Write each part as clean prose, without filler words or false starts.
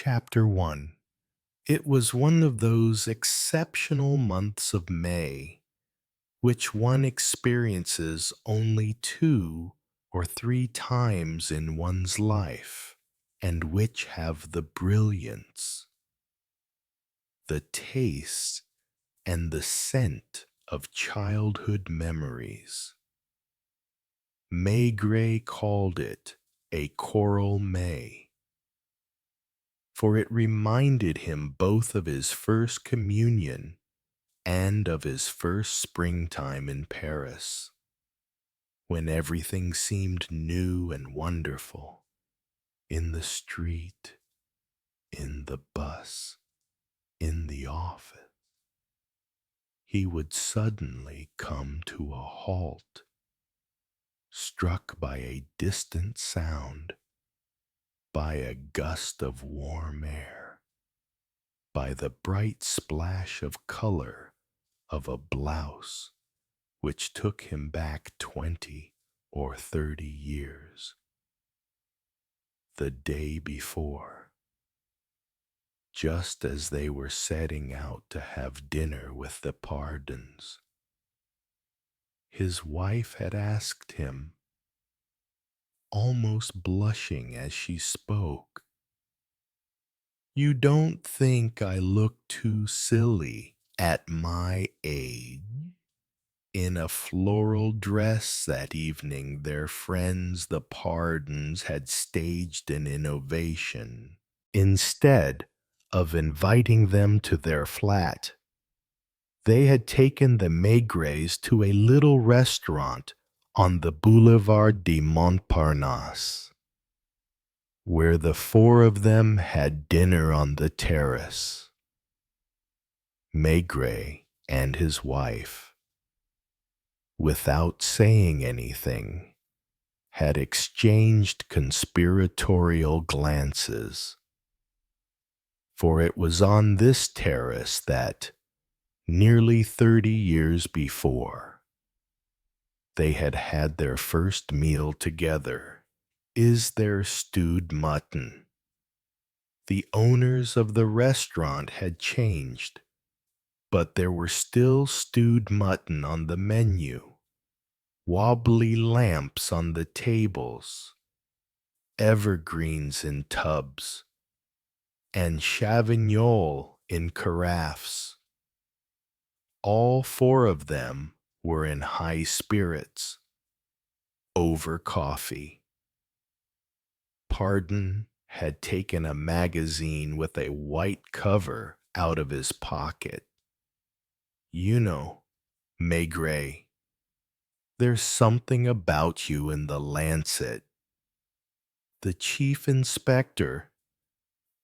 Chapter 1. It was one of those exceptional months of May, which one experiences only 2 or 3 times in one's life, and which have the brilliance, the taste, and the scent of childhood memories. Maigret called it a coral May, for it reminded him both of his first communion and of his first springtime in Paris, when everything seemed new and wonderful, in the street, in the bus, in the office. He would suddenly come to a halt, struck by a distant sound, by a gust of warm air, by the bright splash of color of a blouse which took him back 20 or 30 years. The day before, just as they were setting out to have dinner with the Pardons, his wife had asked him, almost blushing as she spoke, "You don't think I look too silly at my age?" In a floral dress that evening, their friends the Pardons had staged an innovation. Instead of inviting them to their flat, they had taken the Maigrets to a little restaurant on the Boulevard de Montparnasse, where the 4 of them had dinner on the terrace. Maigret and his wife, without saying anything, had exchanged conspiratorial glances, for it was on this terrace that, nearly 30 years before, they had had their first meal together. Is there stewed mutton? The owners of the restaurant had changed, but there were still stewed mutton on the menu, wobbly lamps on the tables, evergreens in tubs, and Chavignol in carafes. All 4 of them were in high spirits over coffee. Pardon had taken a magazine with a white cover out of his pocket. "You know, Maigret, there's something about you in the Lancet." The chief inspector,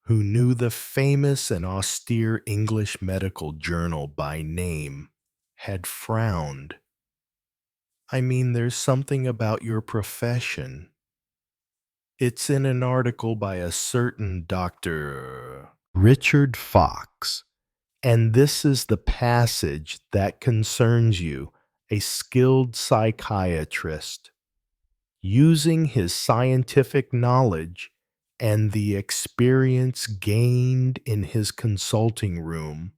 who knew the famous and austere English medical journal by name, had frowned. "I mean, there's something about your profession. It's in an article by a certain Dr. Richard Fox, and this is the passage that concerns you, a skilled psychiatrist, using his scientific knowledge and the experience gained in his consulting room,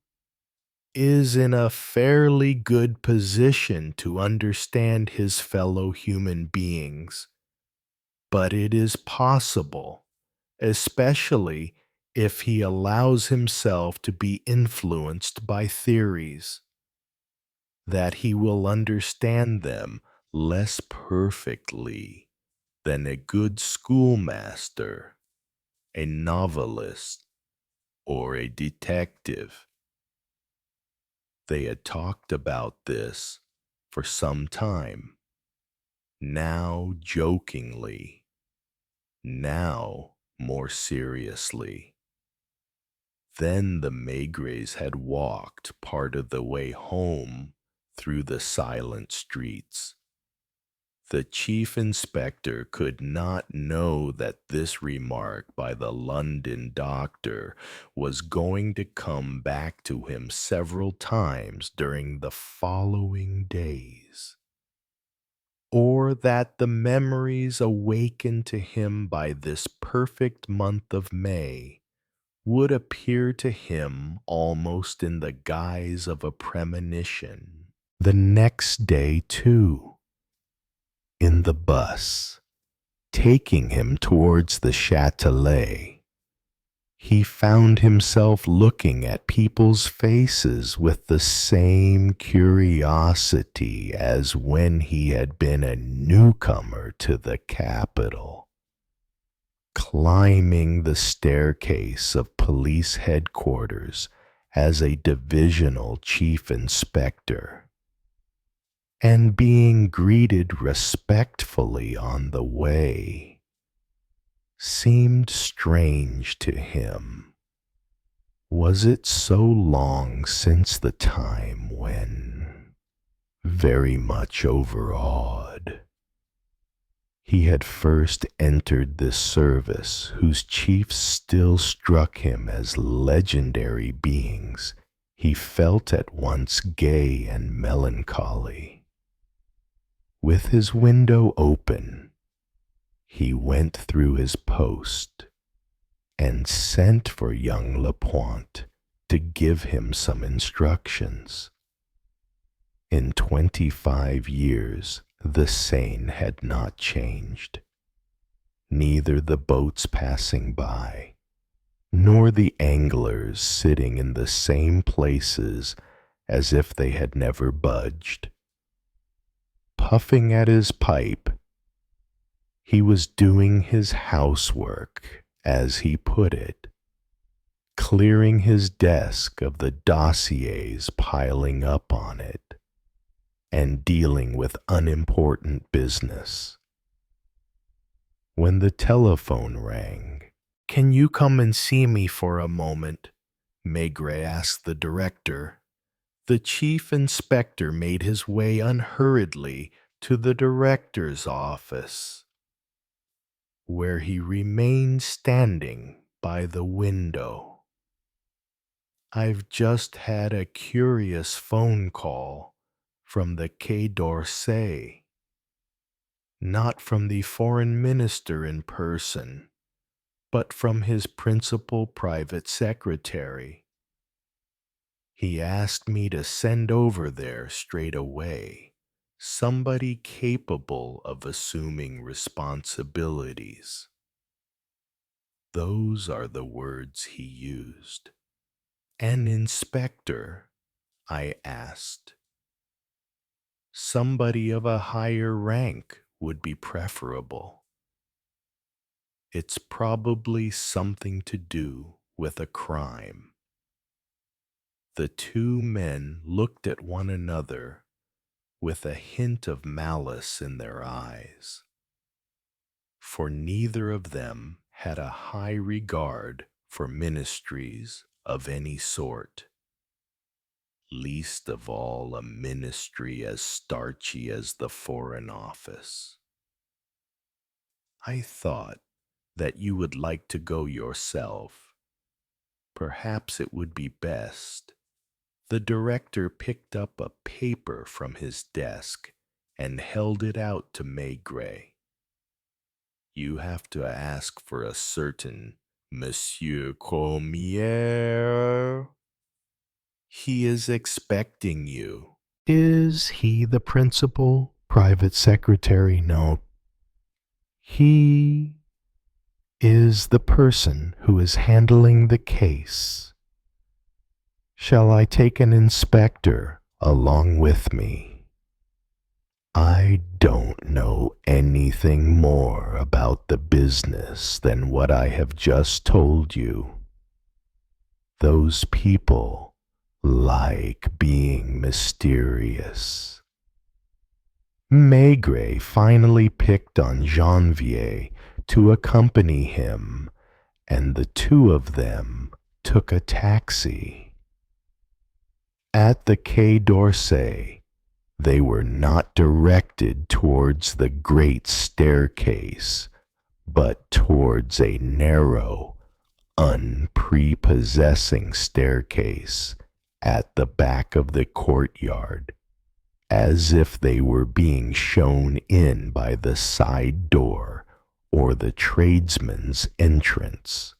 is in a fairly good position to understand his fellow human beings. But it is possible, especially if he allows himself to be influenced by theories, that he will understand them less perfectly than a good schoolmaster, a novelist, or a detective." They had talked about this for some time, now jokingly, now more seriously. Then the Maigrets had walked part of the way home through the silent streets. The chief inspector could not know that this remark by the London doctor was going to come back to him several times during the following days, or that the memories awakened to him by this perfect month of May would appear to him almost in the guise of a premonition. The next day, too, in the bus, taking him towards the Châtelet, he found himself looking at people's faces with the same curiosity as when he had been a newcomer to the capital. Climbing the staircase of police headquarters as a divisional chief inspector, and being greeted respectfully on the way, seemed strange to him. Was it so long since the time when, very much overawed, he had first entered this service whose chiefs still struck him as legendary beings he felt at once gay and melancholy? With his window open, he went through his post and sent for young Lapointe to give him some instructions. In 25 years, the Seine had not changed, neither the boats passing by, nor the anglers sitting in the same places as if they had never budged. Puffing at his pipe, he was doing his housework, as he put it, clearing his desk of the dossiers piling up on it, and dealing with unimportant business. When the telephone rang, "Can you come and see me for a moment?" Maigret asked the director. The chief inspector made his way unhurriedly to the director's office, where he remained standing by the window. "I've just had a curious phone call from the Quai d'Orsay. Not from the foreign minister in person, but from his principal private secretary. He asked me to send over there straight away somebody capable of assuming responsibilities." Those are the words he used. "An inspector?" I asked. "Somebody of a higher rank would be preferable. It's probably something to do with a crime." The two men looked at one another with a hint of malice in their eyes, for neither of them had a high regard for ministries of any sort, least of all a ministry as starchy as the Foreign Office. "I thought that you would like to go yourself. Perhaps it would be best." The director picked up a paper from his desk and held it out to Maigret. "You have to ask for a certain Monsieur Cormier. He is expecting you." "Is he the principal private secretary?" "No. He is the person who is handling the case. Shall I take an inspector along with me?" "I don't know anything more about the business than what I have just told you. Those people like being mysterious." Maigret finally picked on Janvier to accompany him, and the two of them took a taxi. At the Quai d'Orsay, they were not directed towards the great staircase, but towards a narrow, unprepossessing staircase at the back of the courtyard, as if they were being shown in by the side door or the tradesman's entrance.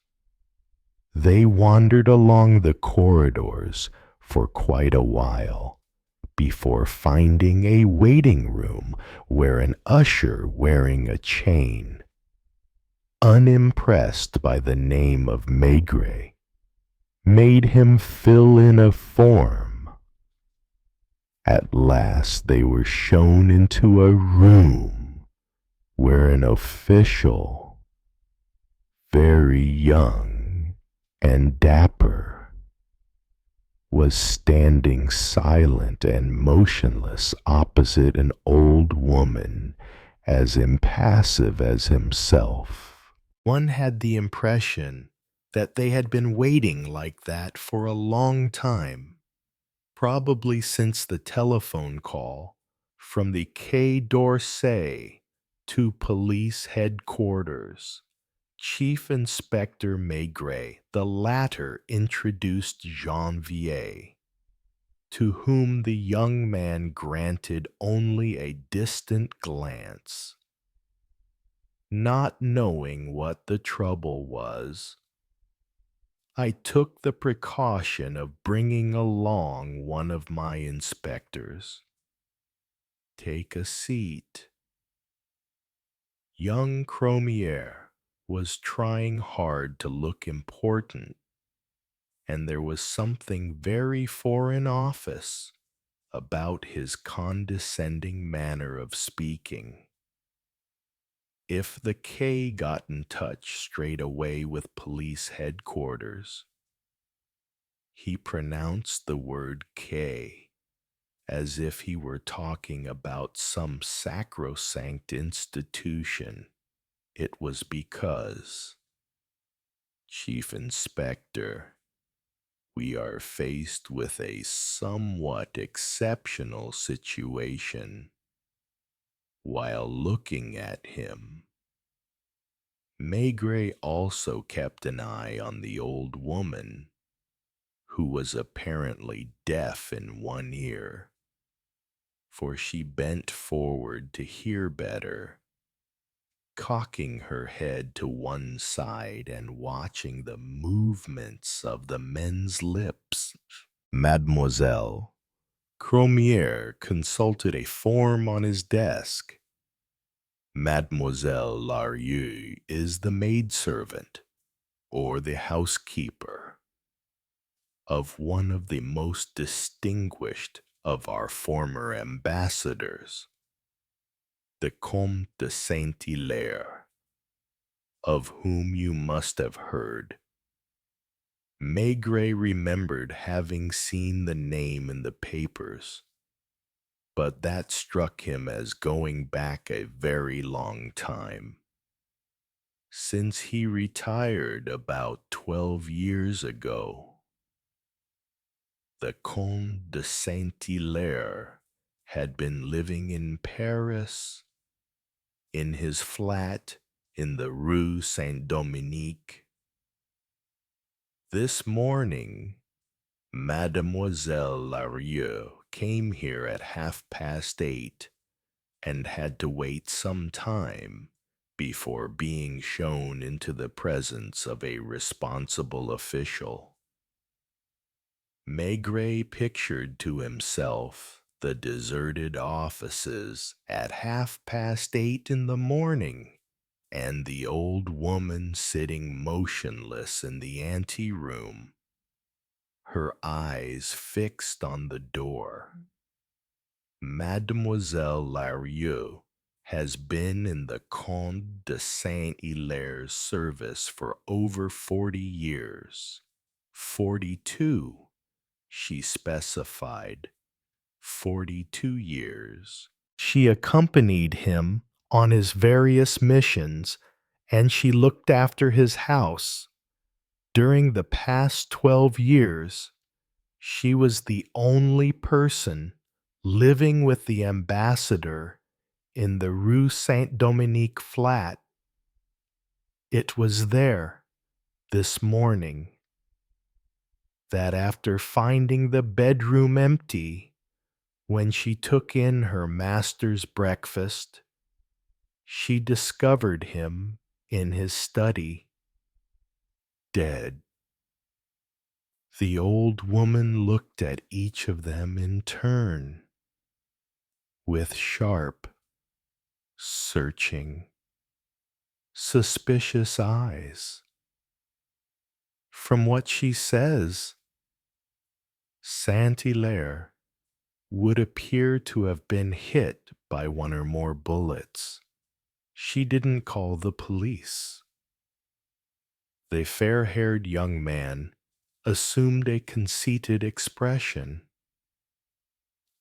They wandered along the corridors for quite a while before finding a waiting room where an usher wearing a chain, unimpressed by the name of Maigret, made him fill in a form. At last they were shown into a room where an official, very young and dapper, was standing silent and motionless opposite an old woman as impassive as himself. One had the impression that they had been waiting like that for a long time, probably since the telephone call from the Quai d'Orsay to police headquarters. Chief Inspector Maigret, the latter, introduced Janvier, to whom the young man granted only a distant glance. Not knowing what the trouble was, I took the precaution of bringing along one of my inspectors. Take a seat. Young Cromier was trying hard to look important, and there was something very Foreign Office about his condescending manner of speaking. If the K got in touch straight away with police headquarters, he pronounced the word K as if he were talking about some sacrosanct institution. It was because, Chief Inspector, we are faced with a somewhat exceptional situation. While looking at him, Maigret also kept an eye on the old woman, who was apparently deaf in one ear, for she bent forward to hear better, cocking her head to one side and watching the movements of the men's lips. Mademoiselle, Cromier consulted a form on his desk. Mademoiselle Larieux is the maidservant, or the housekeeper, of one of the most distinguished of our former ambassadors, the Count de Saint-Hilaire, of whom you must have heard. Maigret remembered having seen the name in the papers, but that struck him as going back a very long time, since he retired about 12 years ago. The Count de Saint-Hilaire had been living in Paris, in his flat in the Rue Saint-Dominique. This morning, Mademoiselle Larieux came here at 8:30 and had to wait some time before being shown into the presence of a responsible official. Maigret pictured to himself the deserted offices at 8:30 in the morning, and the old woman sitting motionless in the anteroom, her eyes fixed on the door. Mademoiselle Larieux has been in the Count de Saint-Hilaire's service for over 40 years. 42, she specified. 42 years. She accompanied him on his various missions, and she looked after his house. During the past 12 years, she was the only person living with the ambassador in the Rue Saint-Dominique flat. It was there, this morning, that after finding the bedroom empty, when she took in her master's breakfast, she discovered him in his study, dead. The old woman looked at each of them in turn with sharp, searching, suspicious eyes. From what she says, Saint-Hilaire would appear to have been hit by one or more bullets. She didn't call the police. The fair-haired young man assumed a conceited expression.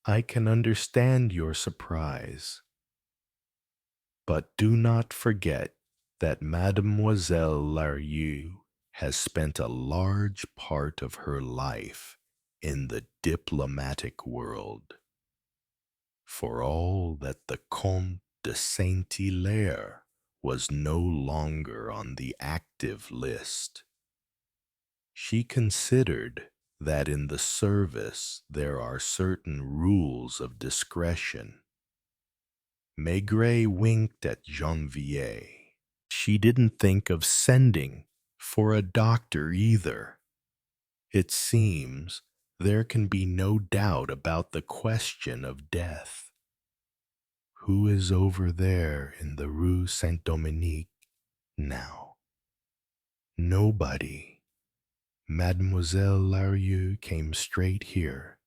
I can understand your surprise, but do not forget that Mademoiselle Larieux has spent a large part of her life in the diplomatic world. For all that the Count de Saint-Hilaire was no longer on the active list, she considered that in the service there are certain rules of discretion. Maigret winked at Geneviève. She didn't think of sending for a doctor either. It seems there can be no doubt about the question of death. Who is over there in the Rue Saint-Dominique now? Nobody. Mademoiselle Larieux came straight here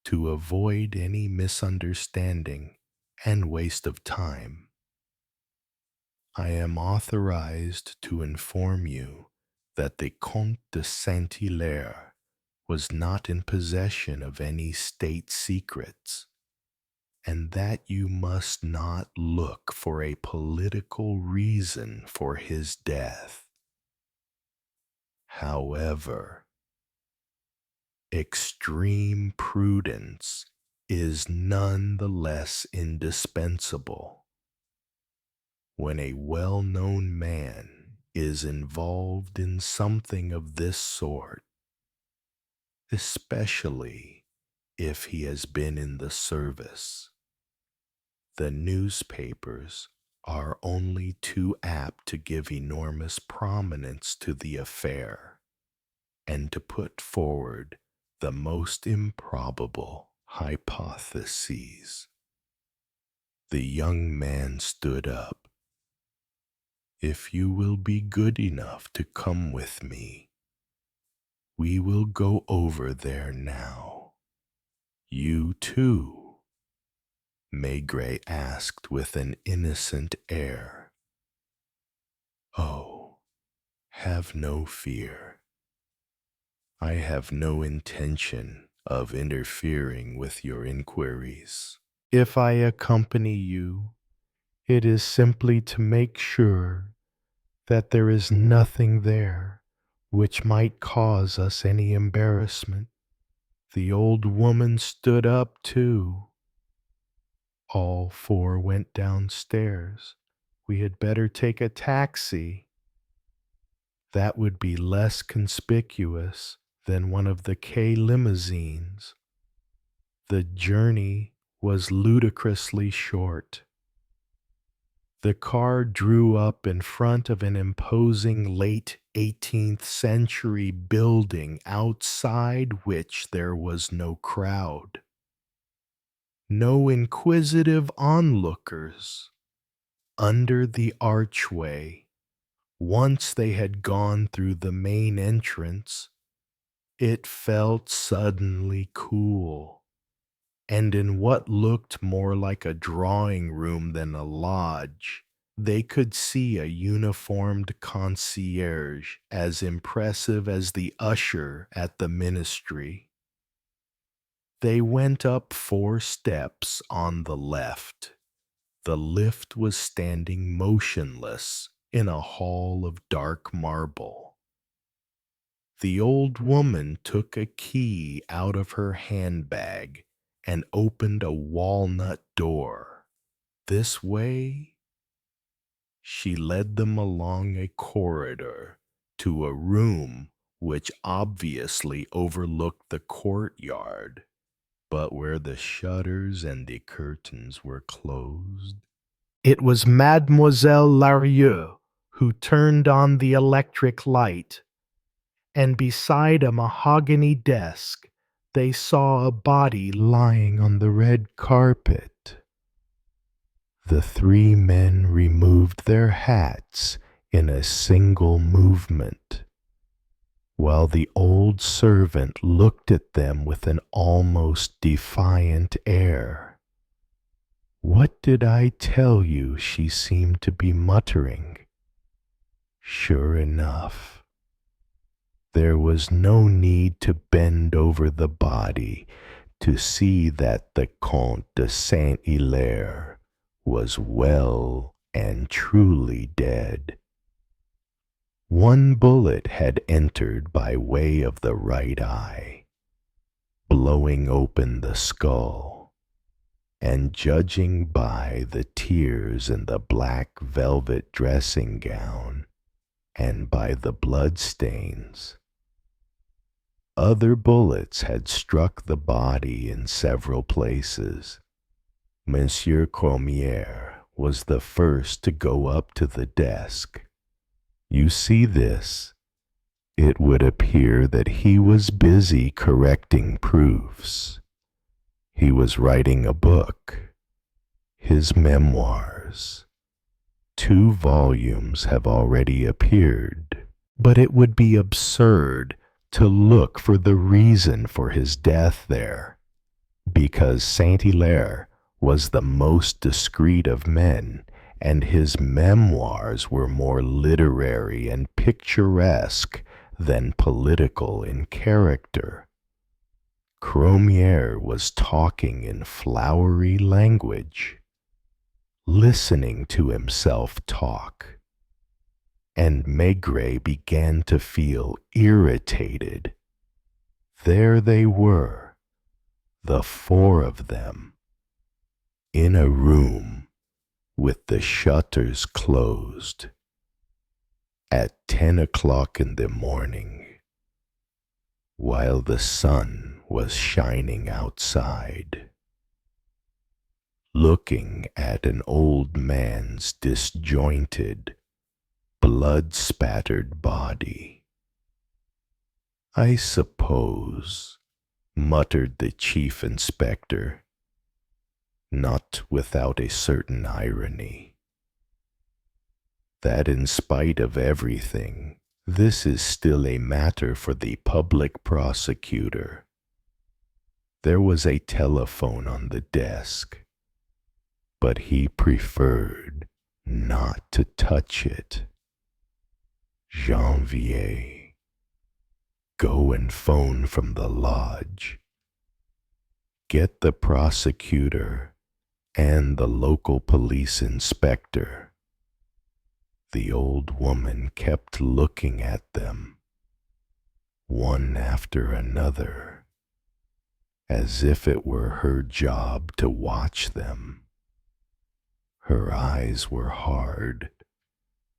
to avoid any misunderstanding and waste of time. I am authorized to inform you that the Count de Saint-Hilaire was not in possession of any state secrets, and that you must not look for a political reason for his death. However, extreme prudence is none the less indispensable when a well-known man is involved in something of this sort, especially if he has been in the service. The newspapers are only too apt to give enormous prominence to the affair and to put forward the most improbable hypotheses. The young man stood up. If you will be good enough to come with me, we will go over there now. You too? Maigret asked with an innocent air. Oh, have no fear. I have no intention of interfering with your inquiries. If I accompany you, it is simply to make sure that there is nothing there which might cause us any embarrassment. The old woman stood up too. All four went downstairs. We had better take a taxi. That would be less conspicuous than one of the K limousines. The journey was ludicrously short. The car drew up in front of an imposing late 18th century building outside which there was no crowd. No inquisitive onlookers. Under the archway, once they had gone through the main entrance, it felt suddenly cool, and in what looked more like a drawing room than a lodge, they could see a uniformed concierge as impressive as the usher at the ministry. They went up 4 steps on the left. The lift was standing motionless in a hall of dark marble. The old woman took a key out of her handbag and opened a walnut door. This way, she led them along a corridor to a room which obviously overlooked the courtyard, but where the shutters and the curtains were closed. It was Mademoiselle Larieux who turned on the electric light, and beside a mahogany desk they saw a body lying on the red carpet. The three men removed their hats in a single movement, while the old servant looked at them with an almost defiant air. "What did I tell you?" she seemed to be muttering. Sure enough, there was no need to bend over the body to see that the Count de Saint-Hilaire was well and truly dead. One bullet had entered by way of the right eye, blowing open the skull, and judging by the tears in the black velvet dressing gown and by the blood stains, other bullets had struck the body in several places. Monsieur Cormier was the first to go up to the desk. You see this? It would appear that he was busy correcting proofs. He was writing a book, his memoirs. 2 volumes have already appeared, but it would be absurd to look for the reason for his death there, because Saint-Hilaire was the most discreet of men, and his memoirs were more literary and picturesque than political in character. Cormier was talking in flowery language, listening to himself talk, and Maigret began to feel irritated. There they were, the 4 of them, in a room with the shutters closed, at 10 o'clock in the morning, while the sun was shining outside, looking at an old man's disjointed, blood-spattered body. "I suppose," muttered the chief inspector, not without a certain irony, "that in spite of everything, this is still a matter for the public prosecutor." There was a telephone on the desk, but he preferred not to touch it. "Janvier, go and phone from the lodge. Get the prosecutor and the local police inspector." The old woman kept looking at them, one after another, as if it were her job to watch them. Her eyes were hard,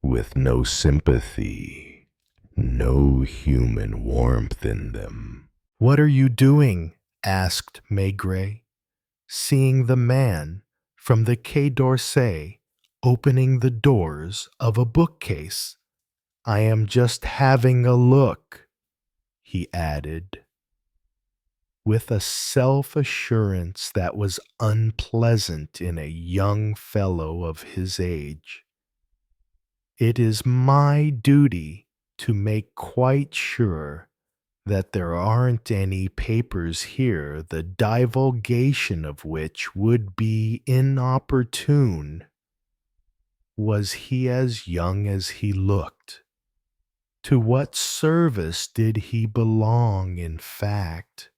with no sympathy, no human warmth in them. "What are you doing?" asked Maigret, seeing the man from the Quai d'Orsay opening the doors of a bookcase. "I am just having a look," he added, with a self-assurance that was unpleasant in a young fellow of his age. "It is my duty to make quite sure that there aren't any papers here the divulgation of which would be inopportune." Was he as young as he looked? To what service did he belong, in fact?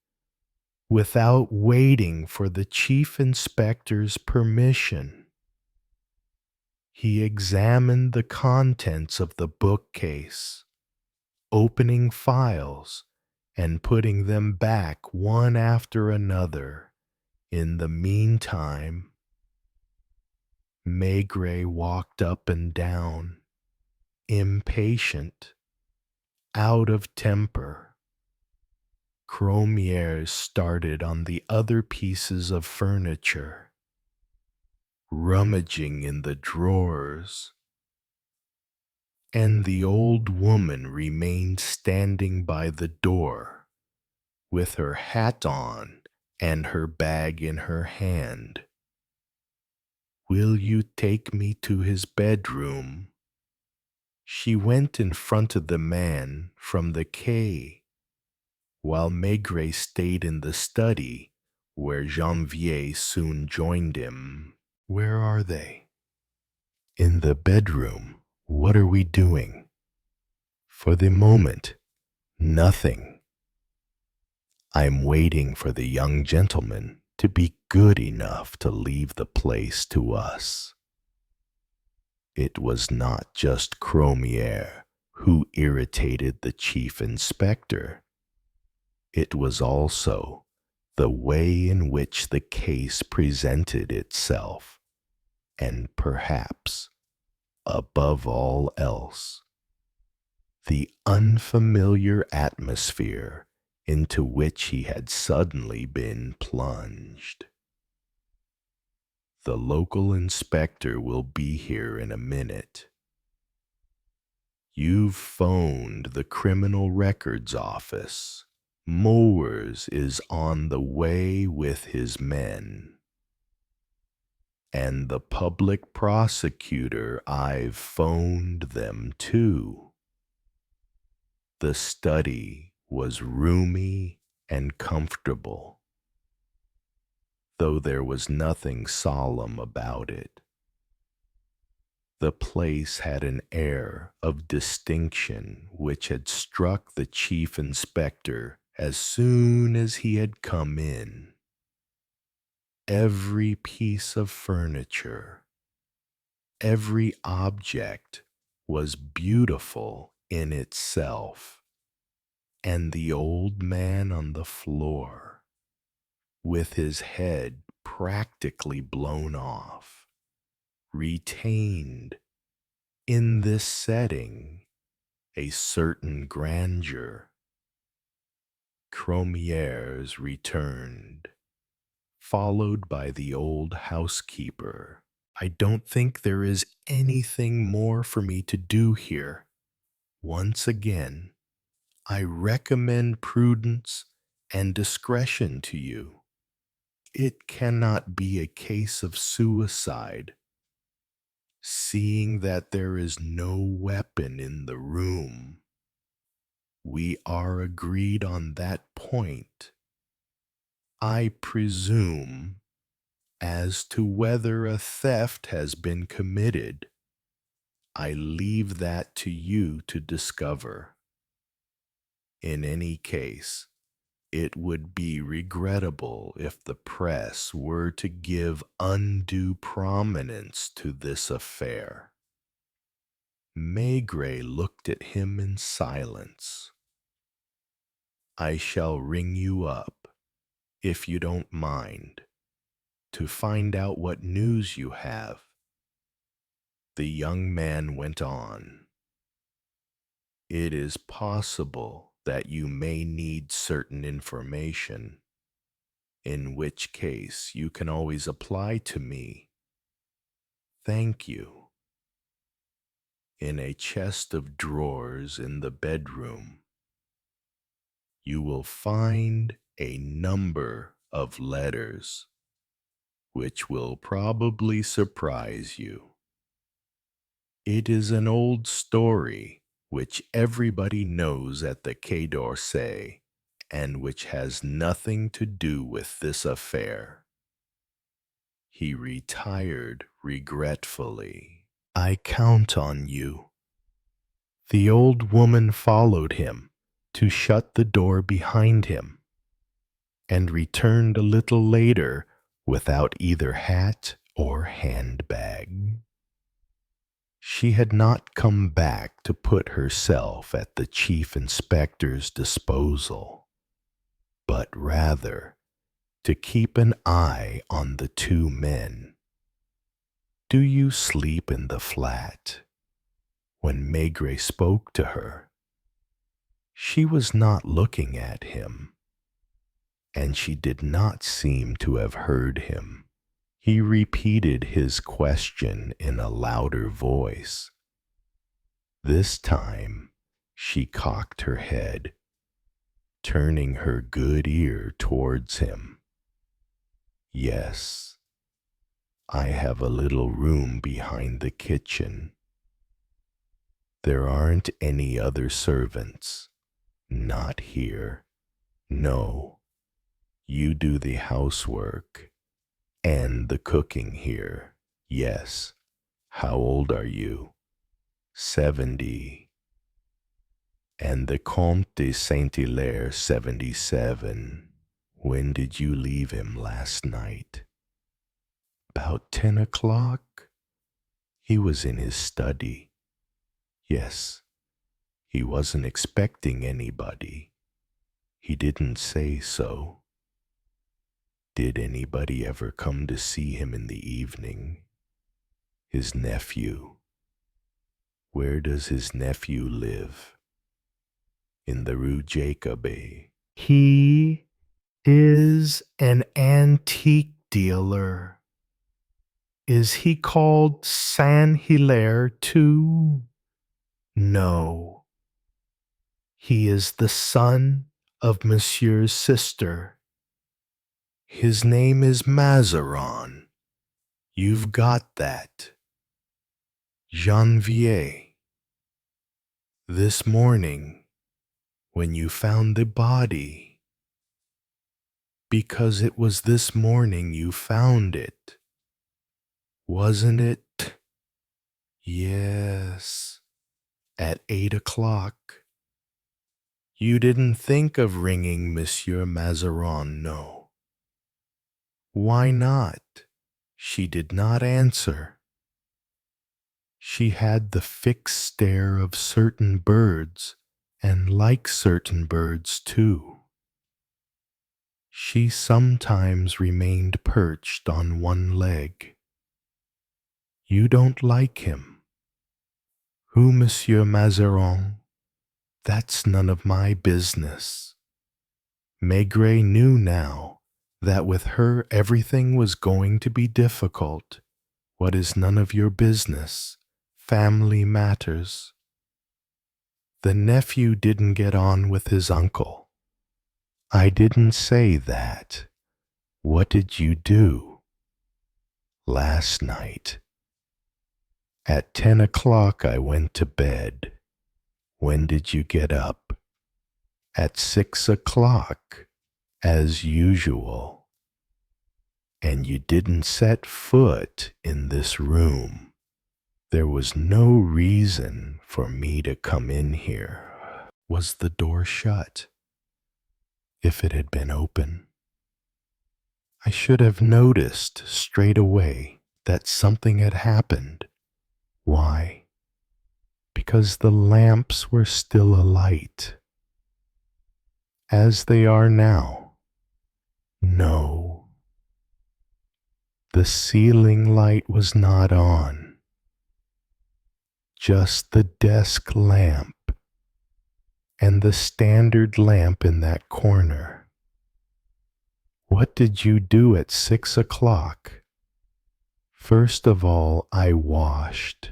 Without waiting for the chief inspector's permission, he examined the contents of the bookcase, opening files and putting them back one after another. In the meantime, Maigret walked up and down, impatient, out of temper. Cormier started on the other pieces of furniture, rummaging in the drawers. and the old woman remained standing by the door, with her hat on and her bag in her hand. "Will you take me to his bedroom?" She went in front of the man from the quay, while Maigret stayed in the study, where Janvier soon joined him. "Where are they?" "In the bedroom. What are we doing?" "For the moment, nothing. I'm waiting for the young gentleman to be good enough to leave the place to us." It was not just Cromière who irritated the chief inspector. It was also the way in which the case presented itself, and perhaps, above all else, the unfamiliar atmosphere into which he had suddenly been plunged. "The local inspector will be here in a minute. You've phoned the Criminal Records Office. Mowers is on the way with his men. And the public prosecutor, I've phoned them too." The study was roomy and comfortable, though there was nothing solemn about it. The place had an air of distinction which had struck the chief inspector as soon as he had come in. Every piece of furniture, every object was beautiful in itself, and the old man on the floor, with his head practically blown off, retained, in this setting, a certain grandeur. Cromières returned, followed by the old housekeeper. "I don't think there is anything more for me to do here. Once again, I recommend prudence and discretion to you. It cannot be a case of suicide, seeing that there is no weapon in the room. We are agreed on that point. I presume, as to whether a theft has been committed, I leave that to you to discover. In any case, it would be regrettable if the press were to give undue prominence to this affair." Maigret looked at him in silence. "I shall ring you up, if you don't mind, to find out what news you have." The young man went on. "It is possible that you may need certain information, in which case you can always apply to me. Thank you. In a chest of drawers in the bedroom, you will find a number of letters, which will probably surprise you. It is an old story which everybody knows at the Quai d'Orsay, and which has nothing to do with this affair." He retired regretfully. "I count on you." The old woman followed him to shut the door behind him, and returned a little later without either hat or handbag. She had not come back to put herself at the chief inspector's disposal, but rather to keep an eye on the two men. "Do you sleep in the flat?" When Maigret spoke to her, she was not looking at him, and she did not seem to have heard him. He repeated his question in a louder voice. This time she cocked her head, turning her good ear towards him. Yes, I have a little room behind the kitchen. There aren't any other servants. Not here. No, you do the housework and the cooking here. Yes. How old are you? 70. And the Count de Saint-Hilaire, 77. When did you leave him last night? About 10 o'clock. He was in his study. Yes, he wasn't expecting anybody. He didn't say so. Did anybody ever come to see him in the evening? His nephew. Where does his nephew live? In the Rue Jacobe. He is an antique dealer. Is he called Saint-Hilaire too? No. He is the son of Monsieur's sister. His name is Mazarin. You've got that. Janvier. This morning, when you found the body, because it was this morning you found it, wasn't it? Yes, at 8 o'clock. You didn't think of ringing Monsieur Mazarin, no. Why not? She did not answer. She had the fixed stare of certain birds, and like certain birds too. She sometimes remained perched on one leg. You don't like him. Who, Monsieur Mazarin? That's none of my business. Maigret knew now that with her everything was going to be difficult. What is none of your business? Family matters. The nephew didn't get on with his uncle. I didn't say that. What did you do? Last night. At 10 o'clock I went to bed. When did you get up? At 6 o'clock, as usual. And you didn't set foot in this room. There was no reason for me to come in here. Was the door shut? If it had been open, I should have noticed straight away that something had happened. Why? Because the lamps were still alight. As they are now. No. The ceiling light was not on. Just the desk lamp and the standard lamp in that corner. What did you do at 6 o'clock? First of all, I washed,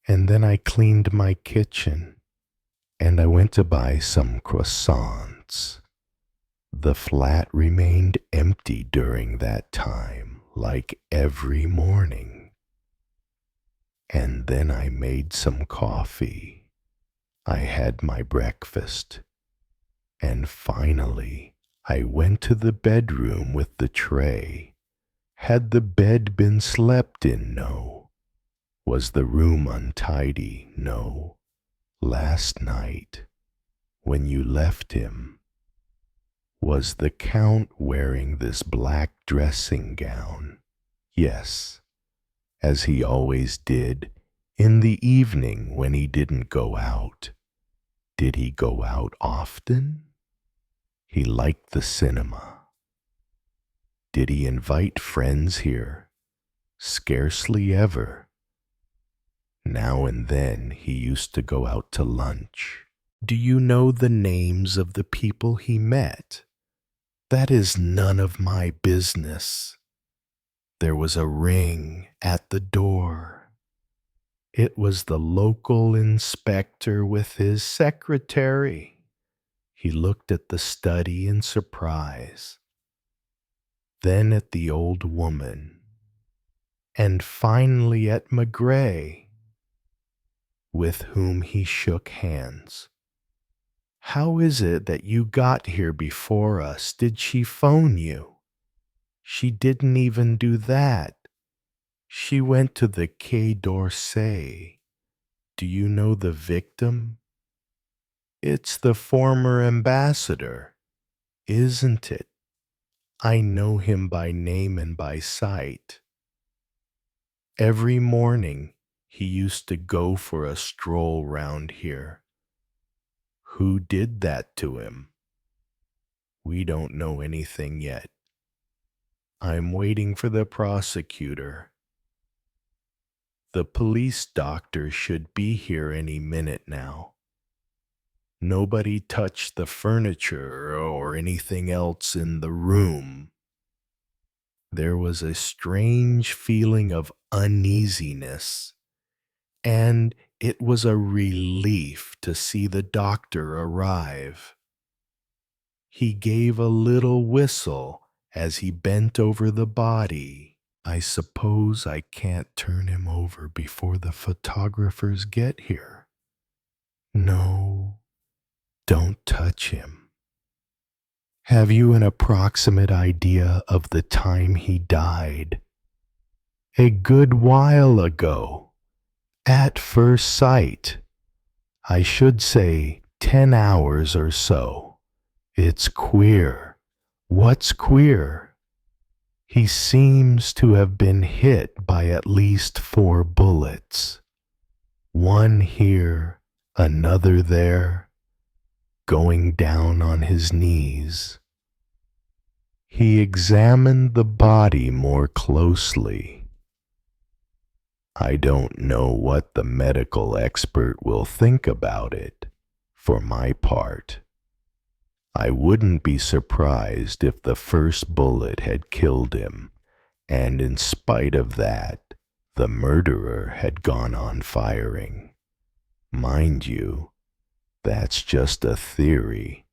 and then I cleaned my kitchen, and I went to buy some croissants. The flat remained empty during that time, like every morning. And then I made some coffee. I had my breakfast. And finally, I went to the bedroom with the tray. Had the bed been slept in? No. Was the room untidy? No. Last night, when you left him, was the Count wearing this black dressing gown? Yes, as he always did in the evening when he didn't go out. Did he go out often? He liked the cinema. Did he invite friends here? Scarcely ever. Now and then he used to go out to lunch. Do you know the names of the people he met? That is none of my business. There was a ring at the door. It was the local inspector with his secretary. He looked at the study in surprise, then at the old woman, and finally at Maigret, with whom he shook hands. "How is it that you got here before us? Did she phone you?" "She didn't even do that. She went to the Quai d'Orsay. Do you know the victim?" "It's the former ambassador, isn't it? I know him by name and by sight. Every morning he used to go for a stroll round here. Who did that to him? We don't know anything yet. I'm waiting for the prosecutor. The police doctor should be here any minute now. Nobody touched the furniture or anything else in the room." There was a strange feeling of uneasiness, and it was a relief to see the doctor arrive. He gave a little whistle as he bent over the body. "I suppose I can't turn him over before the photographers get here." "No, don't touch him." "Have you an approximate idea of the time he died?" "A good while ago. At first sight. I should say 10 hours or so. It's queer." "What's queer?" "He seems to have been hit by at least 4 bullets. One here, another there, going down on his knees." He examined the body more closely. "I don't know what the medical expert will think about it. For my part, I wouldn't be surprised if the first bullet had killed him, and in spite of that, the murderer had gone on firing. Mind you, that's just a theory."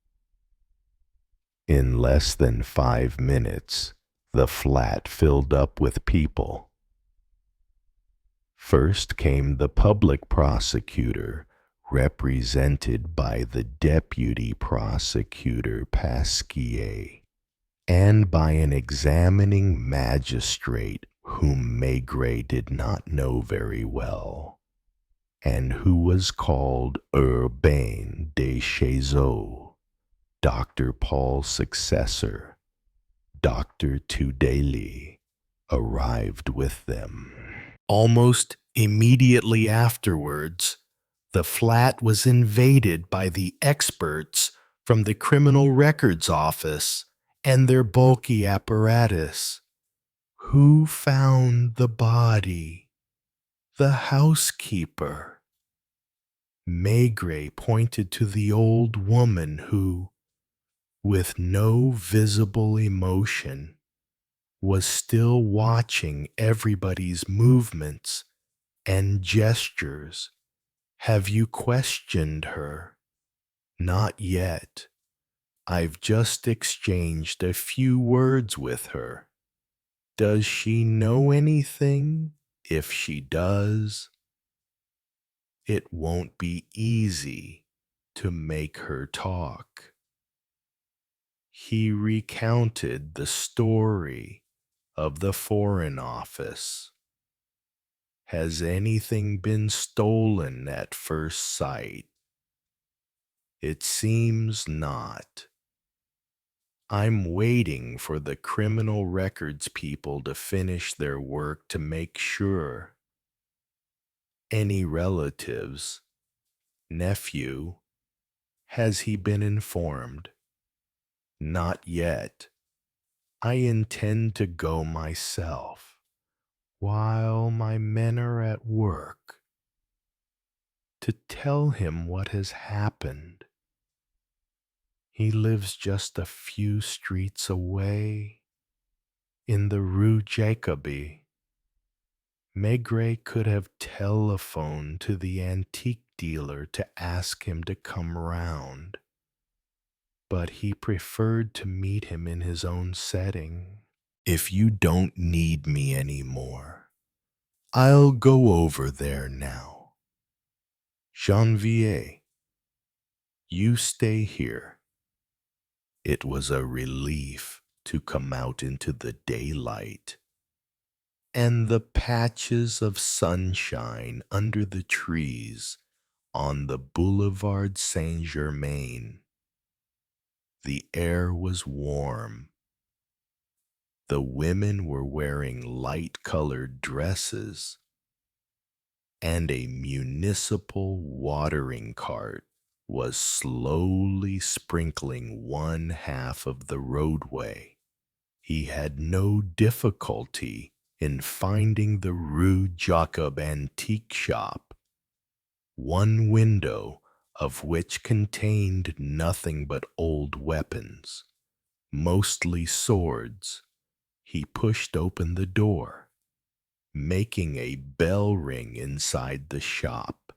In less than 5 minutes, the flat filled up with people. First came the public prosecutor, represented by the deputy prosecutor Pasquier, and by an examining magistrate whom Maigret did not know very well, and who was called Urbain de Chazeau, Dr. Paul's successor. Dr. Tudeli arrived with them. Almost immediately afterwards, the flat was invaded by the experts from the Criminal Records Office and their bulky apparatus. Who found the body? The housekeeper. Maigret pointed to the old woman who, with no visible emotion, was still watching everybody's movements and gestures. "Have you questioned her?" "Not yet. I've just exchanged a few words with her." "Does she know anything? If she does, it won't be easy to make her talk." He recounted the story of the Foreign Office. "Has anything been stolen at first sight?" "It seems not. I'm waiting for the criminal records people to finish their work to make sure." "Any relatives? Nephew? Has he been informed?" "Not yet. I intend to go myself, while my men are at work, to tell him what has happened. He lives just a few streets away, in the Rue Jacobi." Maigret could have telephoned to the antique dealer to ask him to come round, but he preferred to meet him in his own setting. If you don't need me anymore, I'll go over there now. Janvier, you stay here. It was a relief to come out into the daylight, and the patches of sunshine under the trees on the Boulevard Saint-Germain. The air was warm. The women were wearing light-colored dresses, and a municipal watering cart was slowly sprinkling one half of the roadway. He had no difficulty in finding the Rue Jacob antique shop, one window of which contained nothing but old weapons, mostly swords. He pushed open the door, making a bell ring inside the shop,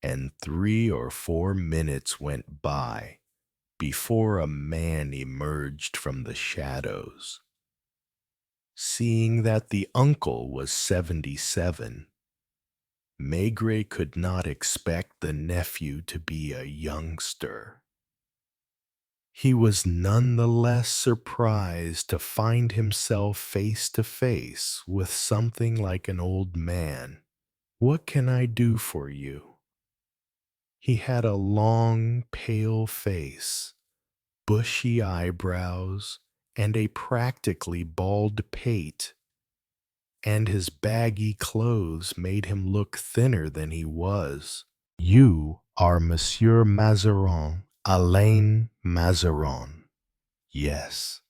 and 3 or 4 minutes went by before a man emerged from the shadows. Seeing that the uncle was 77, Maigret could not expect the nephew to be a youngster. He was none the less surprised to find himself face to face with something like an old man. "What can I do for you?" He had a long, pale face, bushy eyebrows, and a practically bald pate, and his baggy clothes made him look thinner than he was. "You are Monsieur Mazarin, Alain Mazarin." Yes.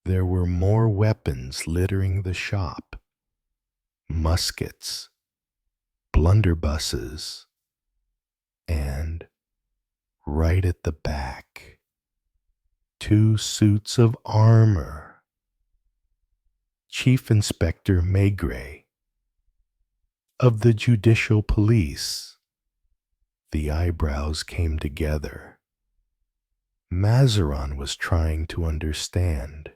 There were more weapons littering the shop. Muskets, blunderbusses, and, right at the back, 2 suits of armor. Chief Inspector Maigret, of the Judicial Police. The eyebrows came together. Mazarin was trying to understand.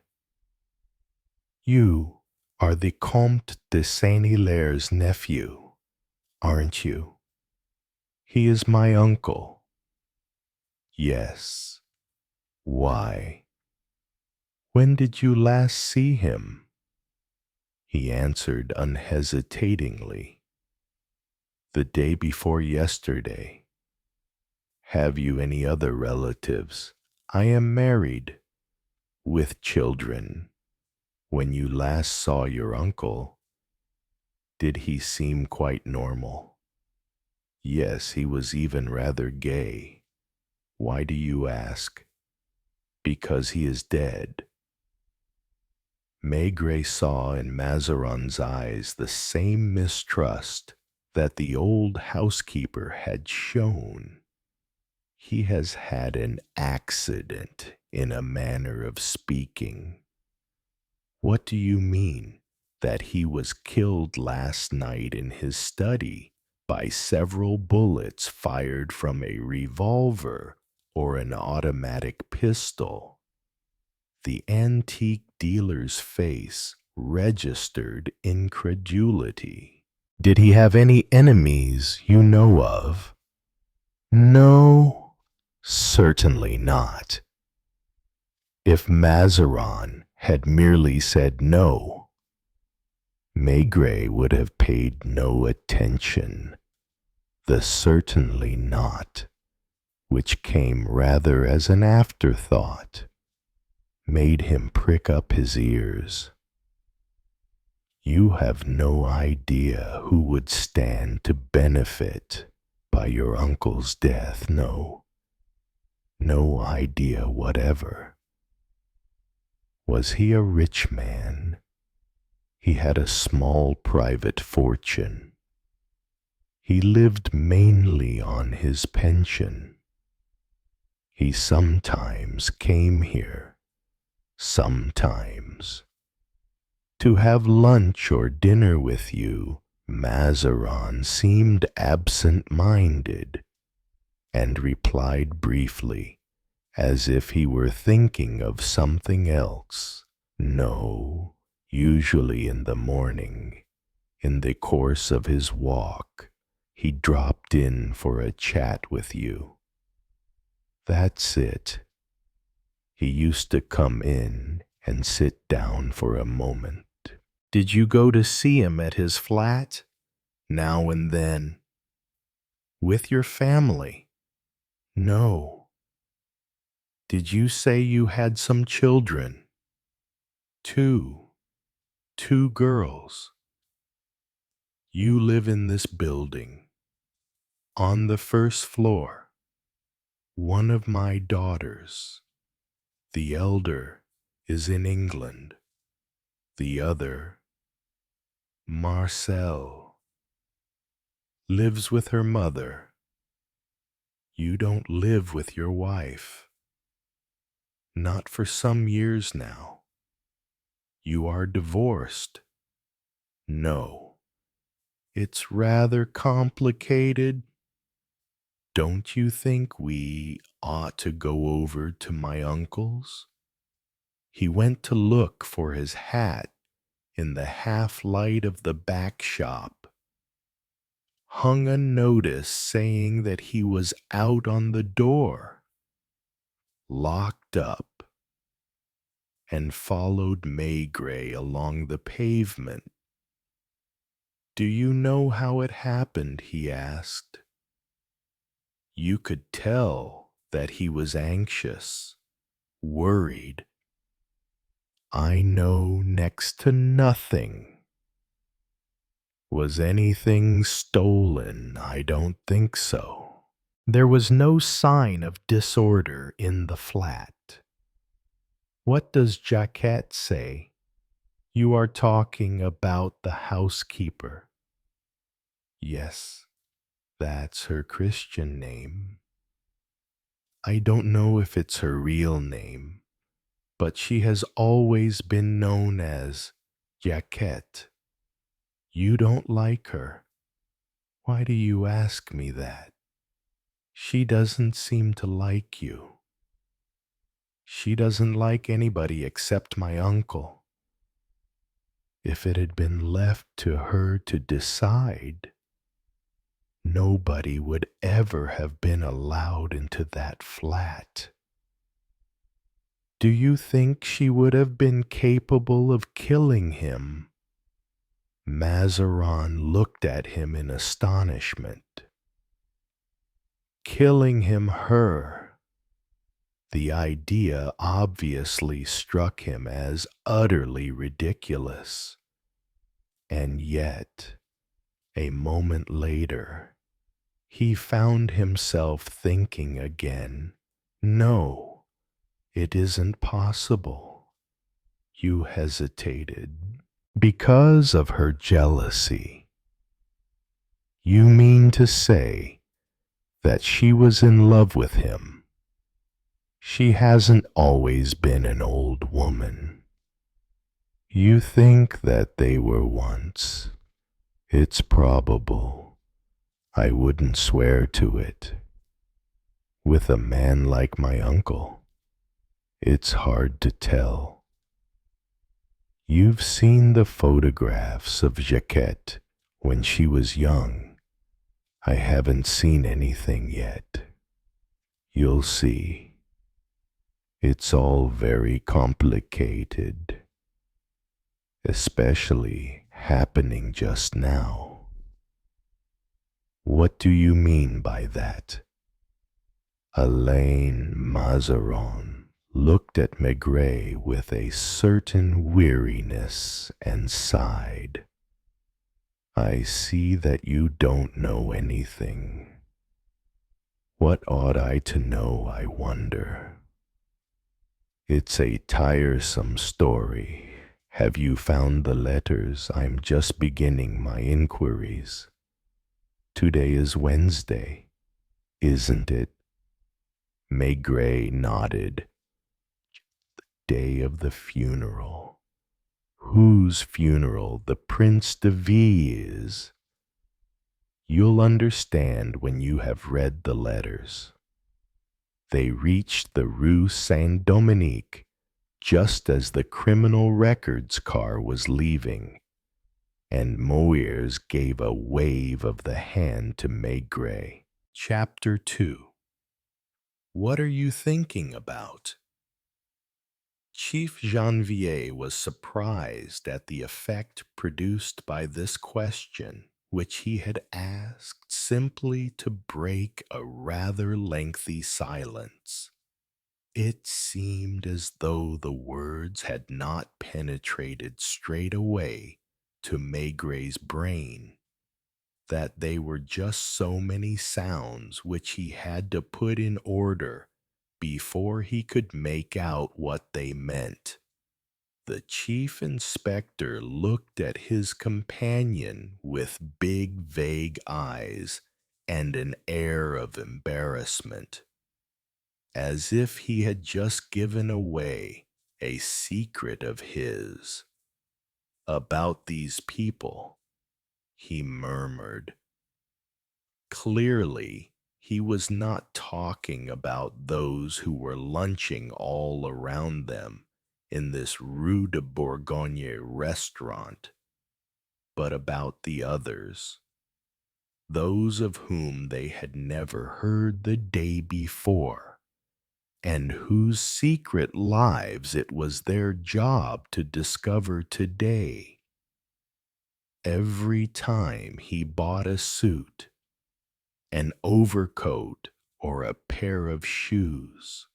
"You are the Count de Saint-Hilaire's nephew, aren't you?" "He is my uncle." "Yes. Why? When did you last see him?" He answered unhesitatingly. "The day before yesterday." "Have you any other relatives?" "I am married, with children. When you last saw your uncle, did he seem quite normal?" "Yes, he was even rather gay." "Why do you ask?" "Because he is dead." Maigret saw in Mazarin's eyes the same mistrust that the old housekeeper had shown. "He has had an accident, in a manner of speaking." "What do you mean?" "That he was killed last night in his study by several bullets fired from a revolver or an automatic pistol." The antique dealer's face registered incredulity. "Did he have any enemies you know of?" "No, certainly not." If Mazarin had merely said no, Maigret would have paid no attention. The "certainly not," which came rather as an afterthought, made him prick up his ears. "You have no idea who would stand to benefit by your uncle's death, no idea whatever." "Was he a rich man?" "He had a small private fortune. He lived mainly on his pension. He sometimes came here, sometimes, to have lunch or dinner with you, Mazarin seemed absent-minded and replied briefly, as if he were thinking of something else. No, usually in the morning, in the course of his walk, he dropped in for a chat with you. That's it. He used to come in and sit down for a moment. Did you go to see him at his flat? Now and then. With your family? No. Did you say you had some children? Two girls. You live in this building, on the first floor. One of my daughters, the elder, is in England. The other, Marcel, lives with her mother. You don't live with your wife. Not for some years now. You are divorced. No. It's rather complicated. Don't you think we ought to go over to my uncle's? He went to look for his hat in the half-light of the back shop, hung a notice saying that he was out on the door, locked up, and followed Maigret along the pavement. Do you know how it happened? He asked. You could tell that he was anxious, worried. I know next to nothing. Was anything stolen? I don't think so. There was no sign of disorder in the flat. What does Jacquette say? You are talking about the housekeeper. Yes, that's her Christian name. I don't know if it's her real name, but she has always been known as Jacquette. You don't like her. Why do you ask me that? She doesn't seem to like you. She doesn't like anybody except my uncle. If it had been left to her to decide, nobody would ever have been allowed into that flat. Do you think she would have been capable of killing him? Mazarin looked at him in astonishment. Killing him her. The idea obviously struck him as utterly ridiculous. And yet, a moment later, he found himself thinking again, no, it isn't possible. You hesitated. Because of her jealousy. You mean to say that she was in love with him? She hasn't always been an old woman. You think that they were once. It's probable. I wouldn't swear to it. With a man like my uncle, it's hard to tell. You've seen the photographs of Jacquette when she was young. I haven't seen anything yet. You'll see. It's all very complicated, especially happening just now. What do you mean by that? Alain Mazarin looked at Maigret with a certain weariness and sighed. I see that you don't know anything. What ought I to know, I wonder? It's a tiresome story. Have you found the letters? I'm just beginning my inquiries. Today is Wednesday, isn't it? Maigret nodded. Day of the funeral. whose funeral the Prince de V is. You'll understand when you have read the letters. They reached the Rue Saint-Dominique just as the criminal records car was leaving, and Moyers gave a wave of the hand to Maigret. Chapter 2. What are you thinking about? Chief Janvier was surprised at the effect produced by this question, which he had asked simply to break a rather lengthy silence. It seemed as though the words had not penetrated straight away to Maigret's brain, that they were just so many sounds which he had to put in order before he could make out what they meant. The chief inspector looked at his companion with big, vague eyes and an air of embarrassment, as if he had just given away a secret of his. About these people, he murmured. Clearly, he was not talking about those who were lunching all around them in this Rue de Bourgogne restaurant, but about the others, those of whom they had never heard the day before, and whose secret lives it was their job to discover today. Every time he bought a suit, an overcoat, or a pair of shoes,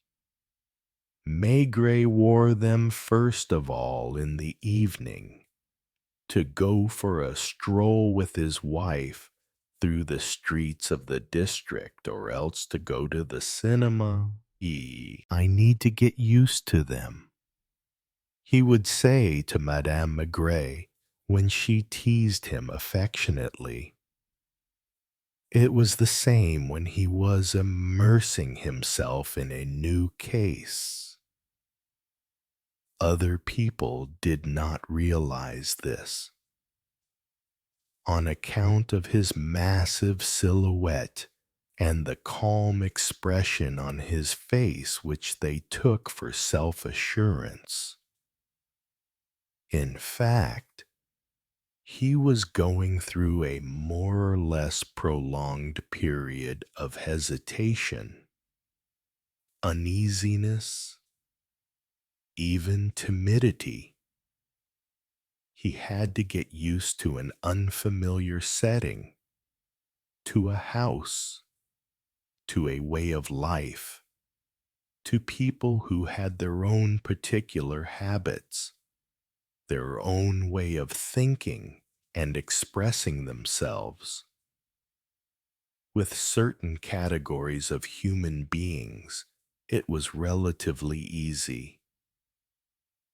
Maigret wore them first of all in the evening to go for a stroll with his wife through the streets of the district, or else to go to the cinema. I need to get used to them, he would say to Madame Maigret when she teased him affectionately. It was the same when he was immersing himself in a new case. Other people did not realize this. On account of his massive silhouette and the calm expression on his face which they took for self-assurance. In fact, he was going through a more or less prolonged period of hesitation, uneasiness, even timidity. He had to get used to an unfamiliar setting, to a house, to a way of life, to people who had their own particular habits, their own way of thinking and expressing themselves. With certain categories of human beings, it was relatively easy.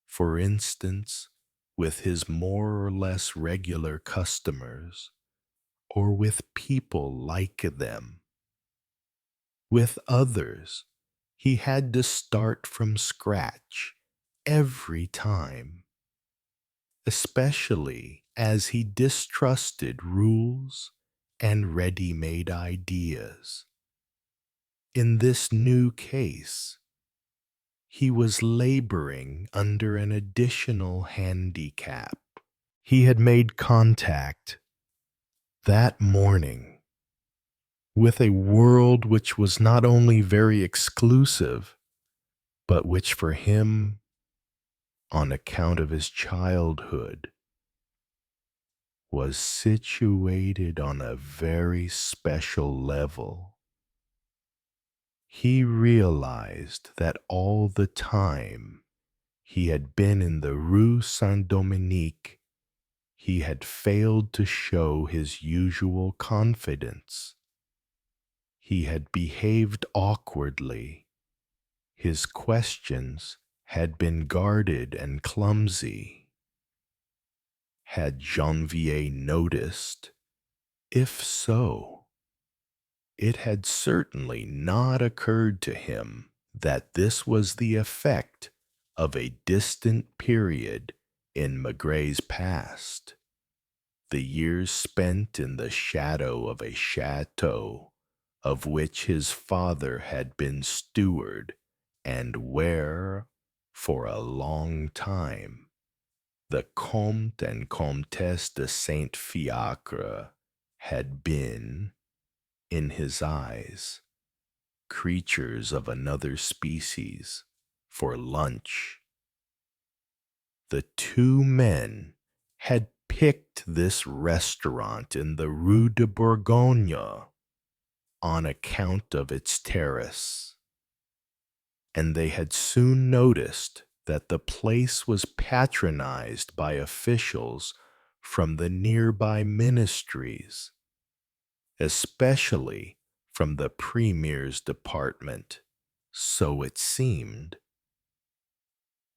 For instance, with his more or less regular customers, or with people like them. With others, he had to start from scratch every time, especially as he distrusted rules and ready-made ideas. In this new case, he was laboring under an additional handicap. He had made contact that morning with a world which was not only very exclusive, but which for him, on account of his childhood, was situated on a very special level. He realized that all the time he had been in the Rue Saint-Dominique, he had failed to show his usual confidence. He had behaved awkwardly. His questions had been guarded and clumsy. Had Janvier noticed? If so, it had certainly not occurred to him that this was the effect of a distant period In Maigret's past, the years spent in the shadow of a chateau of which his father had been steward, and where, for a long time, the Comte and Comtesse de Saint-Fiacre had been, in his eyes, creatures of another species for lunch. The two men had picked this restaurant in the Rue de Bourgogne on account of its terrace, and they had soon noticed that the place was patronized by officials from the nearby ministries, especially from the premier's department, so it seemed,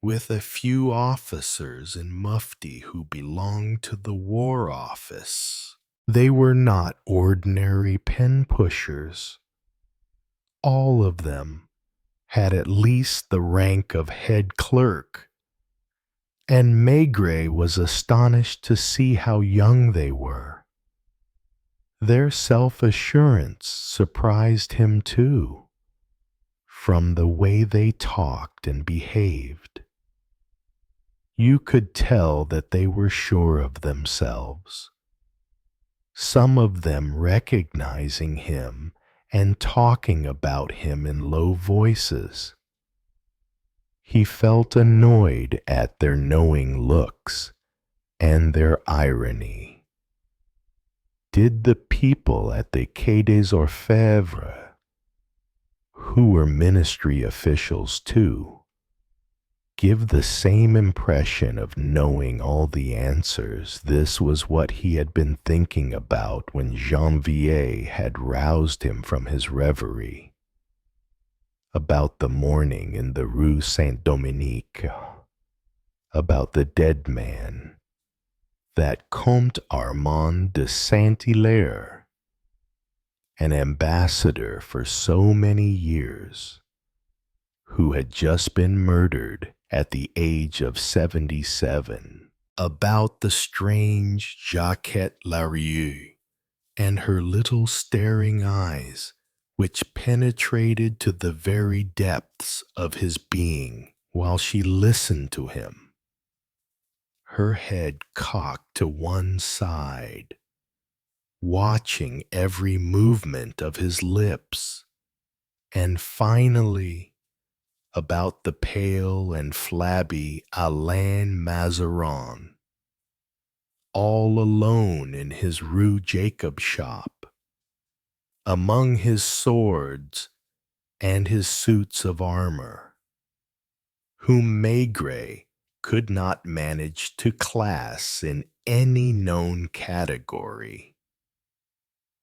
with a few officers in mufti who belonged to the War Office. They were not ordinary pen pushers. All of them had at least the rank of head clerk, and Maigret was astonished to see how young they were. Their self-assurance surprised him too, from the way they talked and behaved. You could tell that they were sure of themselves, some of them recognizing him and talking about him in low voices. He felt annoyed at their knowing looks and their irony. Did the people at the Quai des Orfèvres, who were ministry officials too, give the same impression of knowing all the answers? This was what he had been thinking about when Janvier had roused him from his reverie, about the morning in the Rue Saint-Dominique, about the dead man, that Comte Armand de Saint-Hilaire, an ambassador for so many years, who had just been murdered at the age of 77, about the strange Jacquette Larrieux and her little staring eyes, which penetrated to the very depths of his being while she listened to him, her head cocked to one side, watching every movement of his lips, and finally, about the pale and flabby Alain Mazarin, all alone in his Rue Jacob shop, among his swords and his suits of armor, whom Maigret could not manage to class in any known category.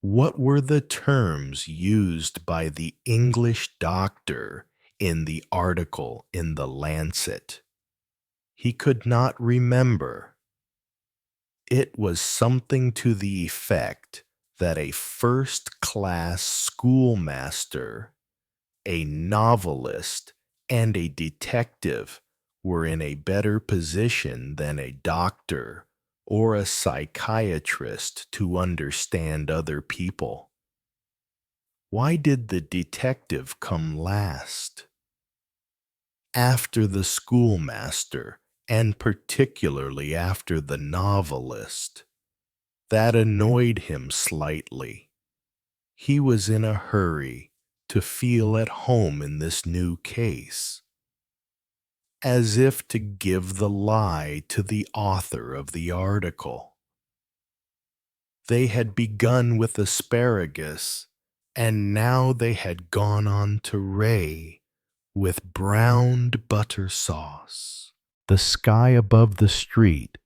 What were the terms used by the English doctor in the article in the Lancet? He could not remember. It was something to the effect that a first-class schoolmaster, a novelist, and a detective were in a better position than a doctor or a psychiatrist to understand other people. Why did the detective come last? After the schoolmaster, and particularly after the novelist. That annoyed him slightly. He was in a hurry to feel at home in this new case, as if to give the lie to the author of the article. They had begun with asparagus, and now they had gone on to Ray with browned butter sauce. The sky above the street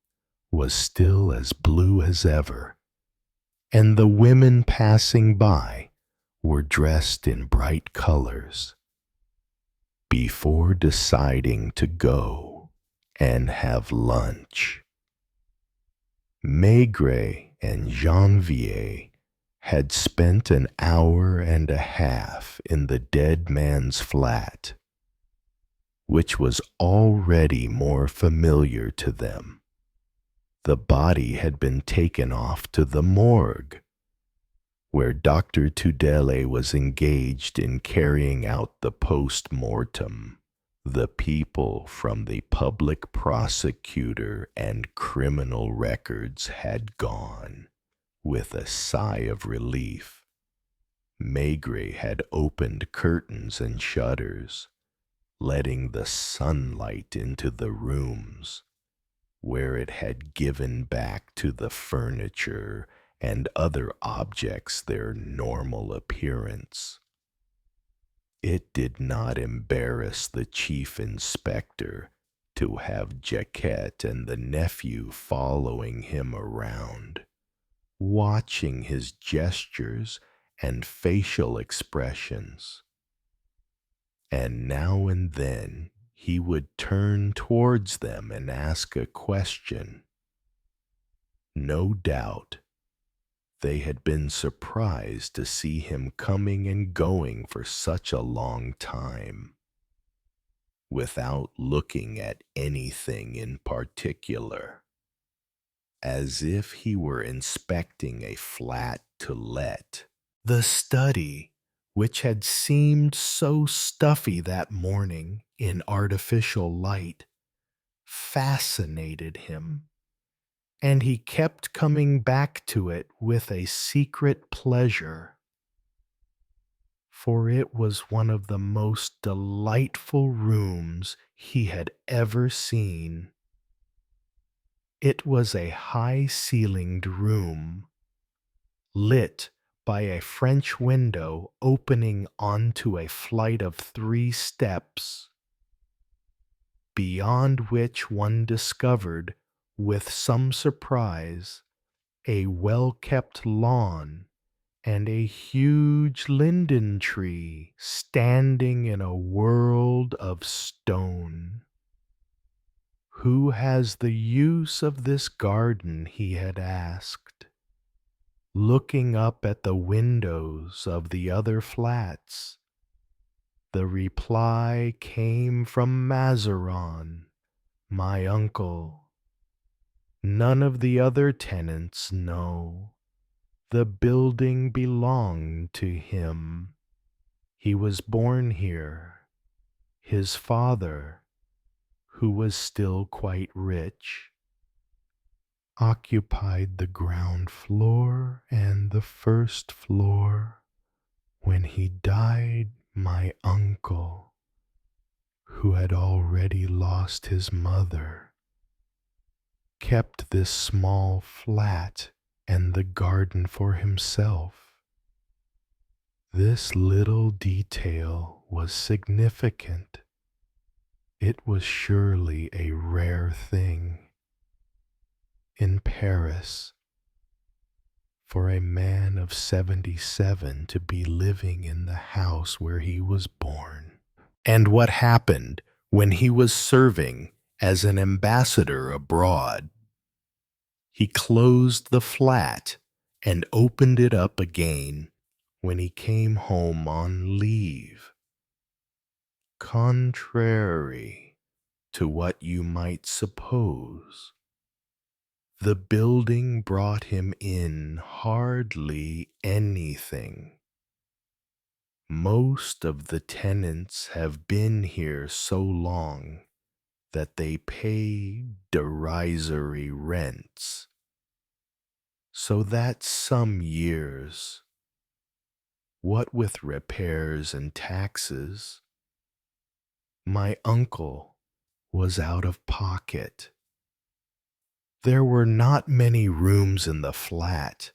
was still as blue as ever, and the women passing by were dressed in bright colors. Before deciding to go and have lunch, Maigret and Janvier had spent an hour and a half in the dead man's flat, which was already more familiar to them. The body had been taken off to the morgue, where Dr. Tudele was engaged in carrying out the post-mortem. The people from the public prosecutor and criminal records had gone. With a sigh of relief, Maigret had opened curtains and shutters, letting the sunlight into the rooms, where it had given back to the furniture and other objects their normal appearance. It did not embarrass the chief inspector to have Jacquette and the nephew following him around, watching his gestures and facial expressions. And now and then he would turn towards them and ask a question. No doubt they had been surprised to see him coming and going for such a long time, without looking at anything in particular, as if he were inspecting a flat to let. The study, which had seemed so stuffy that morning in artificial light, fascinated him, and he kept coming back to it with a secret pleasure, for it was one of the most delightful rooms he had ever seen. It was a high-ceilinged room, lit by a French window opening onto a flight of 3 steps, beyond which one discovered, with some surprise, a well-kept lawn and a huge linden tree standing in a world of stone. "Who has the use of this garden?" he had asked, looking up at the windows of the other flats. The reply came from Mazarin, my uncle. None of the other tenants know. The building belonged to him. He was born here. His father, who was still quite rich, occupied the ground floor and the first floor. When he died, my uncle, who had already lost his mother, kept this small flat and the garden for himself. This little detail was significant. It was surely a rare thing in Paris for a man of 77 to be living in the house where he was born. And what happened when he was serving as an ambassador abroad? He closed the flat and opened it up again when he came home on leave. Contrary to what you might suppose, the building brought him in hardly anything. Most of the tenants have been here so long that they pay derisory rents, so that some years, what with repairs and taxes, my uncle was out of pocket. There were not many rooms in the flat.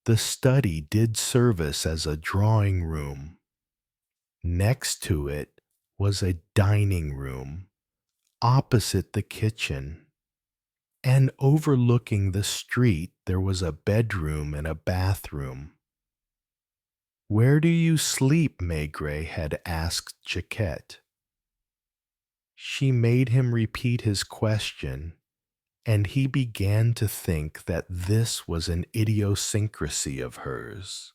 The study did service as a drawing room. Next to it was a dining room, opposite the kitchen, and overlooking the street there was a bedroom and a bathroom. "Where do you sleep?" Maigret had asked Jacquette. She made him repeat his question, and he began to think that this was an idiosyncrasy of hers.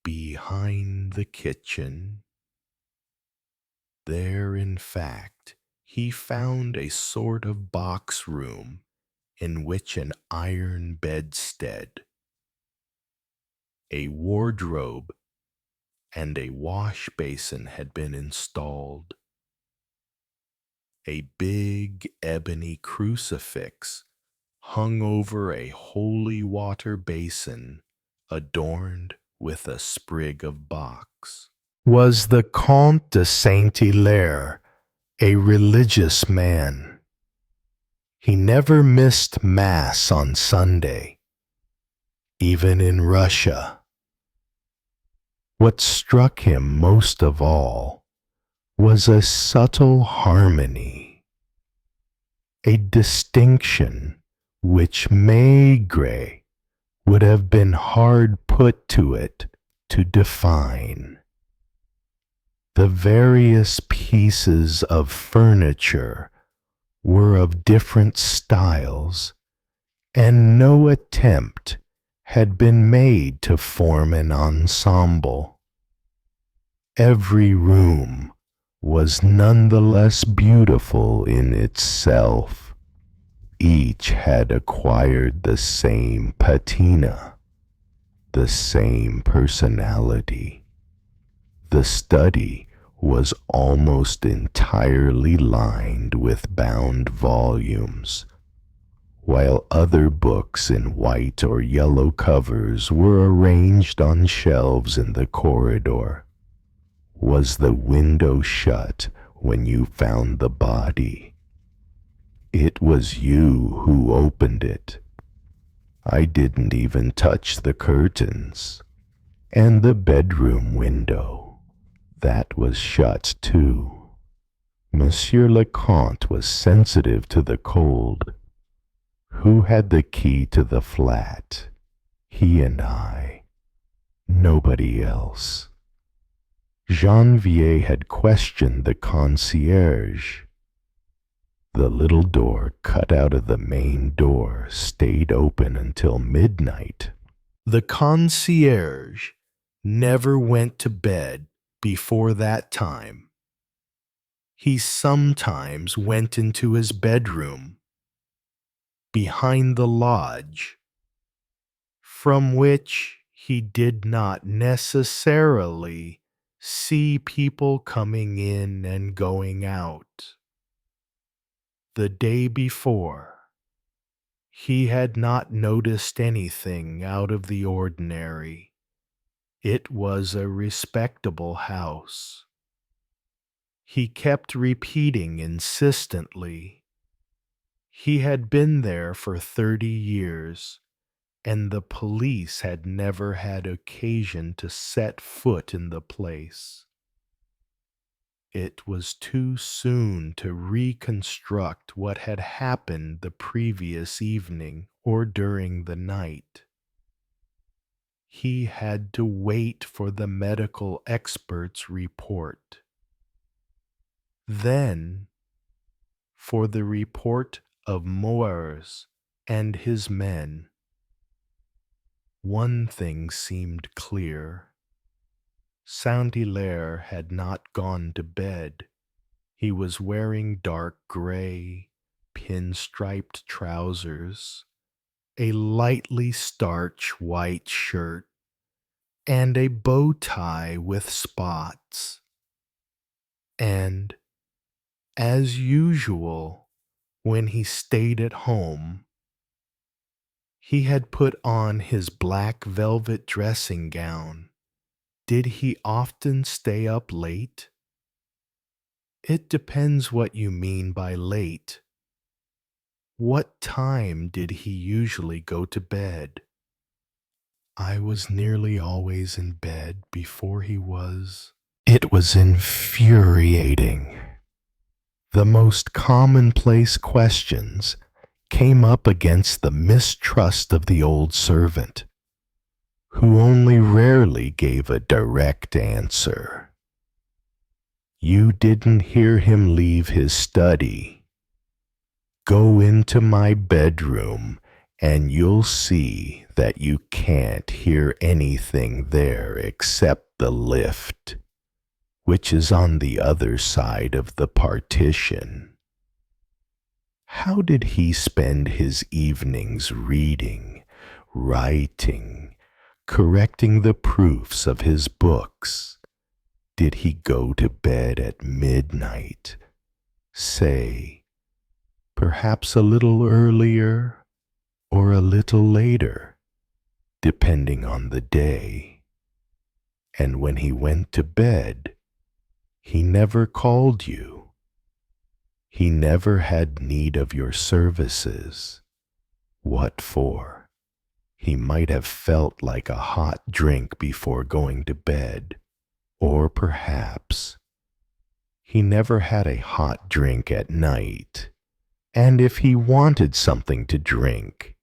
"Behind the kitchen." There, in fact, he found a sort of box room in which an iron bedstead, a wardrobe, and a wash basin had been installed. A big ebony crucifix hung over a holy water basin adorned with a sprig of box. Was the Count de Saint-Hilaire a religious man? He never missed Mass on Sunday, even in Russia. What struck him most of all was a subtle harmony, a distinction which Maigret would have been hard put to it to define. The various pieces of furniture were of different styles, and no attempt had been made to form an ensemble. Every room was none the less beautiful in itself. Each had acquired the same patina, the same personality. The study was almost entirely lined with bound volumes, while other books in white or yellow covers were arranged on shelves in the corridor. Was the window shut when you found the body? It was you who opened it. I didn't even touch the curtains. And the bedroom window, that was shut too. Monsieur le Comte was sensitive to the cold. Who had the key to the flat? He and I. Nobody else. Janvier had questioned the concierge. The little door cut out of the main door stayed open until midnight. The concierge never went to bed before that time. He sometimes went into his bedroom behind the lodge, from which he did not necessarily see people coming in and going out. The day before, he had not noticed anything out of the ordinary. It was a respectable house. He kept repeating insistently. He had been there for 30 years, and the police had never had occasion to set foot in the place. It was too soon to reconstruct what had happened the previous evening or during the night. He had to wait for the medical expert's report. Then, for the report of Moers and his men. One thing seemed clear. Saint-Hilaire had not gone to bed. He was wearing dark gray, pin-striped trousers, a lightly starched white shirt, and a bow tie with spots. And, as usual, when he stayed at home, he had put on his black velvet dressing gown. Did he often stay up late? It depends what you mean by late. What time did he usually go to bed? I was nearly always in bed before he was. It was infuriating. The most commonplace questions came up against the mistrust of the old servant, who only rarely gave a direct answer. You didn't hear him leave his study. Go into my bedroom and you'll see that you can't hear anything there except the lift. which is on the other side of the partition. How did he spend his evenings reading, writing, correcting the proofs of his books? Did he go to bed at midnight, say, perhaps a little earlier or a little later, depending on the day? And when he went to bed, he never called you. He never had need of your services. What for? He might have felt like a hot drink before going to bed, or perhaps he never had a hot drink at night, and if he wanted something to drink,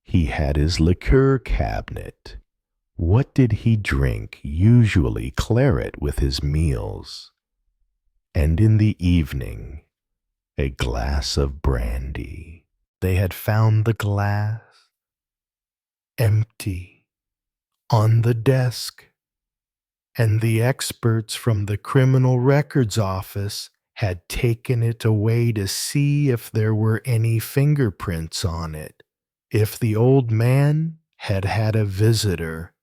he had his liqueur cabinet. What did he drink? Usually claret with his meals, and in the evening, a glass of brandy. They had found the glass empty on the desk, and the experts from the Criminal Records Office had taken it away to see if there were any fingerprints on it, if the old man had had a visitor.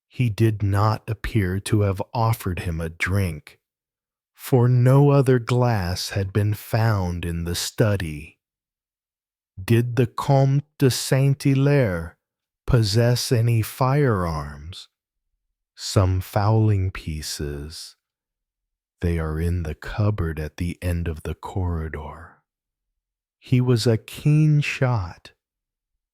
He did not appear to have offered him a drink, for no other glass had been found in the study. Did the Count de Saint-Hilaire possess any firearms? Some fowling pieces. They are in the cupboard at the end of the corridor. He was a keen shot.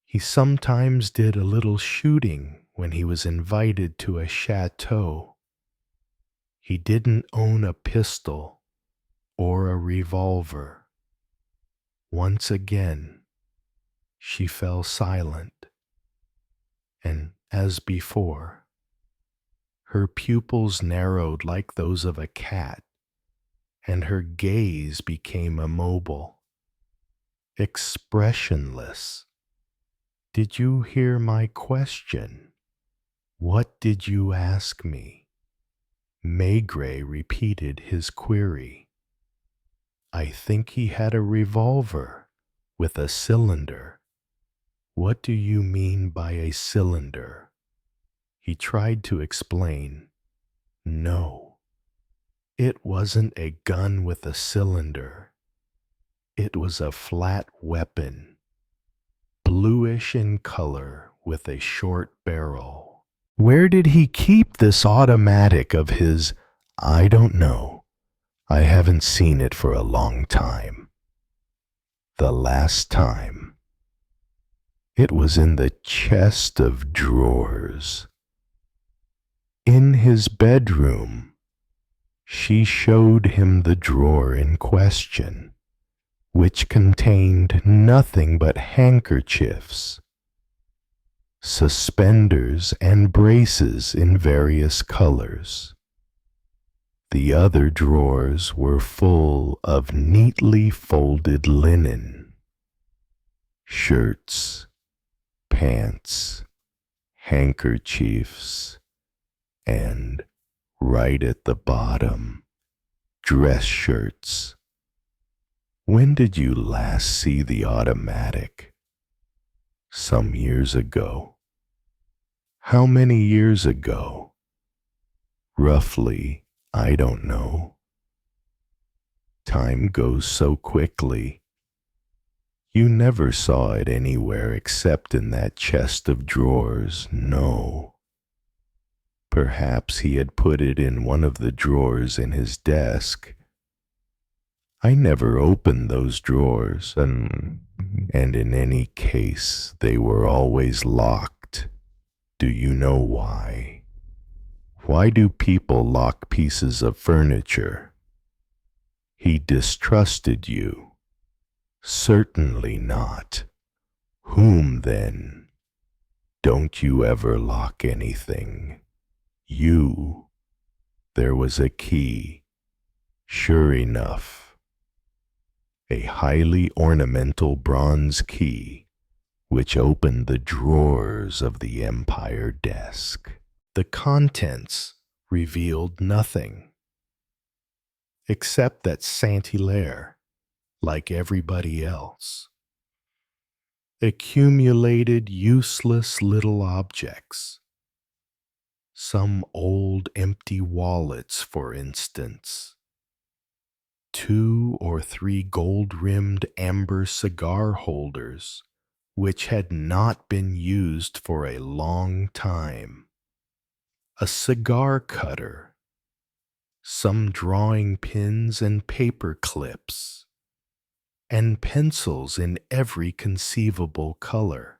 He sometimes did a little shooting when he was invited to a chateau. He didn't own a pistol or a revolver. Once again, she fell silent, and as before, her pupils narrowed like those of a cat, and her gaze became immobile, expressionless. Did you hear my question? What did you ask me? Maigret repeated his query. I think he had a revolver with a cylinder. What do you mean by a cylinder? He tried to explain. No, it wasn't a gun with a cylinder. It was a flat weapon, bluish in color with a short barrel. Where did he keep this automatic of his? I don't know. I haven't seen it for a long time. The last time, it was in the chest of drawers. In his bedroom, she showed him the drawer in question, which contained nothing but handkerchiefs, suspenders, and braces in various colors. The other drawers were full of neatly folded linen, shirts, pants, handkerchiefs, and, right at the bottom, dress shirts. When did you last see the automatic? Some years ago. How many years ago? Roughly, I don't know. Time goes so quickly. You never saw it anywhere except in that chest of drawers, no. Perhaps he had put it in one of the drawers in his desk. I never opened those drawers, and in any case, they were always locked. Do you know why? Why do people lock pieces of furniture? He distrusted you. Certainly not. Whom then? Don't you ever lock anything? You. There was a key. Sure enough. A highly ornamental bronze key which opened the drawers of the Empire desk. The contents revealed nothing, except that Saint-Hilaire, like everybody else, accumulated useless little objects. Some old empty wallets, for instance. 2 or 3 gold-rimmed amber cigar holders, which had not been used for a long time. A cigar cutter. Some drawing pins and paper clips. And pencils in every conceivable color.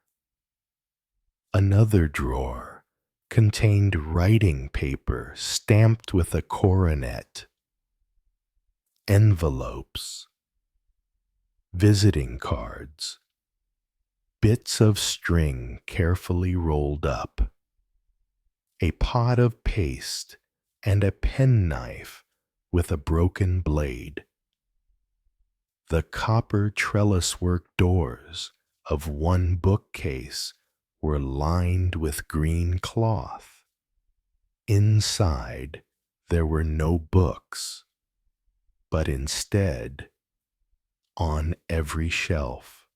Another drawer contained writing paper stamped with a coronet, envelopes, visiting cards, bits of string carefully rolled up, a pot of paste, and a penknife with a broken blade. The copper trellis-work doors of one bookcase were lined with green cloth. Inside, there were no books, but instead, on every shelf,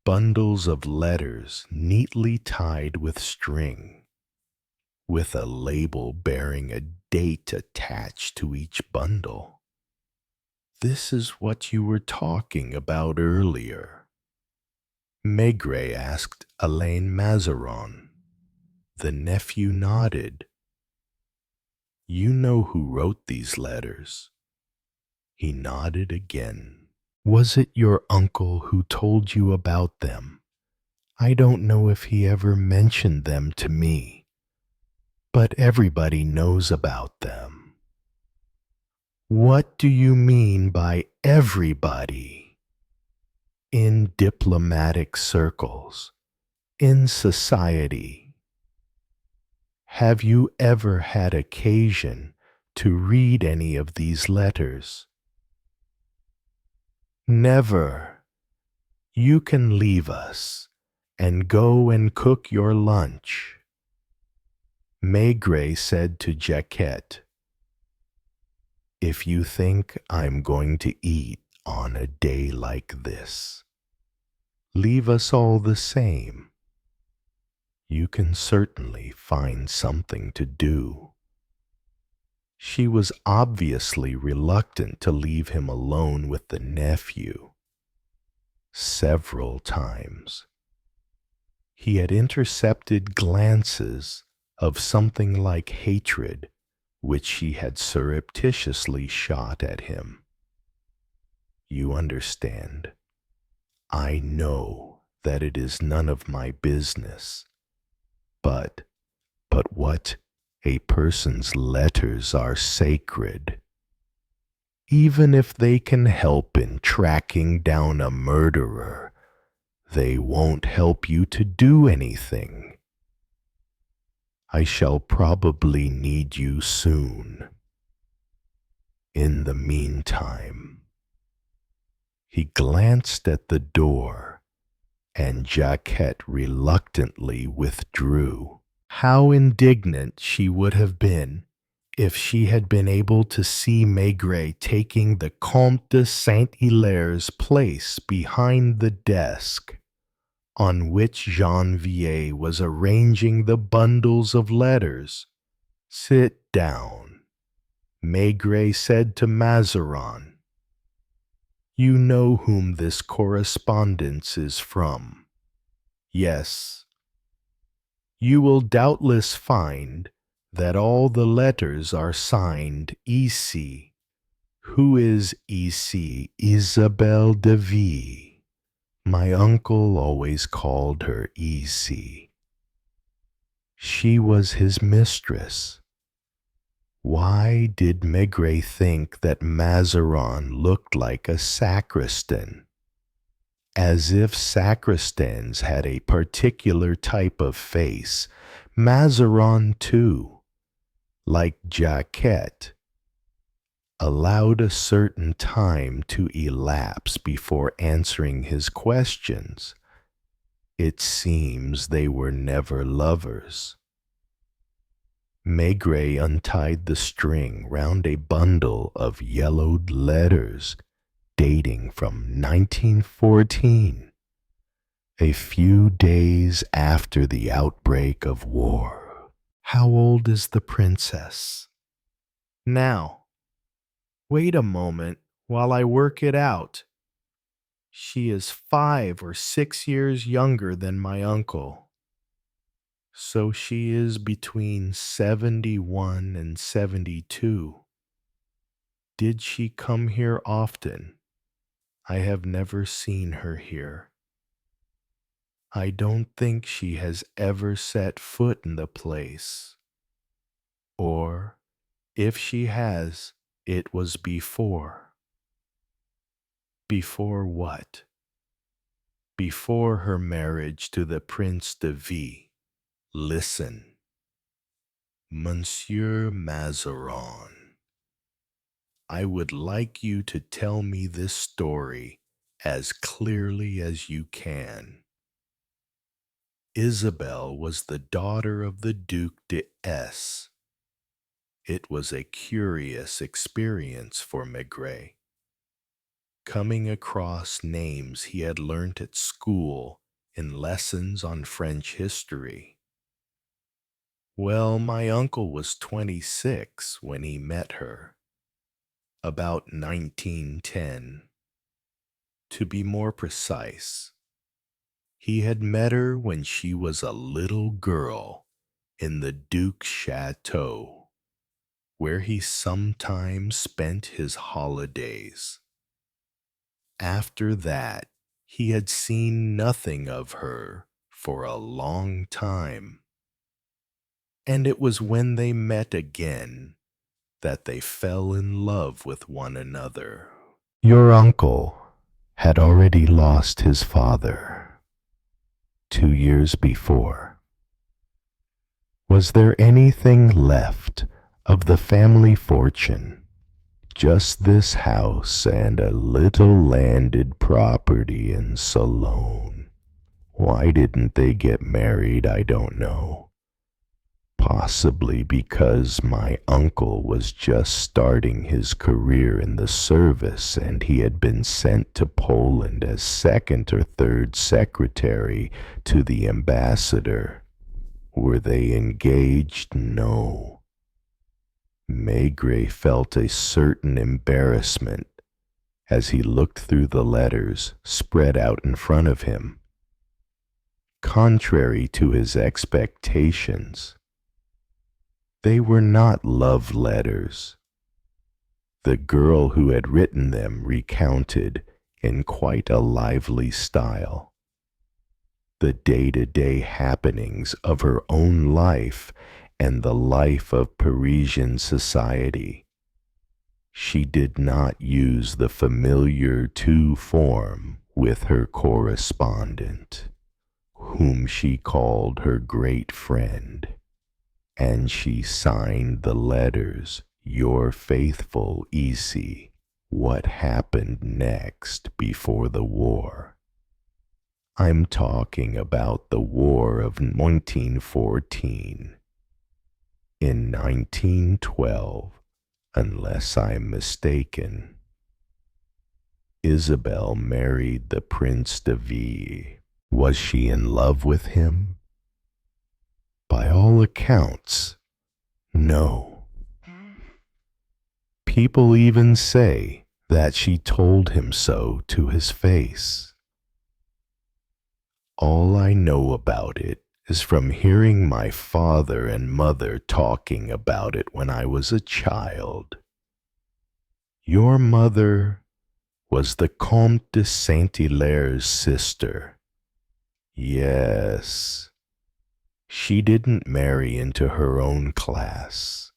bundles of letters neatly tied with string, with a label bearing a date attached to each bundle. This is what you were talking about earlier. Maigret asked Alain Mazarin. The nephew nodded. You know who wrote these letters? He nodded again. Was it your uncle who told you about them? I don't know if he ever mentioned them to me, but everybody knows about them. What do you mean by everybody? In diplomatic circles, in society. Have you ever had occasion to read any of these letters? Never. You can leave us and go and cook your lunch. Maigret said to Jacquette, if you think I'm going to eat on a day like this, leave us all the same. You can certainly find something to do. She was obviously reluctant to leave him alone with the nephew. Several times, he had intercepted glances of something like hatred, which she had surreptitiously shot at him. You understand. I know that it is none of my business, but what a person's letters are sacred. Even if they can help in tracking down a murderer, they won't help you to do anything. I shall probably need you soon. In the meantime, he glanced at the door, and Jacquette reluctantly withdrew. How indignant she would have been if she had been able to see Maigret taking the Count de Saint-Hilaire's place behind the desk on which Janvier was arranging the bundles of letters. Sit down, Maigret said to Mazarin. You know whom this correspondence is from. Yes. You will doubtless find that all the letters are signed ici. Who is ici? Isabelle de Vie. My uncle always called her ici. She was his mistress. Why did Maigret think that Mazarin looked like a sacristan? As if sacristans had a particular type of face, Mazarin, too, like Jacquette, allowed a certain time to elapse before answering his questions. It seems they were never lovers. Maigret untied the string round a bundle of yellowed letters dating from 1914, a few days after the outbreak of war. How old is the princess? Now, wait a moment while I work it out. She is 5 or 6 years younger than my uncle. So she is between 71 and 72. Did she come here often? I have never seen her here. I don't think she has ever set foot in the place. Or, if she has, it was before. Before what? Before her marriage to the Prince de V. Listen. Monsieur Mazarin, I would like you to tell me this story as clearly as you can. Isabelle was the daughter of the Duc de S. It was a curious experience for Maigret. Coming across names he had learnt at school in lessons on French history. Well, my uncle was 26 when he met her. About 1910. To be more precise, he had met her when she was a little girl in the Duke's chateau, where he sometimes spent his holidays. After that, he had seen nothing of her for a long time. And it was when they met again that they fell in love with one another. Your uncle had already lost his father 2 years before. Was there anything left of the family fortune? Just this house and a little landed property in Salone. Why didn't they get married, I don't know. Possibly because my uncle was just starting his career in the service and he had been sent to Poland as second or third secretary to the ambassador. Were they engaged? No. Maigret felt a certain embarrassment as he looked through the letters spread out in front of him. Contrary to his expectations, they were not love letters. The girl who had written them recounted, in quite a lively style, the day-to-day happenings of her own life and the life of Parisian society. She did not use the familiar tu form with her correspondent, whom she called her great friend, and she signed the letters, Your faithful Issy, what happened next before the war. I'm talking about the War of 1914. In 1912, unless I'm mistaken, Isabelle married the Prince de V. Was she in love with him? By all accounts, no. People even say that she told him so to his face. All I know about it is from hearing my father and mother talking about it when I was a child. Your mother was the Count de Saint-Hilaire's sister. Yes, she didn't marry into her own class.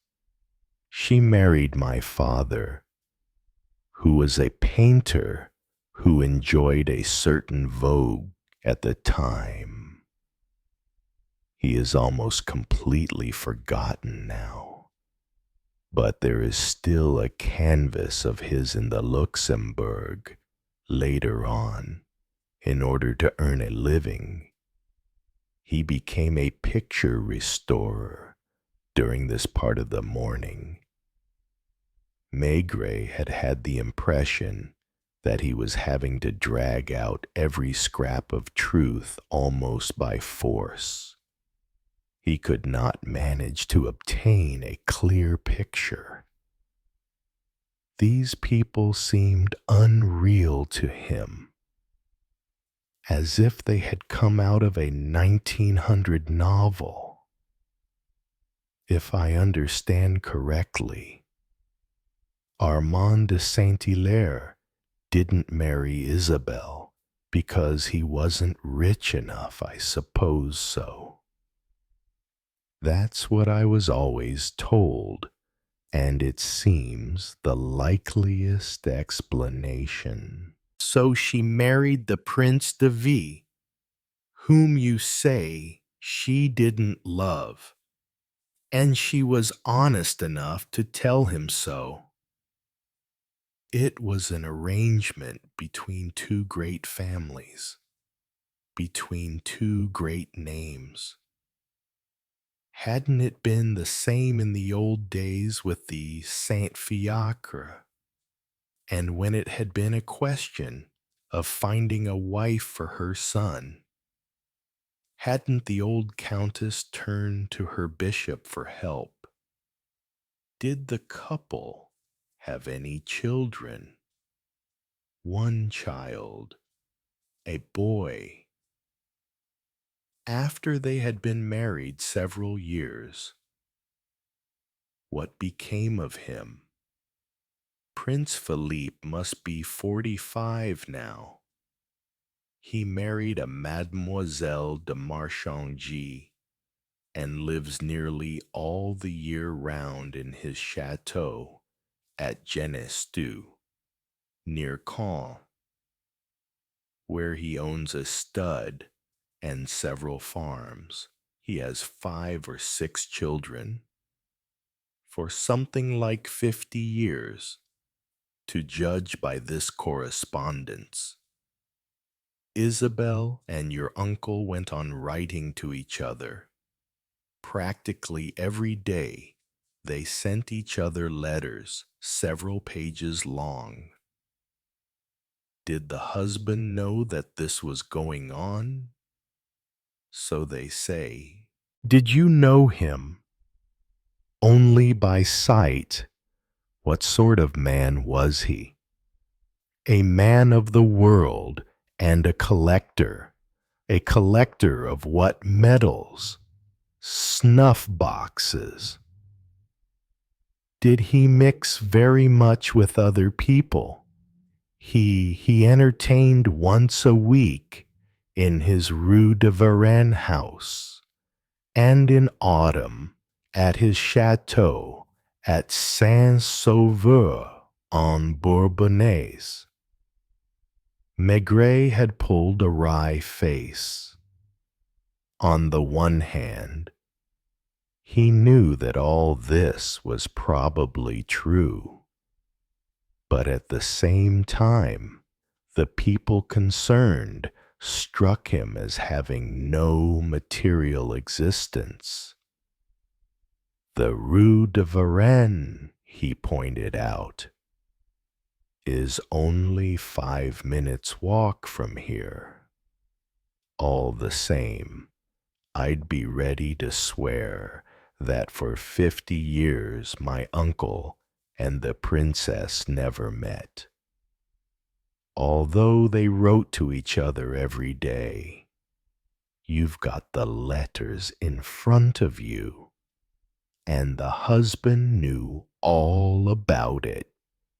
She married my father, who was a painter who enjoyed a certain vogue at the time. He is almost completely forgotten now, but there is still a canvas of his in the Luxembourg later on. In order to earn a living, he became a picture restorer during this part of the morning. Maigret had had the impression that he was having to drag out every scrap of truth almost by force. He could not manage to obtain a clear picture. These people seemed unreal to him, as if they had come out of a 1900 novel. If I understand correctly, Count de Saint-Hilaire didn't marry Isabelle because he wasn't rich enough, I suppose so. That's what I was always told, and it seems the likeliest explanation. So she married the Prince de V, whom you say she didn't love, and she was honest enough to tell him so. It was an arrangement between two great families, between two great names. Hadn't it been the same in the old days with the Saint Fiacre? And when it had been a question of finding a wife for her son, hadn't the old countess turned to her bishop for help? Did the couple have any children? One child, a boy. After they had been married several years, what became of him? Prince Philippe must be 45 now. He married a Mademoiselle de Marchangy and lives nearly all the year round in his chateau at Genestou, near Caen, where he owns a stud and several farms. He has 5 or 6 children. For something like 50 years, to judge by this correspondence, Isabelle and your uncle went on writing to each other. Practically every day, they sent each other letters several pages long. Did the husband know that this was going on? So they say. Did you know him? Only by sight. What sort of man was he? A man of the world and a collector of what metals? Snuff boxes. Did he mix very much with other people? He entertained once a week in his Rue de Varenne house, and in autumn at his chateau at Saint-Sauveur en Bourbonnais. Maigret had pulled a wry face. On the one hand, he knew that all this was probably true, but at the same time, the people concerned struck him as having no material existence. The Rue de Varenne, he pointed out, is only 5 minutes' walk from here. All the same, I'd be ready to swear that for 50 years my uncle and the princess never met, although they wrote to each other every day. You've got the letters in front of you, and the husband knew all about it.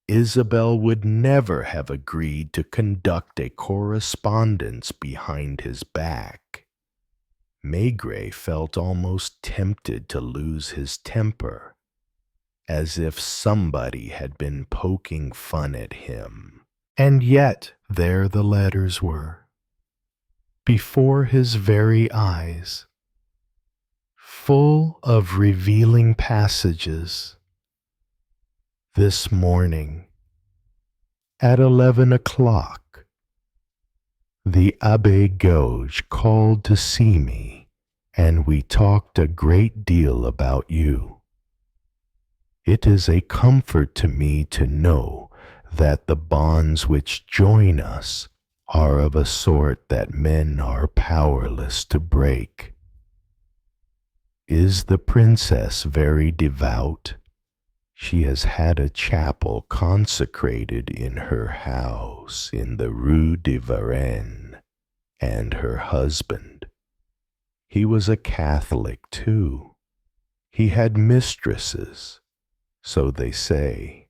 Isabelle would never have agreed to conduct a correspondence behind his back. Maigret felt almost tempted to lose his temper, as if somebody had been poking fun at him. And yet there the letters were, before his very eyes, full of revealing passages. This morning, at 11 o'clock, the Abbé Gauge called to see me and we talked a great deal about you. It is a comfort to me to know that the bonds which join us are of a sort that men are powerless to break. Is the princess very devout? She has had a chapel consecrated in her house in the Rue de Varennes, and her husband. He was a Catholic too. He had mistresses, so they say.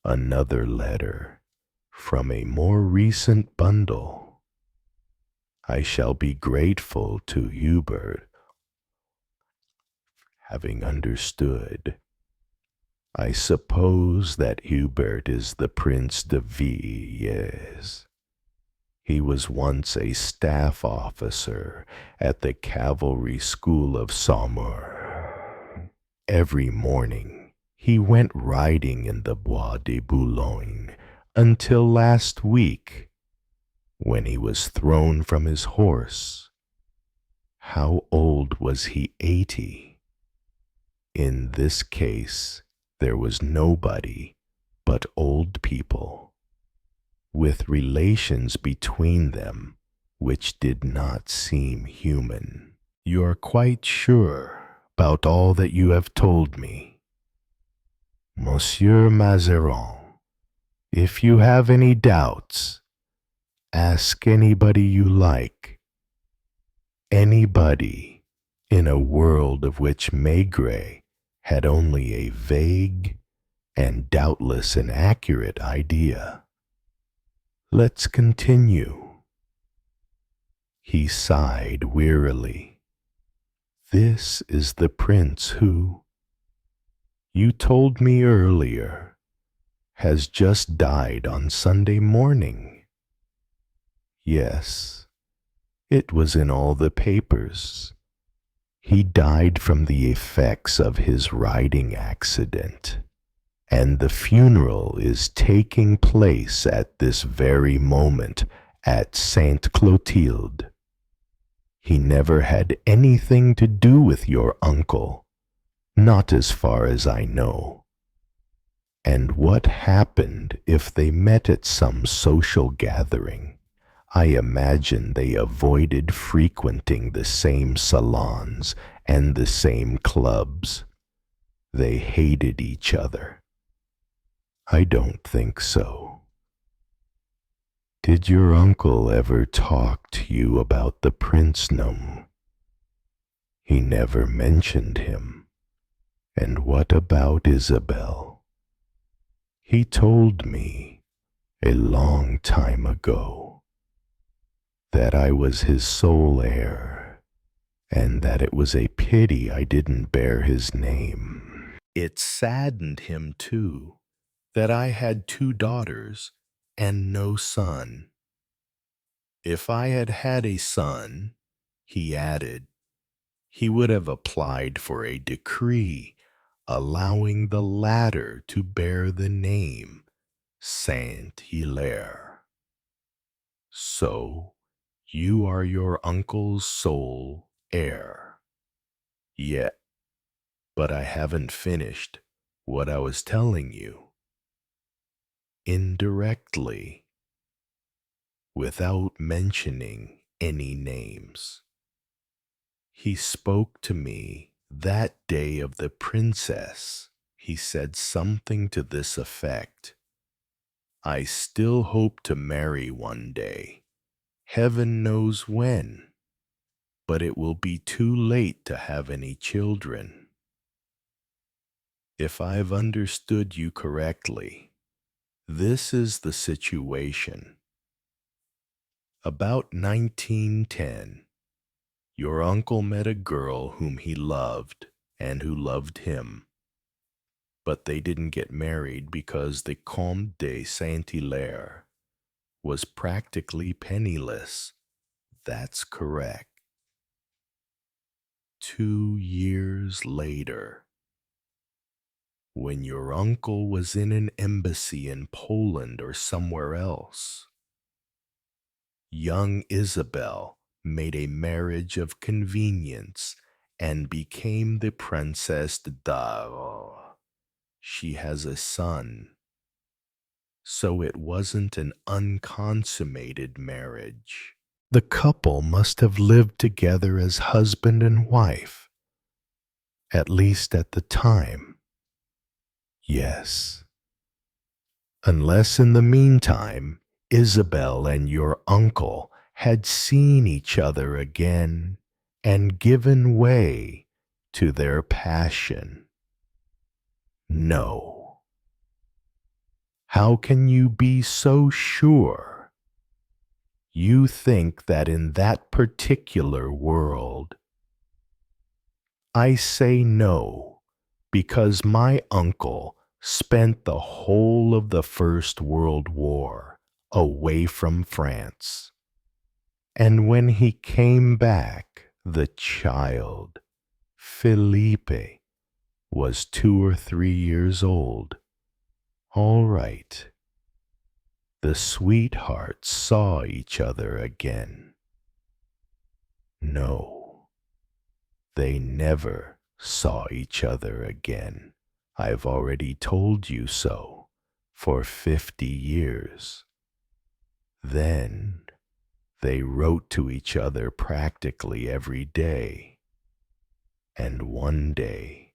Another letter from a more recent bundle. I shall be grateful to Hubert, having understood. I suppose that Hubert is the Prince de V, yes. He was once a staff officer at the cavalry school of Saumur. Every morning he went riding in the Bois de Boulogne until last week, when he was thrown from his horse. How old was he? 80. In this case, there was nobody but old people, with relations between them which did not seem human. You are quite sure about all that you have told me, Monsieur Mazarin. If you have any doubts, ask anybody you like. Anybody in a world of which Maigret had only a vague and doubtless inaccurate idea. Let's continue. He sighed wearily. This is the prince who, you told me earlier, has just died on Sunday morning. Yes, it was in all the papers. He died from the effects of his riding accident, and the funeral is taking place at this very moment at Sainte Clotilde. He never had anything to do with your uncle, not as far as I know. And what happened if they met at some social gathering? I imagine they avoided frequenting the same salons and the same clubs. They hated each other. I don't think so. Did your uncle ever talk to you about the prince? No. He never mentioned him. And what about Isabel? He told me a long time ago that I was his sole heir, and that it was a pity I didn't bear his name. It saddened him, too, that I had 2 daughters and no son. If I had had a son, he added, he would have applied for a decree allowing the latter to bear the name Saint-Hilaire. So, you are your uncle's sole heir. Yet, but I haven't finished what I was telling you. Indirectly, without mentioning any names, he spoke to me that day of the princess. He said something to this effect: I still hope to marry one day. Heaven knows when, but it will be too late to have any children. If I've understood you correctly, this is the situation. About 1910, your uncle met a girl whom he loved and who loved him. But they didn't get married because the Count de Saint-Hilaire was practically penniless. That's correct. 2 years later, when your uncle was in an embassy in Poland or somewhere else, young Isabel made a marriage of convenience and became the Princess d'Ar. She has a son. So it wasn't an unconsummated marriage. The couple must have lived together as husband and wife, at least at the time. Yes. Unless in the meantime, Isabel and your uncle had seen each other again and given way to their passion. No. How can you be so sure? You think that in that particular world. I say no, because my uncle spent the whole of the First World War away from France. And when he came back, the child, Felipe, was 2 or 3 years old. All right. The sweethearts saw each other again. No, they never saw each other again. I've already told you so, for 50 years. Then they wrote to each other practically every day. And one day,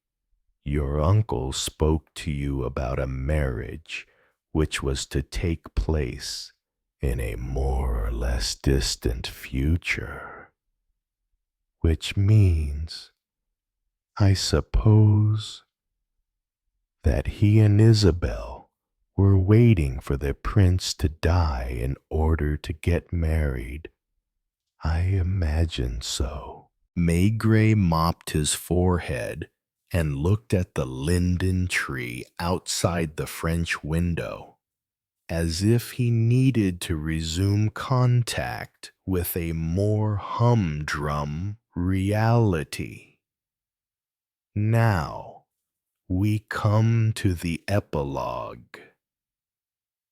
your uncle spoke to you about a marriage which was to take place in a more or less distant future. Which means, I suppose, that he and Isabel were waiting for the prince to die in order to get married. I imagine so. Maigret mopped his forehead and looked at the linden tree outside the French window, as if he needed to resume contact with a more humdrum reality. Now we come to the epilogue.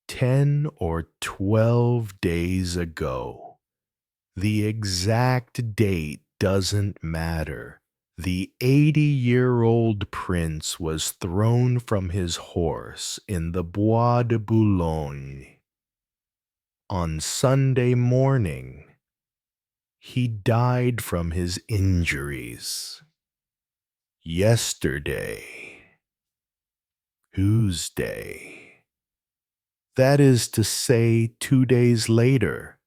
10 or 12 days ago, the exact date doesn't matter. The 80-year-old prince was thrown from his horse in the Bois de Boulogne. On Sunday morning, he died from his injuries. Yesterday, Tuesday, that is to say 2 days later,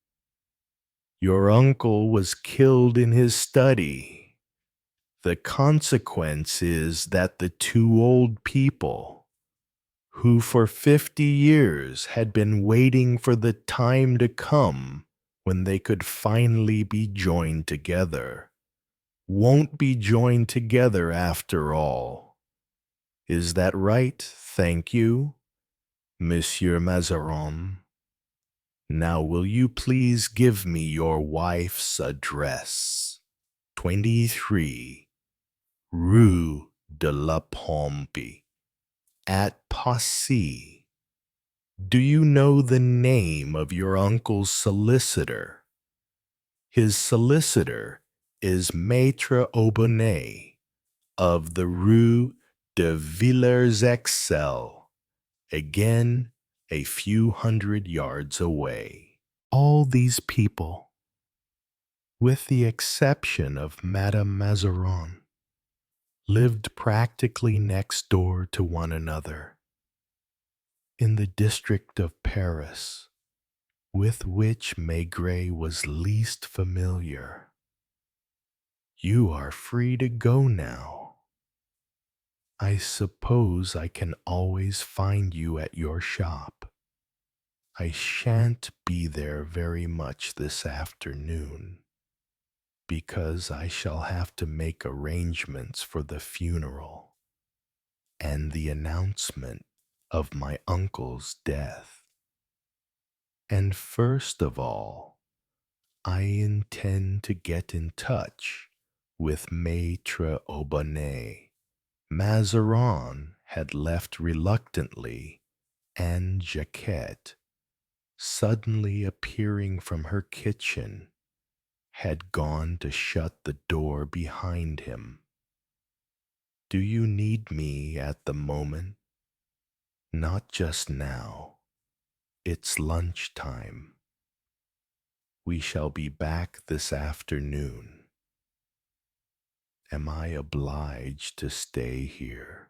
your uncle was killed in his study. The consequence is that the two old people, who for 50 years had been waiting for the time to come when they could finally be joined together, won't be joined together after all. Is that right? Thank you, Monsieur Mazarin. Now will you please give me your wife's address? 23 Rue de la Pompe, at Passy. Do you know the name of your uncle's solicitor? His solicitor is Maître Aubonnet of the Rue de Villers-Excel, again a few hundred yards away. All these people, with the exception of Madame Mazarin, lived practically next door to one another, in the district of Paris, with which Maigret was least familiar. You are free to go now. I suppose I can always find you at your shop. I shan't be there very much this afternoon, because I shall have to make arrangements for the funeral and the announcement of my uncle's death. And first of all, I intend to get in touch with Maître Aubonnet. Mazarin had left reluctantly, and Jacquette, suddenly appearing from her kitchen, had gone to shut the door behind him. Do you need me at the moment? Not just now. It's lunchtime. We shall be back this afternoon. Am I obliged to stay here?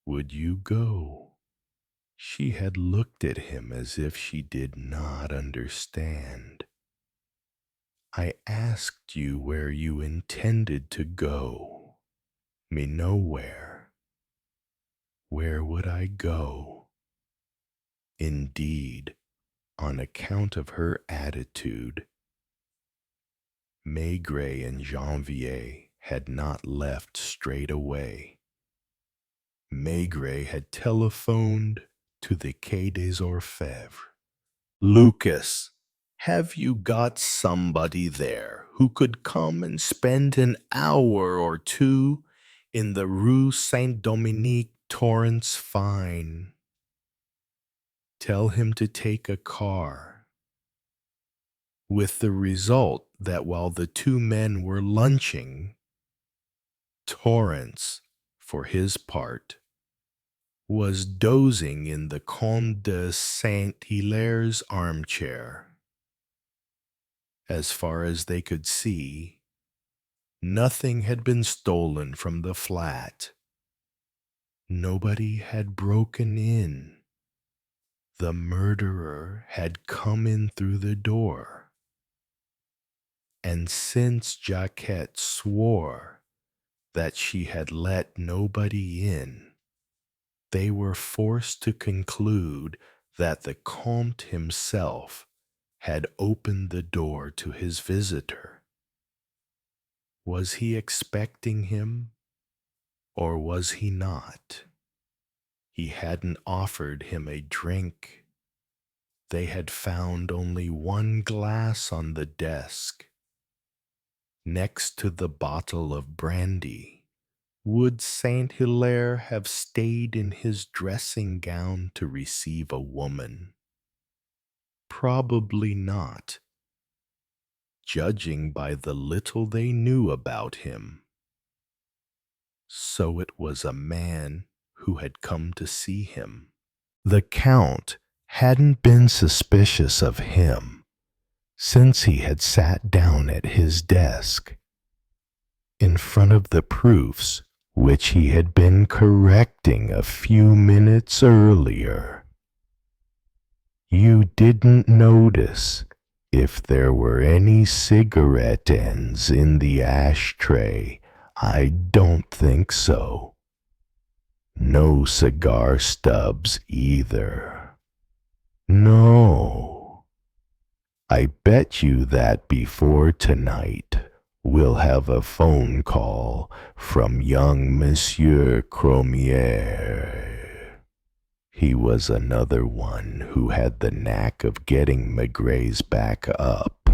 Would you go? She had looked at him as if she did not understand. I asked you where you intended to go. Me nowhere. Where would I go? Indeed, on account of her attitude, Maigret and Janvier had not left straight away. Maigret had telephoned to the Quai des Orfèvres. Lucas, have you got somebody there who could come and spend an hour or two in the Rue Saint-Dominique, Torrance Fine? Tell him to take a car. With the result that while the two men were lunching, Torrance, for his part, was dozing in the Count de Saint-Hilaire's armchair. As far as they could see, nothing had been stolen from the flat. Nobody had broken in. The murderer had come in through the door. And since Jacquette swore that she had let nobody in, they were forced to conclude that the Comte himself had opened the door to his visitor. Was he expecting him, or was he not? He hadn't offered him a drink. They had found only one glass on the desk. Next to the bottle of brandy, would Saint-Hilaire have stayed in his dressing gown to receive a woman? Probably not, judging by the little they knew about him. So it was a man who had come to see him. The Count hadn't been suspicious of him since he had sat down at his desk in front of the proofs which he had been correcting a few minutes earlier. You didn't notice if there were any cigarette ends in the ashtray. I don't think so. No cigar stubs either. No. I bet you that before tonight we'll have a phone call from young Monsieur Cromier. He was another one who had the knack of getting Maigret's back up.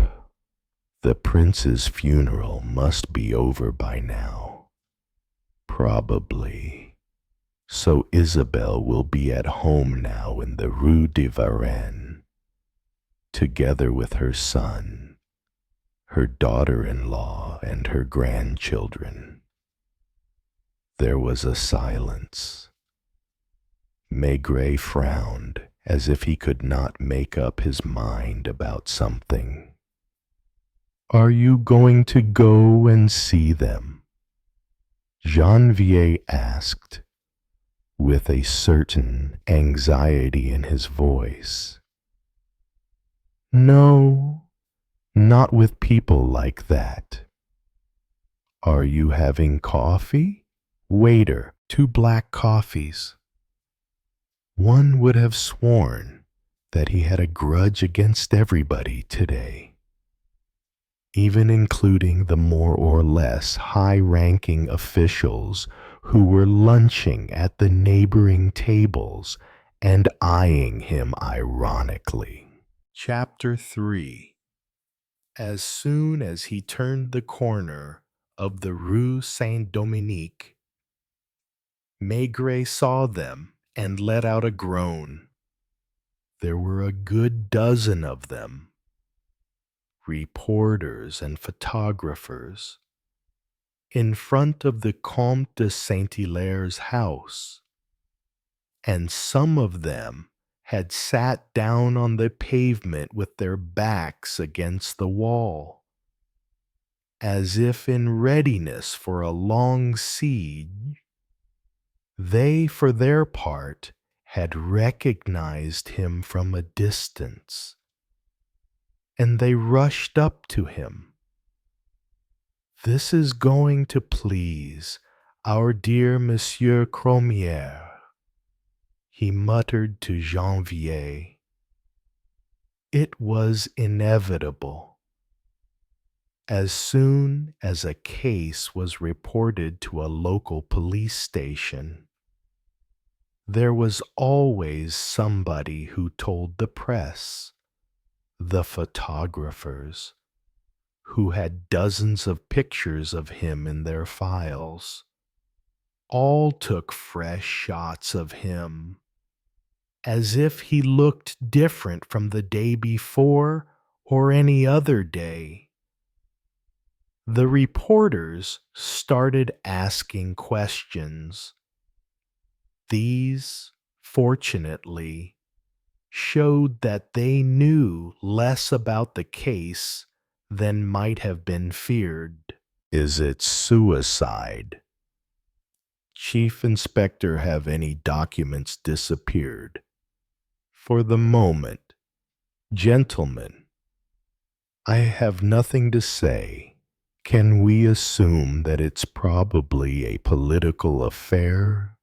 The prince's funeral must be over by now. Probably. So Isabelle will be at home now in the Rue de Varennes, together with her son, her daughter-in-law, and her grandchildren. There was a silence. Maigret frowned as if he could not make up his mind about something. Are you going to go and see them? Janvier asked, with a certain anxiety in his voice. No, not with people like that. Are you having coffee? Waiter, 2 black coffees. One would have sworn that he had a grudge against everybody today, even including the more or less high-ranking officials who were lunching at the neighboring tables and eyeing him ironically. Chapter 3. As soon as he turned the corner of the Rue Saint-Dominique, Maigret saw them and let out a groan. There were a good dozen of them. reporters and photographers, in front of the Count de Saint-Hilaire's house, and some of them had sat down on the pavement with their backs against the wall, as if in readiness for a long siege. They, for their part, had recognized him from a distance, and they rushed up to him. "This is going to please our dear Monsieur Cromière," he muttered to Janvier. It was inevitable. As soon as a case was reported to a local police station, there was always somebody who told the press, the photographers, who had dozens of pictures of him in their files. All took fresh shots of him, as if he looked different from the day before or any other day. The reporters started asking questions. These, fortunately, showed that they knew less about the case than might have been feared. "Is it suicide? Chief Inspector, have any documents disappeared?" "For the moment, gentlemen, I have nothing to say. Can we assume that it's probably a political affair?"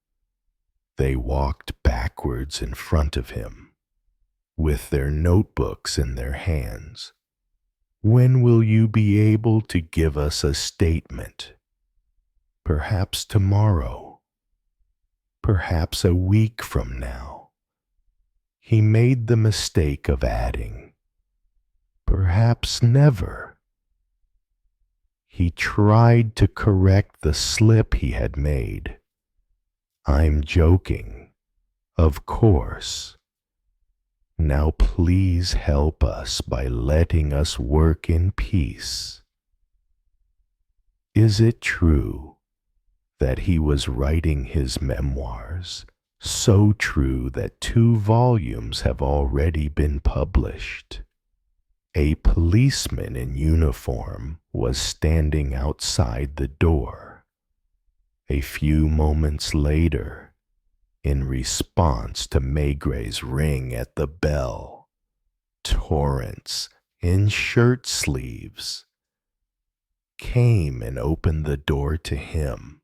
They walked backwards in front of him, with their notebooks in their hands. "When will you be able to give us a statement? Perhaps tomorrow. Perhaps a week from now." He made the mistake of adding, "Perhaps never." He tried to correct the slip he had made. "I'm joking, of course. Now please help us by letting us work in peace." Is it true that he was writing his memoirs, so true that 2 volumes have already been published? A policeman in uniform was standing outside the door. A few moments later, in response to Maigret's ring at the bell, Torrance, in shirt sleeves, came and opened the door to him.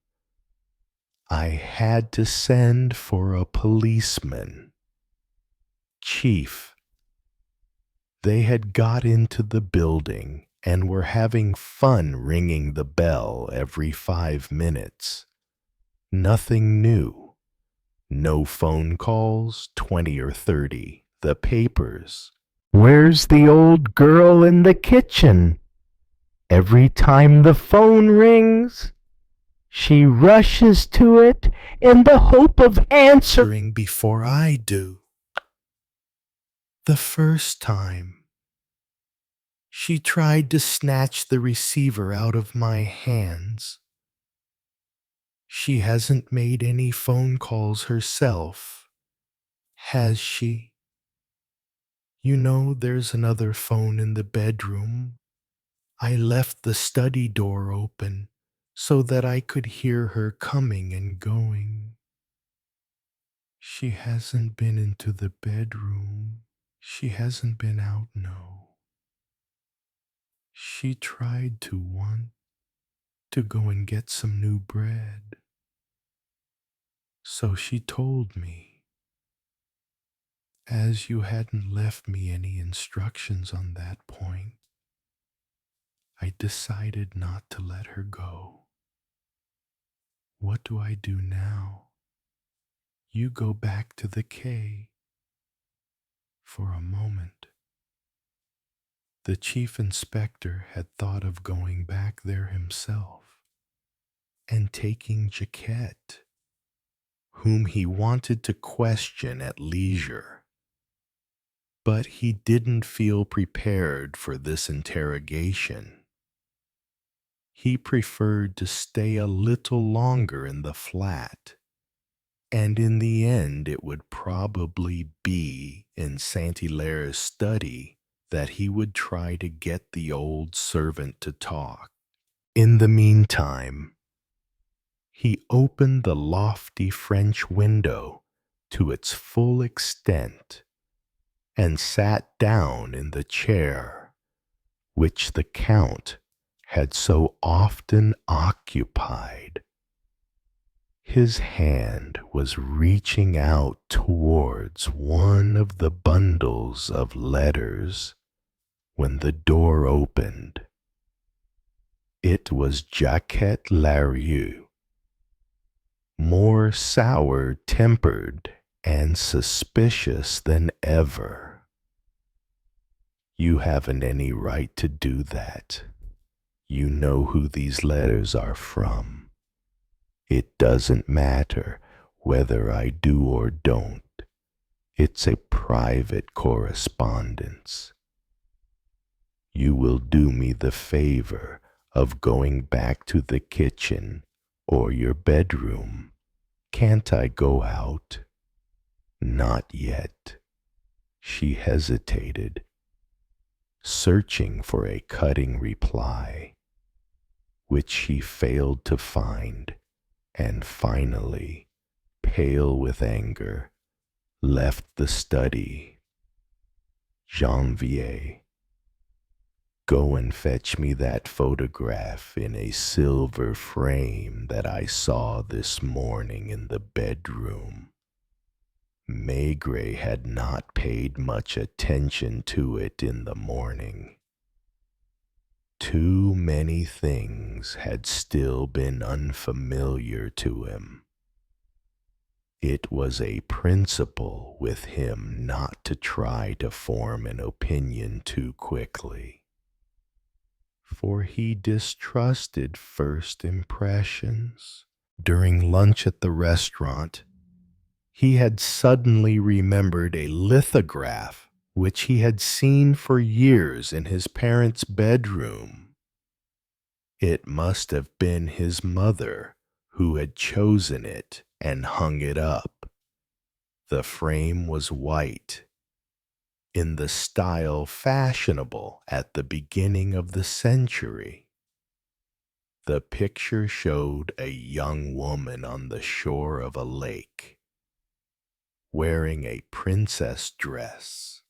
I had to send for a policeman. "Chief." They had got into the building and were having fun ringing the bell every 5 minutes. Nothing new. No phone calls, 20 or 30. The papers. "Where's the old girl in the kitchen? Every time the phone rings, she rushes to it in the hope of answering before I do. The first time, she tried to snatch the receiver out of my hands. She hasn't made any phone calls herself, has she? You know there's another phone in the bedroom. I left the study door open so that I could hear her coming and going. She hasn't been into the bedroom. She hasn't been out, no. She tried to go and get some new bread. So she told me. As you hadn't left me any instructions on that point, I decided not to let her go. What do I do now? You go back to the quay. For a moment, the chief inspector had thought of going back there himself and taking Jacquette, whom he wanted to question at leisure. But he didn't feel prepared for this interrogation. He preferred to stay a little longer in the flat, and in the end it would probably be in Saint-Hilaire's study that he would try to get the old servant to talk. In the meantime, he opened the lofty French window to its full extent and sat down in the chair which the Count had so often occupied. His hand was reaching out towards one of the bundles of letters when the door opened. It was Jacquette Larrieux, more sour-tempered and suspicious than ever. "You haven't any right to do that. You know who these letters are from. It doesn't matter whether I do or don't. It's a private correspondence. You will do me the favor of going back to the kitchen or your bedroom. Can't I go out?" "Not yet." She hesitated, searching for a cutting reply, which she failed to find, and finally, pale with anger, left the study. "Janvier, go and fetch me that photograph in a silver frame that I saw this morning in the bedroom." Maigret had not paid much attention to it in the morning. Too many things had still been unfamiliar to him. It was a principle with him not to try to form an opinion too quickly, for he distrusted first impressions. During lunch at the restaurant, he had suddenly remembered a lithograph which he had seen for years in his parents' bedroom. It must have been his mother who had chosen it and hung it up. The frame was white, in the style fashionable at the beginning of the century. The picture showed a young woman on the shore of a lake, wearing a princess dress,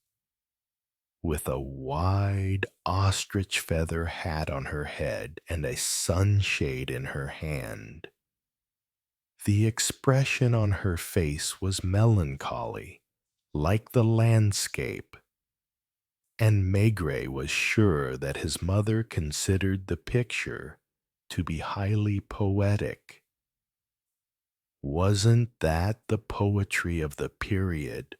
with a wide ostrich feather hat on her head and a sunshade in her hand. The expression on her face was melancholy, like the landscape, and Maigret was sure that his mother considered the picture to be highly poetic. Wasn't that the poetry of the period?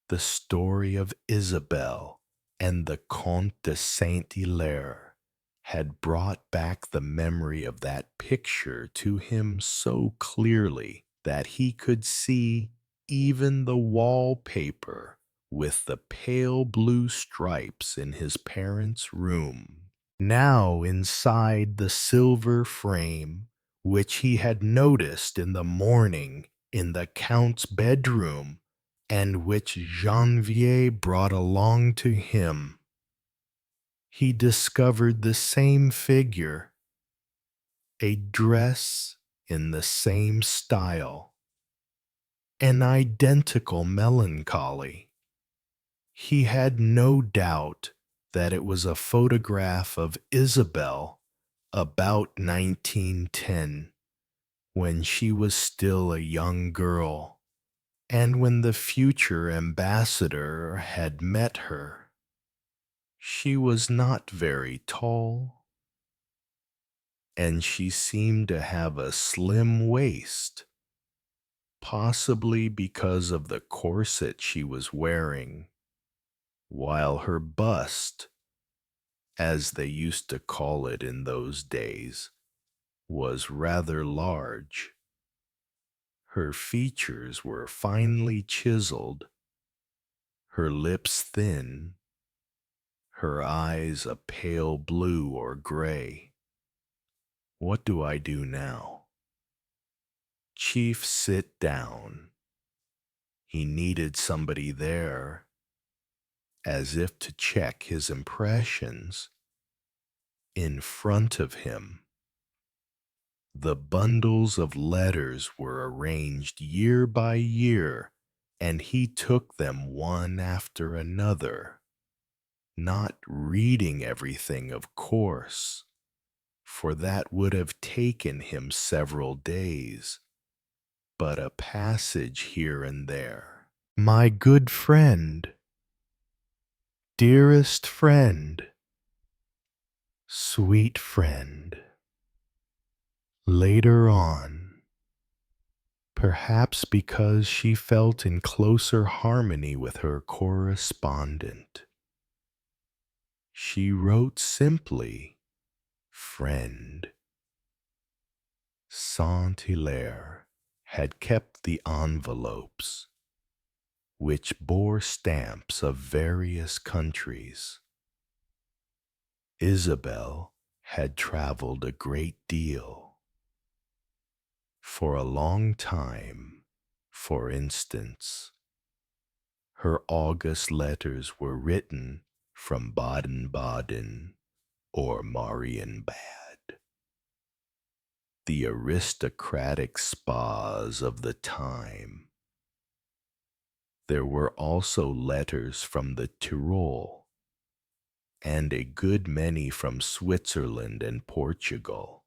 The story of Isabelle and the Count de Saint-Hilaire had brought back the memory of that picture to him so clearly that he could see even the wallpaper with the pale blue stripes in his parents' room. Now inside the silver frame, which he had noticed in the morning in the Count's bedroom, and which Janvier brought along to him, he discovered the same figure, a dress in the same style, an identical melancholy. He had no doubt that it was a photograph of Isabelle about 1910, when she was still a young girl, and when the future ambassador had met her. She was not very tall, and she seemed to have a slim waist, possibly because of the corset she was wearing, while her bust, as they used to call it in those days, was rather large. Her features were finely chiseled, her lips thin, her eyes a pale blue or gray. What do I do now? Chief, sit down. He needed somebody there, as if to check his impressions. In front of him, the bundles of letters were arranged year by year, and he took them one after another, not reading everything, of course, for that would have taken him several days, but a passage here and there. My good friend, dearest friend, sweet friend. Later on, perhaps because she felt in closer harmony with her correspondent, she wrote simply, friend. Saint-Hilaire had kept the envelopes, which bore stamps of various countries. Isabel had traveled a great deal. For a long time, for instance, her August letters were written from Baden-Baden or Marienbad, the aristocratic spas of the time. There were also letters from the Tyrol, and a good many from Switzerland and Portugal.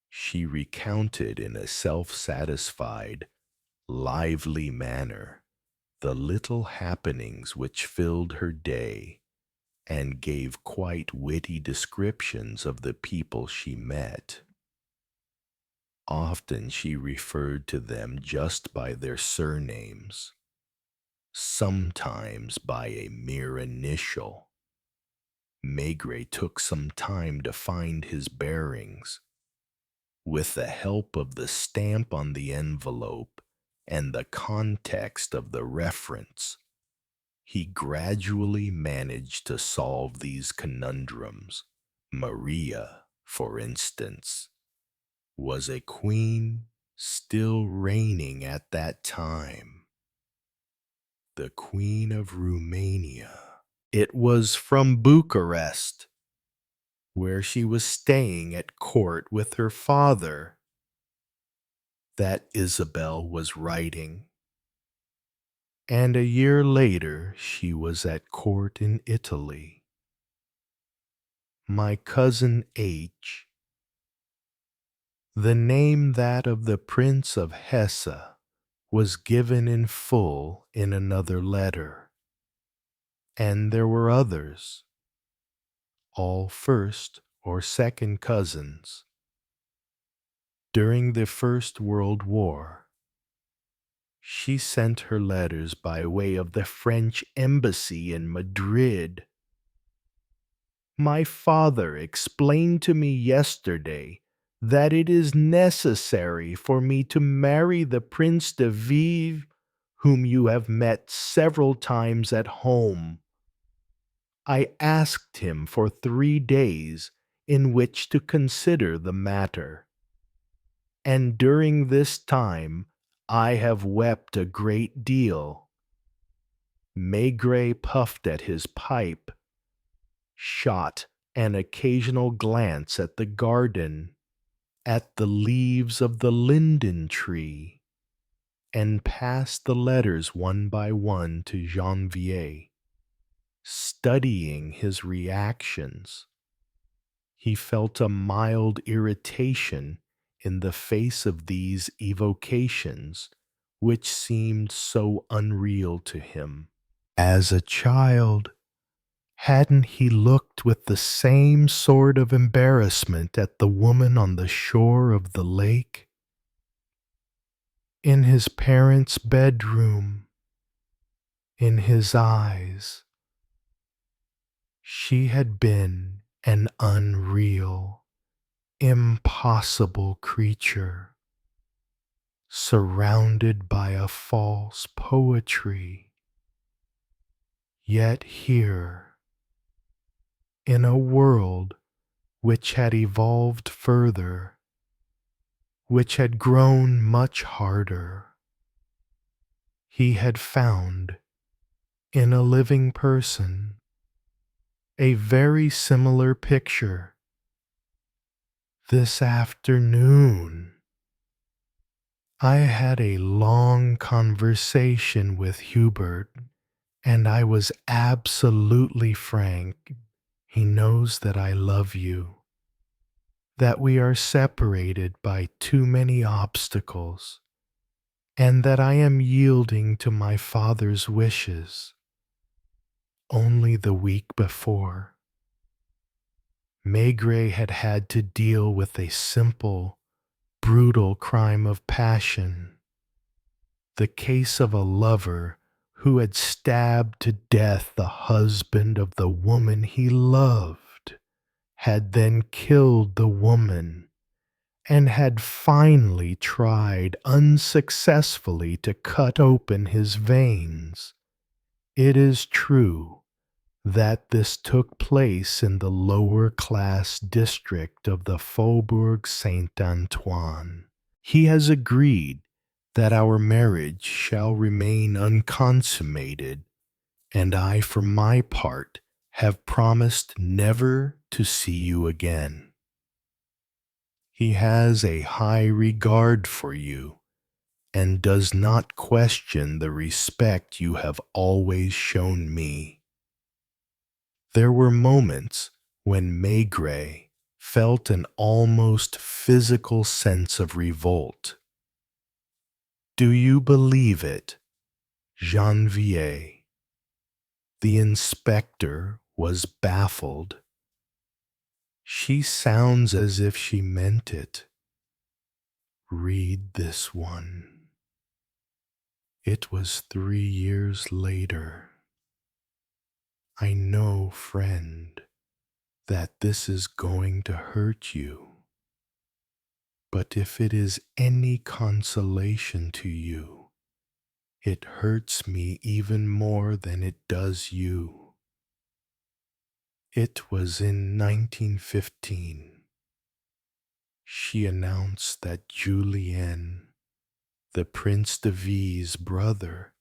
She recounted in a self-satisfied, lively manner the little happenings which filled her day, and gave quite witty descriptions of the people she met. Often she referred to them just by their surnames, sometimes by a mere initial. Maigret took some time to find his bearings. With the help of the stamp on the envelope and the context of the reference, he gradually managed to solve these conundrums. Maria, for instance, was a queen still reigning at that time, the Queen of Romania. It was from Bucharest, where she was staying at court with her father, that Isabel was writing. And a year later she was at court in Italy. My cousin H, the name that of the Prince of Hesse, was given in full in another letter, and there were others, all first or second cousins. During the First World War, she sent her letters by way of the French embassy in Madrid. My father explained to me yesterday that it is necessary for me to marry the Prince de Vive, whom you have met several times at home. I asked him for 3 days in which to consider the matter, and during this time I have wept a great deal. Maigret puffed at his pipe, shot an occasional glance at the garden, at the leaves of the linden tree, and passed the letters one by one to Janvier, studying his reactions. He felt a mild irritation in the face of these evocations, which seemed so unreal to him. As a child, hadn't he looked with the same sort of embarrassment at the woman on the shore of the lake? In his parents' bedroom, in his eyes, she had been an unreal, impossible creature, surrounded by a false poetry. Yet here, in a world which had evolved further, which had grown much harder, he had found in a living person a very similar picture. This afternoon, I had a long conversation with Hubert, and I was absolutely frank. He knows that I love you, that we are separated by too many obstacles, and that I am yielding to my father's wishes. Only the week before, Maigret had had to deal with a simple, brutal crime of passion, the case of a lover who had stabbed to death the husband of the woman he loved, had then killed the woman, and had finally tried unsuccessfully to cut open his veins. It is true that this took place in the lower class district of the Faubourg Saint-Antoine. He has agreed that our marriage shall remain unconsummated, and I, for my part, have promised never to see you again. He has a high regard for you, and does not question the respect you have always shown me. There were moments when Maigret felt an almost physical sense of revolt. Do you believe it, Genevieve? The inspector was baffled. She sounds as if she meant it. Read this one. It was 3 years later. I know, friend, that this is going to hurt you. But if it is any consolation to you, it hurts me even more than it does you. It was in 1915. She announced that Julien, the Prince de V's brother,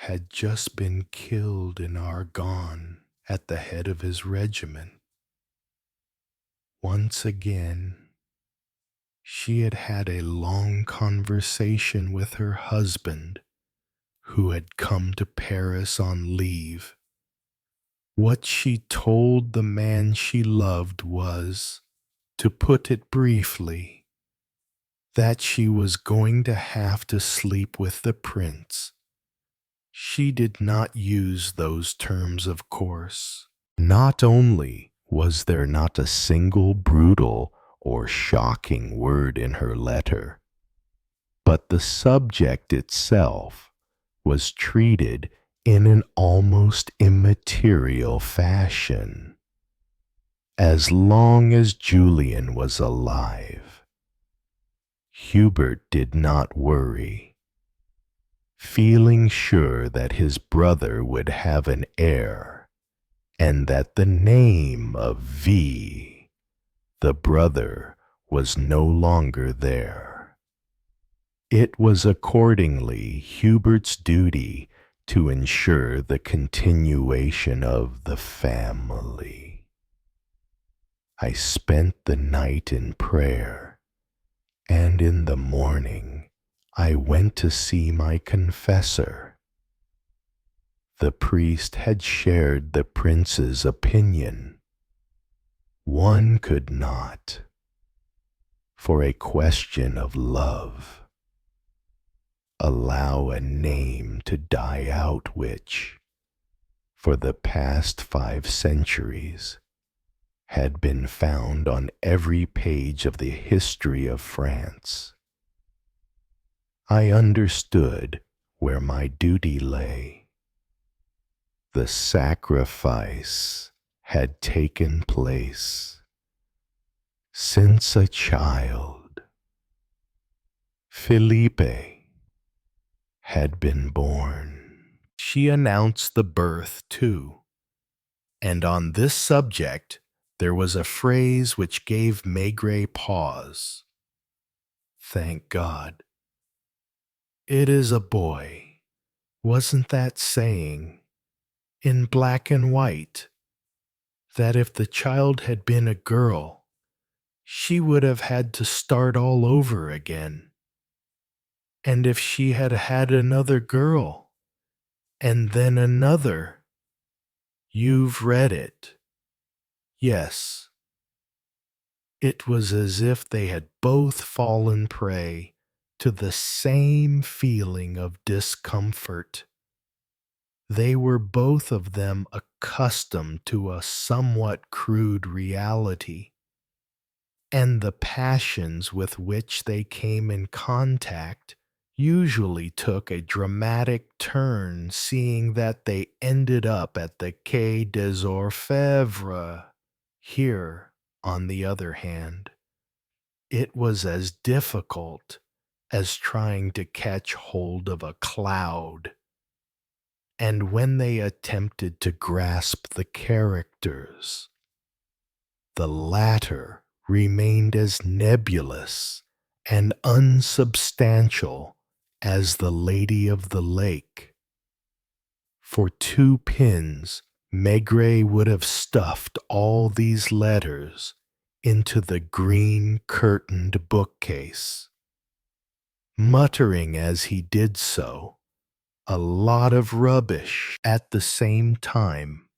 had just been killed in Argonne at the head of his regiment. Once again, she had had a long conversation with her husband, who had come to Paris on leave. What she told the man she loved was, to put it briefly, that she was going to have to sleep with the prince. She did not use those terms, of course. Not only was there not a single brutal or shocking word in her letter, but the subject itself was treated in an almost immaterial fashion. As long as Julien was alive, Hubert did not worry, feeling sure that his brother would have an heir, and that the name of V, the brother, was no longer there. It was accordingly Hubert's duty to ensure the continuation of the family. I spent the night in prayer, and in the morning I went to see my confessor. The priest had shared the prince's opinion. One could not, for a question of love, allow a name to die out which, for the past 5 centuries, had been found on every page of the history of France. I understood where my duty lay. The sacrifice had taken place. Since a child, Felipe had been born. She announced the birth, too, and on this subject there was a phrase which gave Maigret pause. Thank God. It is a boy. Wasn't that saying, in black and white, that if the child had been a girl, she would have had to start all over again? And if she had had another girl, and then another, you've read it. Yes. It was as if they had both fallen prey to the same feeling of discomfort. They were both of them accustomed to a somewhat crude reality, and the passions with which they came in contact usually took a dramatic turn, seeing that they ended up at the Quai des Orfèvres. Here, on the other hand, it was as difficult as trying to catch hold of a cloud. And when they attempted to grasp the characters, the latter remained as nebulous and unsubstantial as the Lady of the Lake. For 2 pins, Maigret would have stuffed all these letters into the green curtained bookcase, muttering as he did so a lot of rubbish at the same time.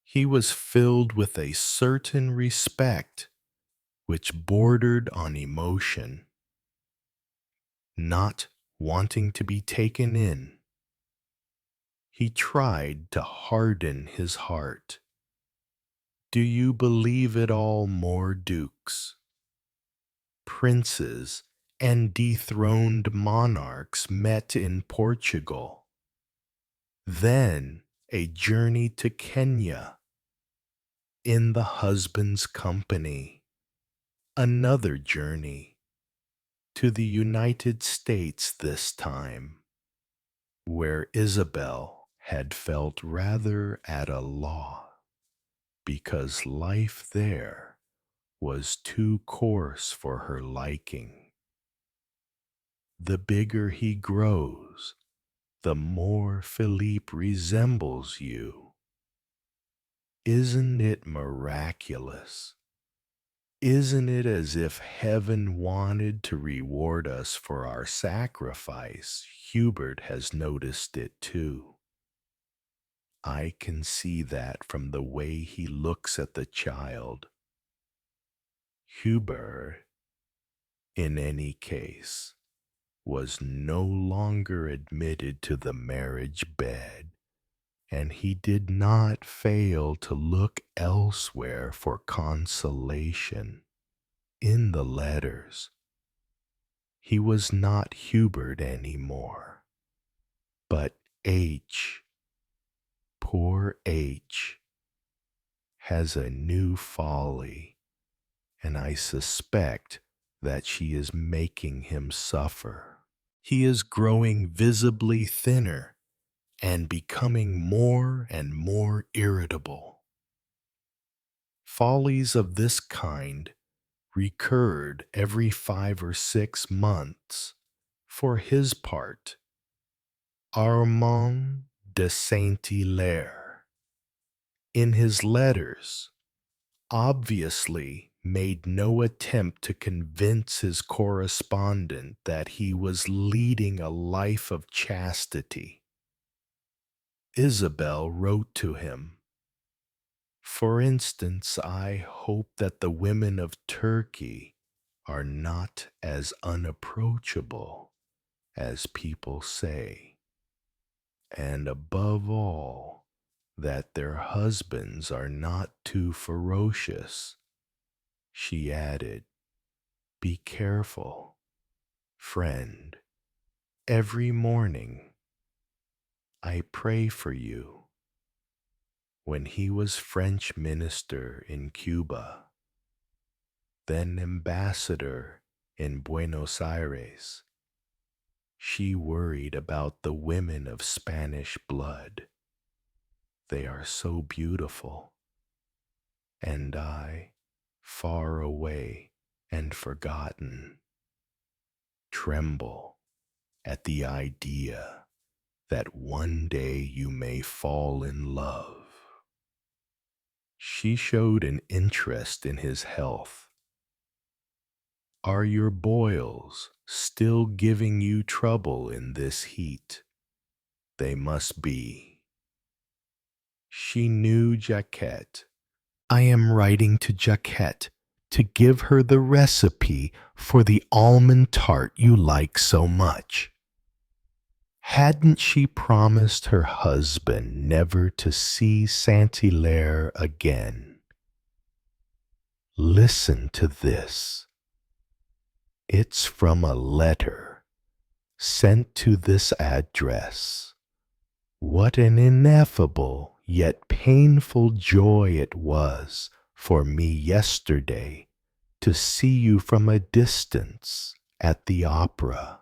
He was filled with a certain respect which bordered on emotion, not wanting to be taken in. He tried to harden his heart. Do you believe it all, more dukes? Princes and dethroned monarchs met in Portugal. Then a journey to Kenya in the husband's company. Another journey to the United States this time, where Isabel had felt rather at a loss because life there was too coarse for her liking. The bigger he grows, the more Philippe resembles you. Isn't it miraculous? Isn't it as if heaven wanted to reward us for our sacrifice? Hubert has noticed it too. I can see that from the way he looks at the child. Hubert, in any case, was no longer admitted to the marriage bed, and he did not fail to look elsewhere for consolation. In the letters, he was not Hubert any more, but H. Poor H. has a new folly, and I suspect that she is making him suffer. He is growing visibly thinner and becoming more and more irritable. Follies of this kind recurred every 5 or 6 months. For his part, Count de Saint-Hilaire, in his letters, obviously made no attempt to convince his correspondent that he was leading a life of chastity. Isabel wrote to him, "For instance, I hope that the women of Turkey are not as unapproachable as people say, and above all, that their husbands are not too ferocious." She added, "Be careful, friend. Every morning I pray for you." When he was French minister in Cuba, then ambassador in Buenos Aires, She worried about the women of Spanish blood. They are so beautiful, and I, far away and forgotten, tremble at the idea that one day you may fall in love. She showed an interest in his health. Are your boils still giving you trouble in this heat? They must be. She knew Jacquette. I am writing to Jacquette to give her the recipe for the almond tart you like so much. Hadn't she promised her husband never to see Saint-Hilaire again? Listen to this. It's from a letter sent to this address. What an ineffable yet painful joy it was for me yesterday to see you from a distance at the opera.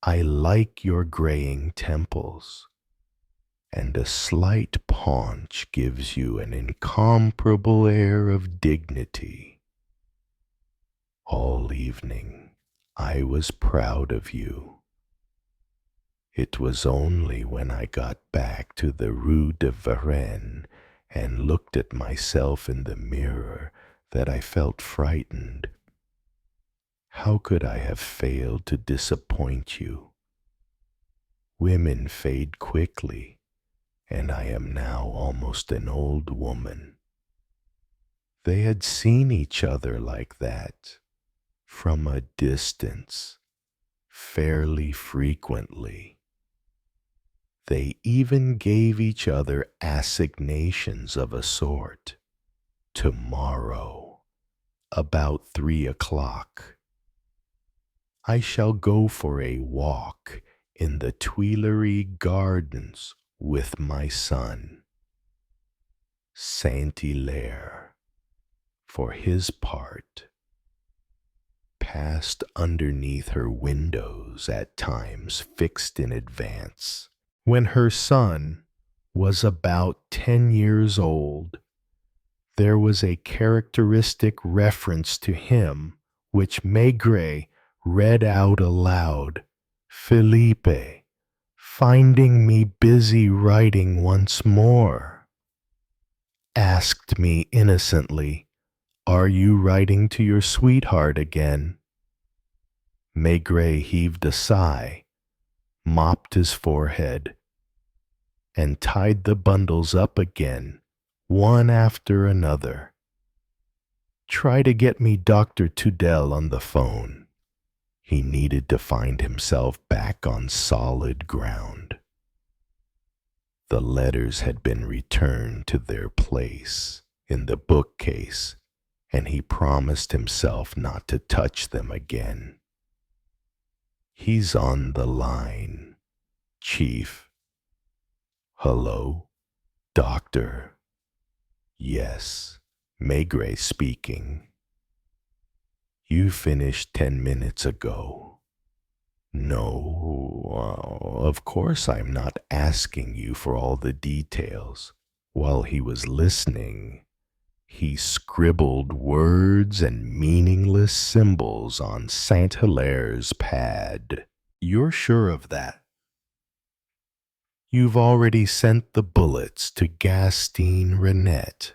I like your graying temples, and a slight paunch gives you an incomparable air of dignity. All evening I was proud of you. It was only when I got back to the Rue de Varenne and looked at myself in the mirror that I felt frightened. How could I have failed to disappoint you? Women fade quickly, and I am now almost an old woman. They had seen each other like that, from a distance, fairly frequently. They even gave each other assignations of a sort. Tomorrow, about 3 o'clock. I shall go for a walk in the Tuileries Gardens with my son. Saint-Hilaire, for his part, passed underneath her windows at times fixed in advance. When her son was about 10 years old, there was a characteristic reference to him which Maigret read out aloud. Philippe, finding me busy writing once more, asked me innocently, "Are you writing to your sweetheart again?" Maigret heaved a sigh, mopped his forehead, and tied the bundles up again, one after another. "Try to get me Dr. Tudel on the phone." He needed to find himself back on solid ground. The letters had been returned to their place in the bookcase, and he promised himself not to touch them again. "He's on the line, Chief." "Hello, Doctor." "Yes, Maigret speaking." "You finished 10 minutes ago." "No, of course I'm not asking you for all the details." While he was listening, he scribbled words and meaningless symbols on Saint-Hilaire's pad. "You're sure of that?" "You've already sent the bullets to Gastine Renette.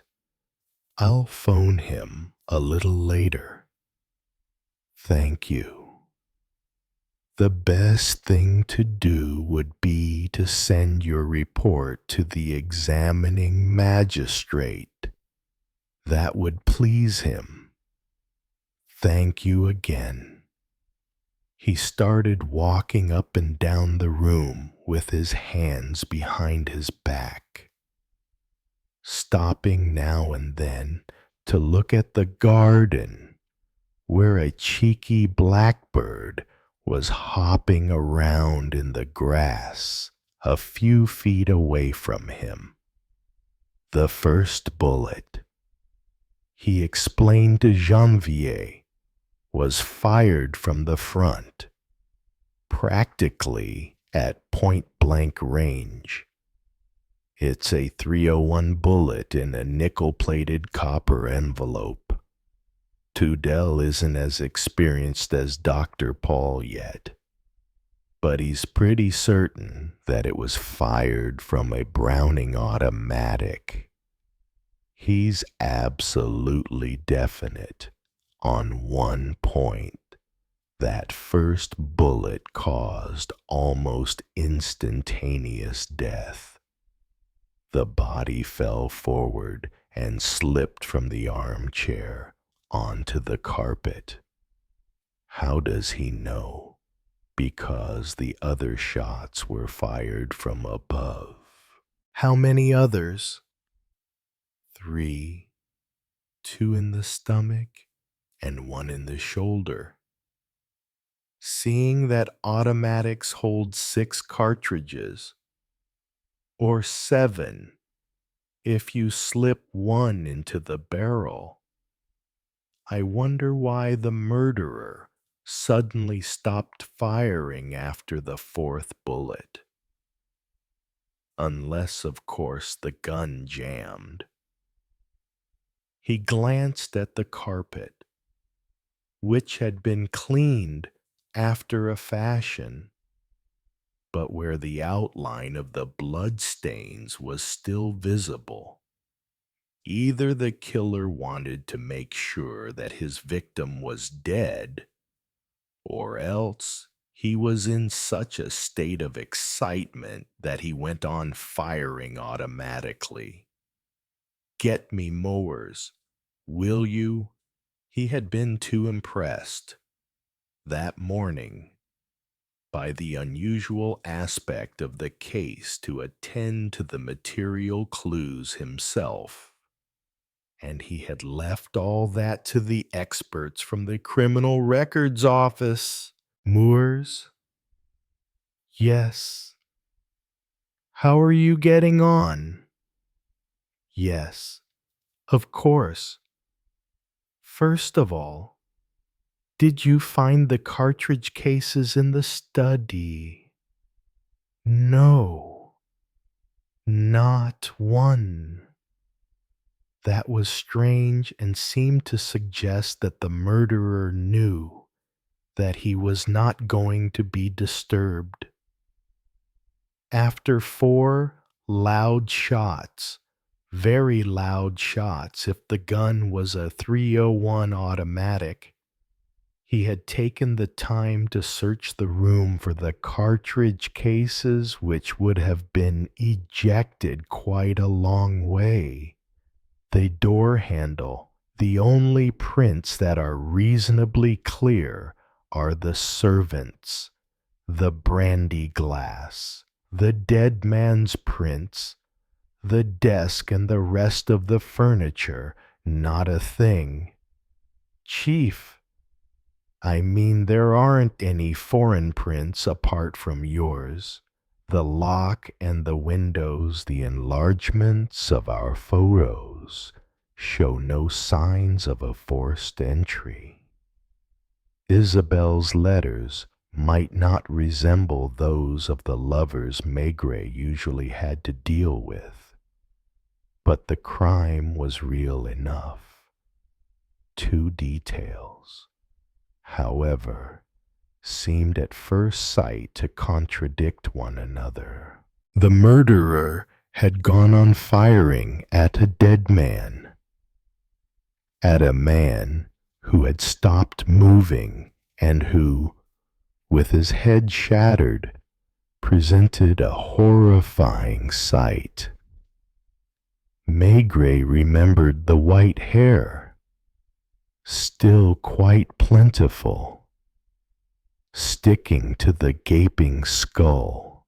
I'll phone him a little later." "Thank you. The best thing to do would be to send your report to the examining magistrate. That would please him. Thank you again." He started walking up and down the room with his hands behind his back, stopping now and then to look at the garden, where a cheeky blackbird was hopping around in the grass a few feet away from him. The first bullet, he explained to Janvier, was fired from the front. practically at point-blank range. It's a 301 bullet in a nickel-plated copper envelope. Tudel isn't as experienced as Dr. Paul yet, but he's pretty certain that it was fired from a Browning automatic. He's absolutely definite on one point. That first bullet caused almost instantaneous death. The body fell forward and slipped from the armchair onto the carpet. How does he know? Because the other shots were fired from above. How many others? 3, 2 in the stomach and 1 in the shoulder. Seeing that automatics hold 6 cartridges, or 7 if you slip 1 into the barrel, I wonder why the murderer suddenly stopped firing after the 4th bullet. Unless, of course, the gun jammed. He glanced at the carpet, which had been cleaned after a fashion, but where the outline of the bloodstains was still visible. Either the killer wanted to make sure that his victim was dead, or else he was in such a state of excitement that he went on firing automatically. Get me mowers, will you? He had been too impressed that morning by the unusual aspect of the case to attend to the material clues himself, and he had left all that to the experts from the Criminal Records Office. Moors? Yes. How are you getting on? Yes, of course. First of all, did you find the cartridge cases in the study? No, not one. That was strange and seemed to suggest that the murderer knew that he was not going to be disturbed. After 4 loud shots, very loud shots if the gun was a 301 automatic, he had taken the time to search the room for the cartridge cases which would have been ejected quite a long way. The door handle, the only prints that are reasonably clear are the servants, the brandy glass, the dead man's prints, the desk and the rest of the furniture, not a thing. Chief, I mean there aren't any foreign prints apart from yours. The lock and the windows, the enlargements of our photos, show no signs of a forced entry. Isabel's letters might not resemble those of the lovers Maigret usually had to deal with, but the crime was real enough. 2 details, however, seemed at first sight to contradict one another. The murderer had gone on firing at a dead man, at a man who had stopped moving and who, with his head shattered, presented a horrifying sight. Maigret remembered the white hair, still quite plentiful, sticking to the gaping skull,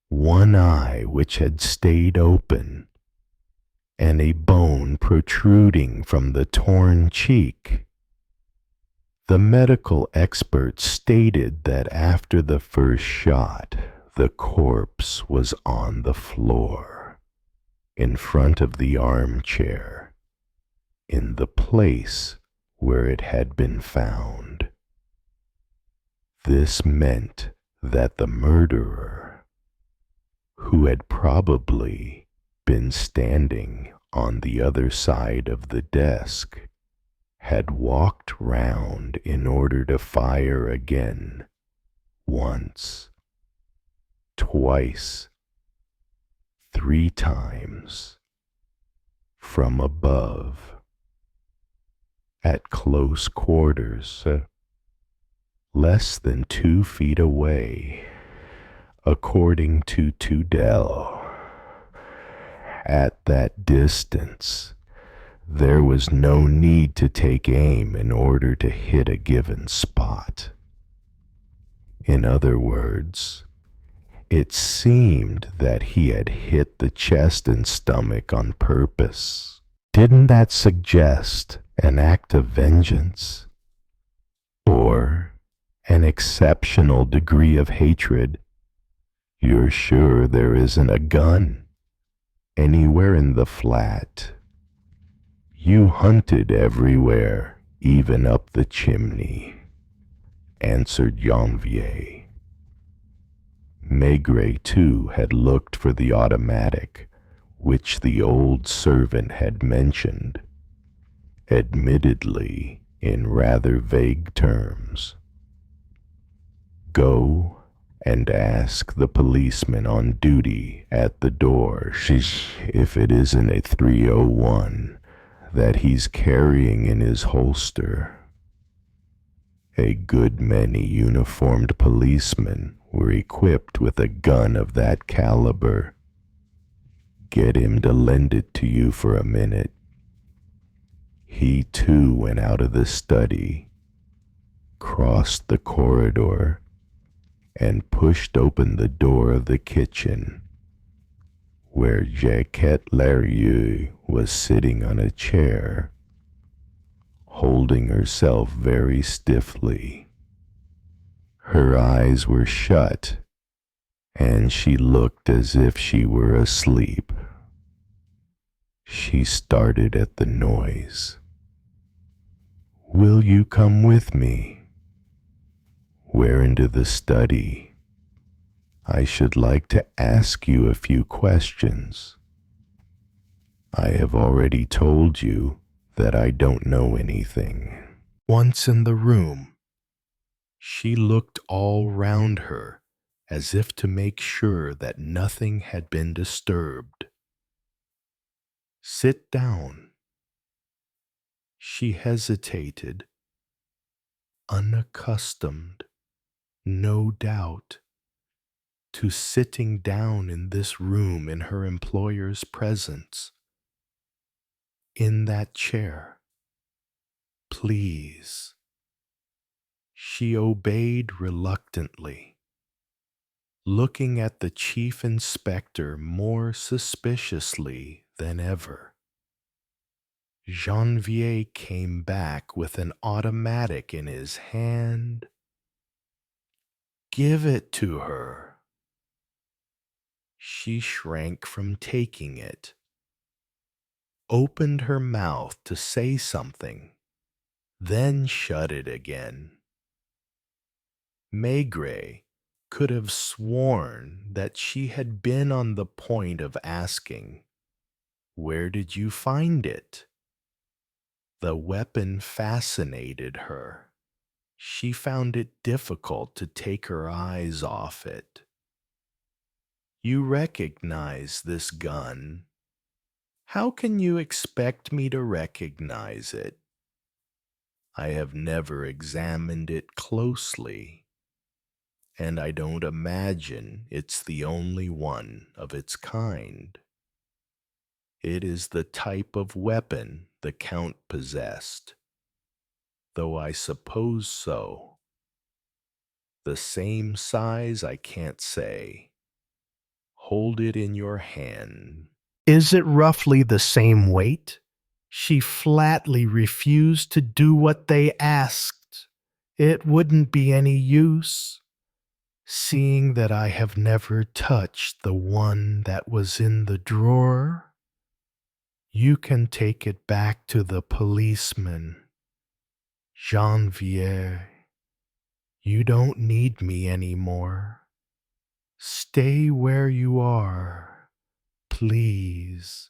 one eye which had stayed open, and a bone protruding from the torn cheek. The medical experts stated that after the first shot, the corpse was on the floor, in front of the armchair, in the place where it had been found. This meant that the murderer, who had probably been standing on the other side of the desk, had walked round in order to fire again, once, twice, 3 times, from above, at close quarters, less than 2 feet away, according to Tudel. At that distance, there was no need to take aim in order to hit a given spot. In other words, it seemed that he had hit the chest and stomach on purpose. Didn't that suggest an act of vengeance? Or an exceptional degree of hatred? You're sure there isn't a gun anywhere in the flat? You hunted everywhere, even up the chimney, answered Janvier. Maigret, too, had looked for the automatic, which the old servant had mentioned, admittedly in rather vague terms. Go and ask the policeman on duty at the door if it isn't a 301 that he's carrying in his holster. A good many uniformed policemen were equipped with a gun of that caliber. Get him to lend it to you for a minute. He too went out of the study, crossed the corridor, and pushed open the door of the kitchen, where Jacquette Larieux was sitting on a chair, holding herself very stiffly. Her eyes were shut, and she looked as if she were asleep. She started at the noise. "Will you come with me?" "Where, into the study? I should like to ask you a few questions." "I have already told you that I don't know anything." Once in the room, she looked all round her as if to make sure that nothing had been disturbed. "Sit down." She hesitated, unaccustomed, no doubt, to sitting down in this room in her employer's presence. "In that chair, please." She obeyed reluctantly, looking at the chief inspector more suspiciously than ever. Janvier came back with an automatic in his hand. "Give it to her." She shrank from taking it, opened her mouth to say something, then shut it again. Maigret could have sworn that she had been on the point of asking, "Where did you find it?" The weapon fascinated her. She found it difficult to take her eyes off it. "You recognize this gun?" "How can you expect me to recognize it? I have never examined it closely, and I don't imagine it's the only one of its kind. It is the type of weapon the Count possessed, though I suppose so. The same size I can't say. Hold it in your hand." "Is it roughly the same weight?" She flatly refused to do what they asked. "It wouldn't be any use, seeing that I have never touched the one that was in the drawer. You can take it back to the policeman. Janvier, You don't need me anymore. Stay where you are, please.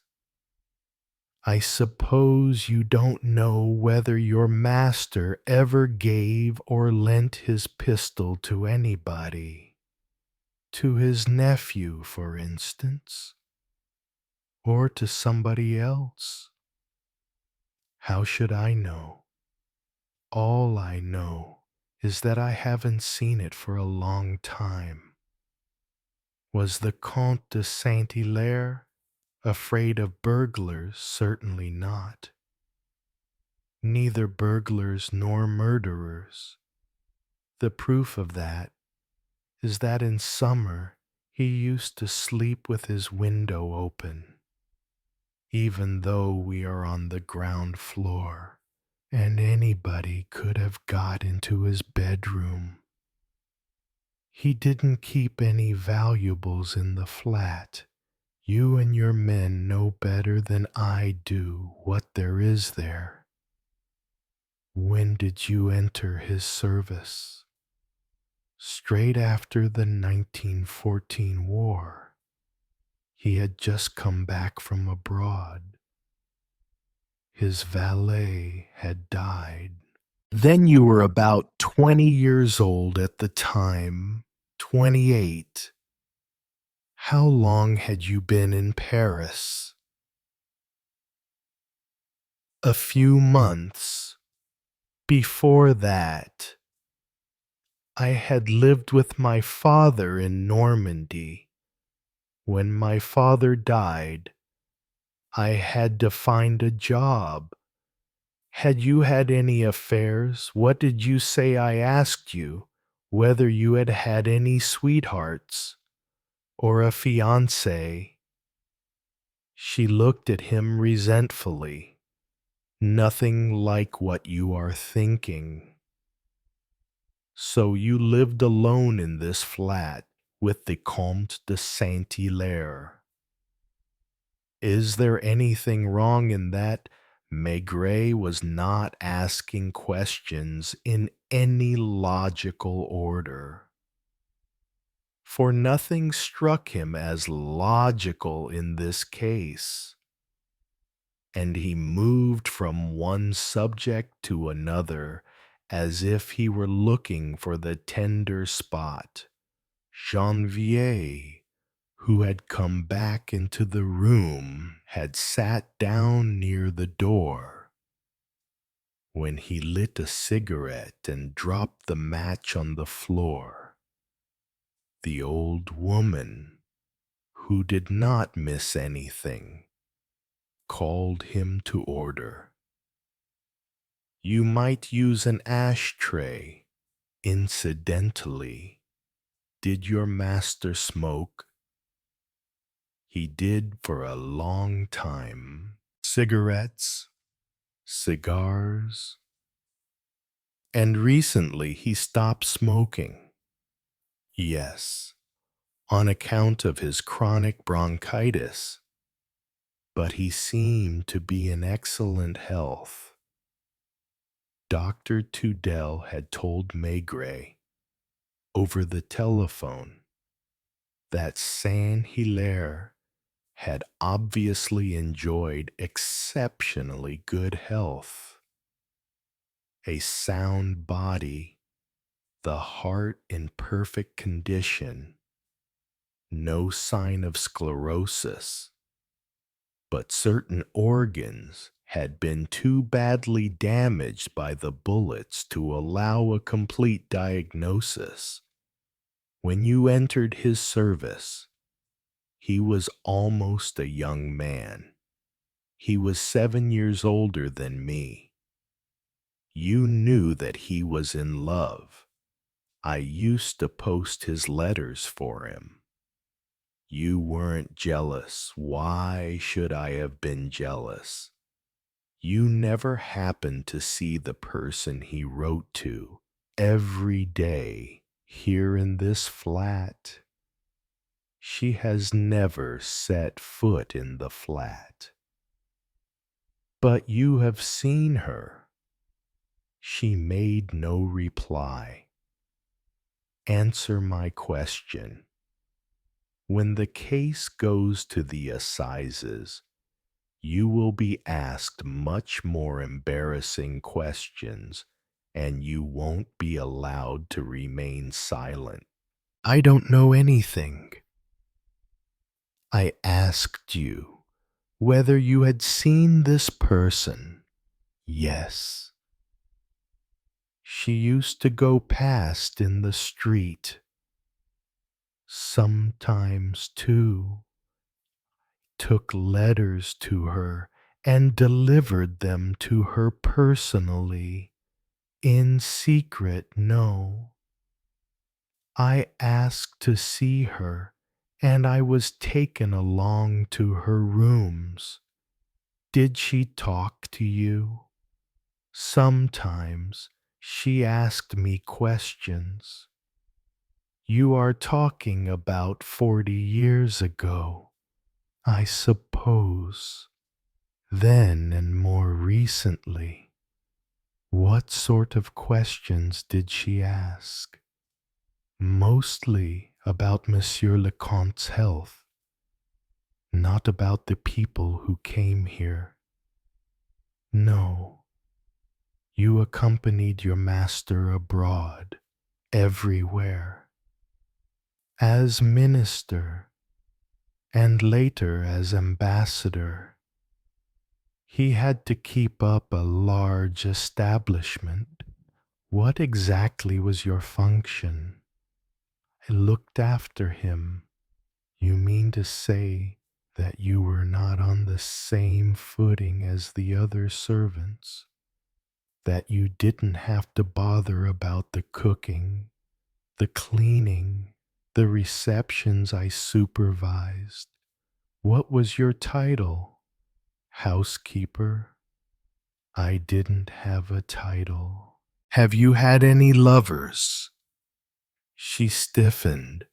I suppose you don't know whether your master ever gave or lent his pistol to anybody. To his nephew, for instance, or to somebody else. How should I know? All I know is that I haven't seen it for a long time. Was the Count de Saint-Hilaire afraid of burglars? Certainly not. Neither burglars nor murderers. The proof of that is that in summer he used to sleep with his window open, even though we are on the ground floor, and anybody could have got into his bedroom. He didn't keep any valuables in the flat. You and your men know better than I do what there is there. When did you enter his service? Straight after the 1914 war. He had just come back from abroad. His valet had died. Then you were about 20 years old at the time, 28. How long had you been in Paris? A few months. Before that, I had lived with my father in Normandy. When my father died, I had to find a job. Had you had any affairs? What did you say I asked you? Whether you had had any sweethearts or a fiancé? She looked at him resentfully. Nothing like what you are thinking. So you lived alone in this flat with the Count de Saint-Hilaire. Is there anything wrong in that? Maigret was not asking questions in any logical order, for nothing struck him as logical in this case, and he moved from one subject to another as if he were looking for the tender spot. Janvier, who had come back into the room, had sat down near the door. When he lit a cigarette and dropped the match on the floor, the old woman, who did not miss anything, called him to order. You might use an ashtray. Incidentally, did your master smoke? He did for a long time. Cigarettes, cigars, and recently he stopped smoking. Yes, on account of his chronic bronchitis, but he seemed to be in excellent health. Dr. Tudel had told Maigret over the telephone that Saint-Hilaire had obviously enjoyed exceptionally good health, a sound body, the heart in perfect condition, no sign of sclerosis, but certain organs had been too badly damaged by the bullets to allow a complete diagnosis. When you entered his service, he was almost a young man. He was 7 years older than me. You knew that he was in love. I used to post his letters for him. You weren't jealous. Why should I have been jealous? You never happened to see the person he wrote to every day here in this flat. She has never set foot in the flat. But you have seen her. She made no reply. Answer my question. When the case goes to the assizes, you will be asked much more embarrassing questions, and you won't be allowed to remain silent. I don't know anything. I asked you whether you had seen this person. Yes. She used to go past in the street. Sometimes, too, took letters to her and delivered them to her personally. In secret, no. I asked to see her, and I was taken along to her rooms. Did she talk to you? Sometimes she asked me questions. You are talking about 40 years ago, I suppose. Then and more recently, what sort of questions did she ask? Mostly about Monsieur le Comte's health, not about the people who came here. No, you accompanied your master abroad, everywhere, as minister, and later as ambassador. He had to keep up a large establishment. What exactly was your function? I looked after him. You mean to say that you were not on the same footing as the other servants? That you didn't have to bother about the cooking, the cleaning, the receptions I supervised? What was your title? Housekeeper? I didn't have a title. Have you had any lovers? She stiffened,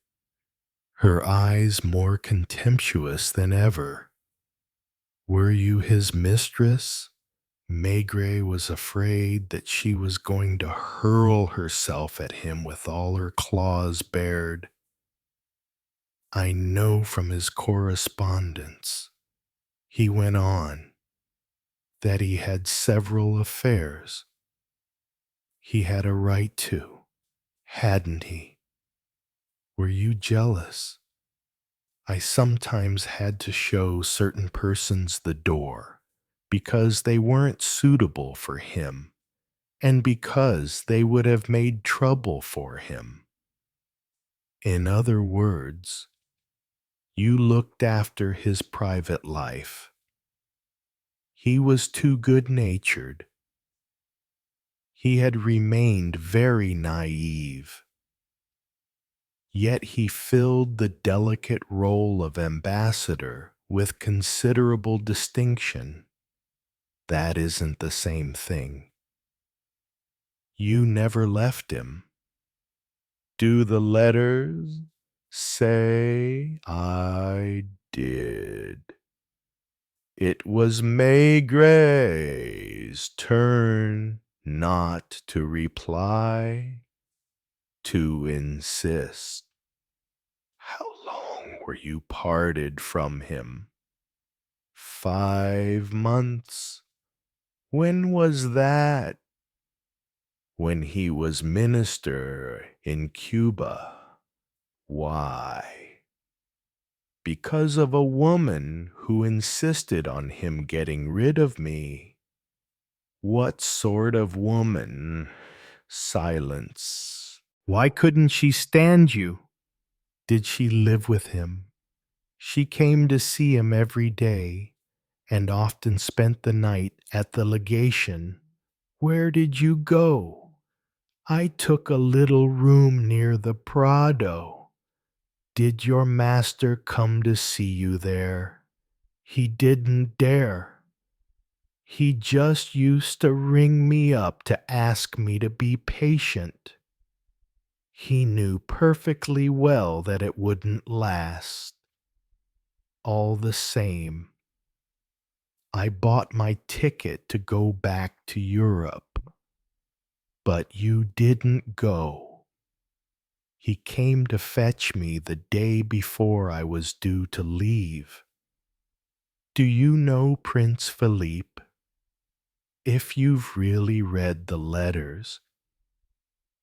her eyes more contemptuous than ever. Were you his mistress? Maigret was afraid that she was going to hurl herself at him with all her claws bared. I know from his correspondence, he went on, that he had several affairs. He had a right to, hadn't he? Were you jealous? I sometimes had to show certain persons the door because they weren't suitable for him and because they would have made trouble for him. In other words, you looked after his private life. He was too good-natured. He had remained very naive. Yet he filled the delicate role of ambassador with considerable distinction. That isn't the same thing. You never left him. Do the letters say I did? It was Maigret's turn not to reply, to insist. How long were you parted from him? 5 months. When was that? When he was minister in Cuba. Why? Because of a woman who insisted on him getting rid of me. What sort of woman? Silence. Why couldn't she stand you? Did she live with him? She came to see him every day and often spent the night at the legation. Where did you go? I took a little room near the Prado. Did your master come to see you there? He didn't dare. He just used to ring me up to ask me to be patient. He knew perfectly well that it wouldn't last. All the same, I bought my ticket to go back to Europe. But you didn't go. He came to fetch me the day before I was due to leave. Do you know Prince Philippe? If you've really read the letters,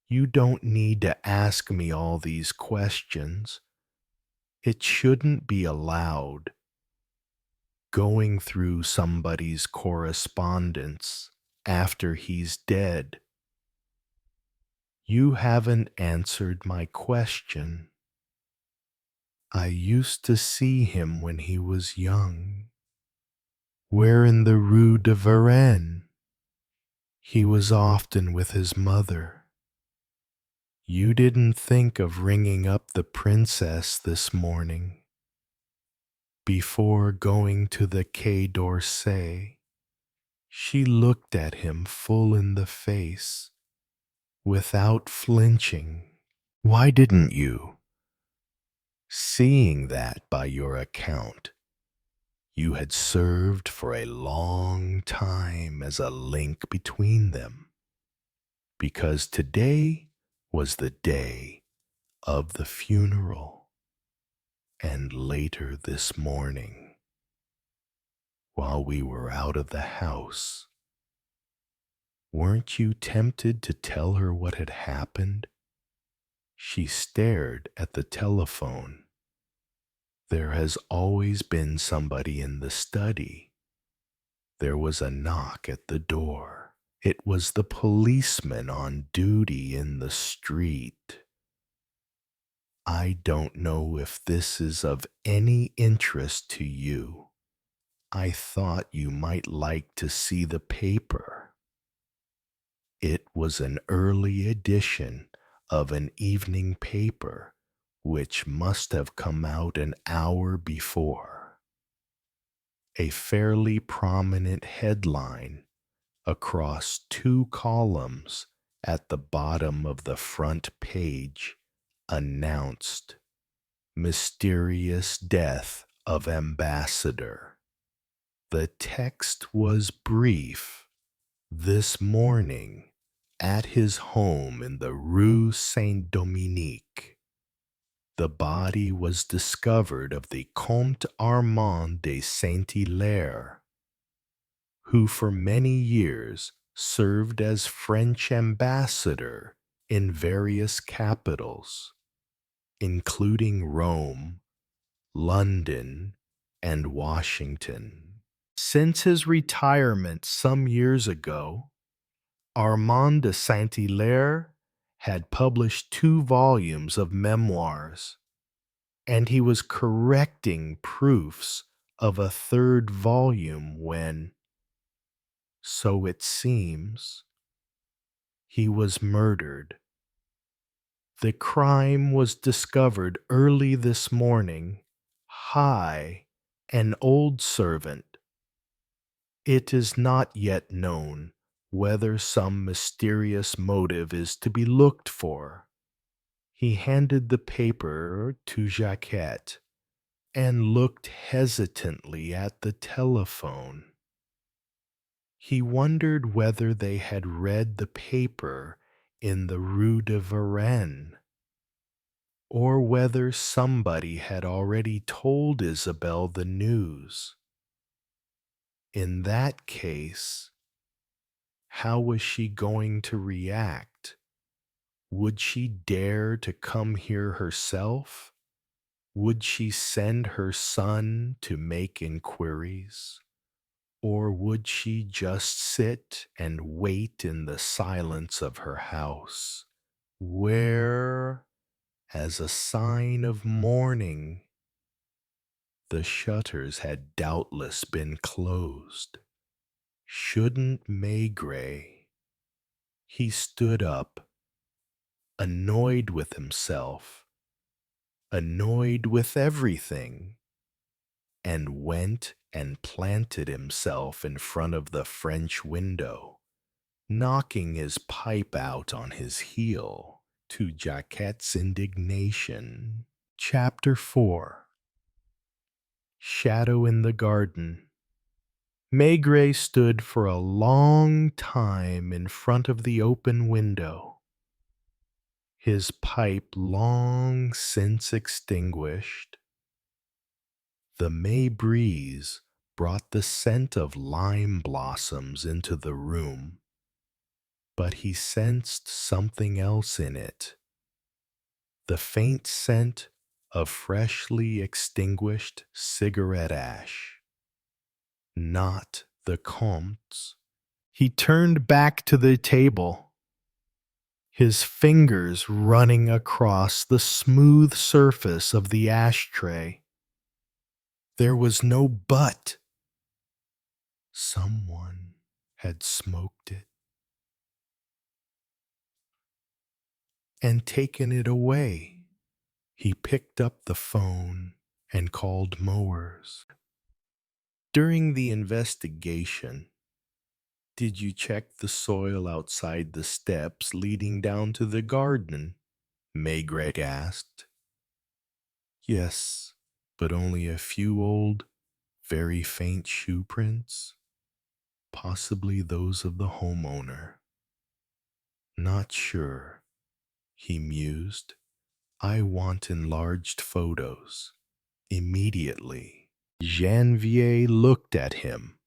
you don't need to ask me all these questions. It shouldn't be allowed. Going through somebody's correspondence after he's dead. You haven't answered my question. I used to see him when he was young. We're in the Rue de Varenne. He was often with his mother. You didn't think of ringing up the princess this morning. Before going to the Quai d'Orsay, she looked at him full in the face, without flinching. Why didn't you? Seeing that by your account, you had served for a long time as a link between them, because today was the day of the funeral, and later this morning, while we were out of the house, weren't you tempted to tell her what had happened? She stared at the telephone. There has always been somebody in the study. There was a knock at the door. It was the policeman on duty in the street. I don't know if this is of any interest to you. I thought you might like to see the paper. It was an early edition of an evening paper which must have come out an hour before. A fairly prominent headline across 2 columns at the bottom of the front page announced Mysterious Death of Ambassador. The text was brief. This morning, at his home in the Rue Saint-Dominique, the body was discovered of the Count Armand de Saint-Hilaire, who for many years served as French ambassador in various capitals, including Rome, London, and Washington. Since his retirement some years ago, Armand de Saint-Hilaire had published 2 volumes of memoirs, and he was correcting proofs of a 3rd volume when, so it seems, he was murdered. The crime was discovered early this morning. An old servant. It is not yet known whether some mysterious motive is to be looked for. He handed the paper to Jacquette and looked hesitantly at the telephone. He wondered whether they had read the paper in the Rue de Varenne, or whether somebody had already told Isabel the news. In that case, how was she going to react? Would she dare to come here herself? Would she send her son to make inquiries? Or would she just sit and wait in the silence of her house, where, as a sign of mourning, the shutters had doubtless been closed? Shouldn't Maigret? He stood up, annoyed with himself, annoyed with everything, and went and planted himself in front of the French window, knocking his pipe out on his heel, to Jacquette's indignation. Chapter 4. Shadow in the Garden. Maigret stood for a long time in front of the open window. his pipe long since extinguished. The May breeze brought the scent of lime blossoms into the room, but he sensed something else in it, the faint scent of freshly extinguished cigarette ash. Not the Comte's. He turned back to the table, his fingers running across the smooth surface of the ashtray. There was no but. Someone had smoked it and taken it away. He picked up the phone and called mowers. During the investigation, did you check the soil outside the steps leading down to the garden? Maigret asked. Yes, but only a few old, very faint shoe prints, possibly those of the homeowner. Not sure, he mused. I want enlarged photos. Immediately. Janvier looked at him,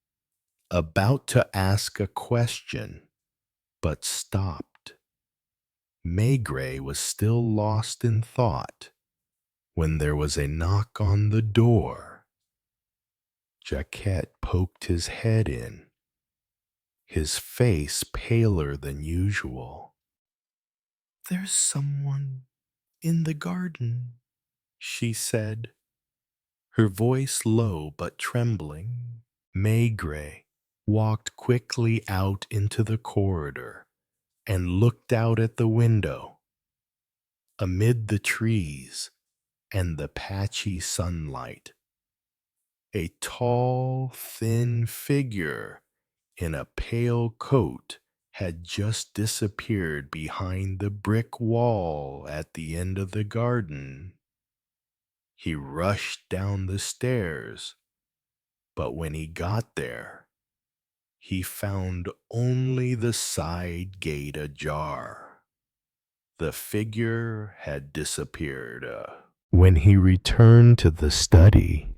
about to ask a question, but stopped. Maigret was still lost in thought when there was a knock on the door. Jacquet poked his head in, his face paler than usual. There's someone in the garden, she said, her voice low but trembling. Maigret walked quickly out into the corridor and looked out at the window. Amid the trees and the patchy sunlight, a tall, thin figure in a pale coat had just disappeared behind the brick wall at the end of the garden. He rushed down the stairs, but when he got there, he found only the side gate ajar. The figure had disappeared. When he returned to the study,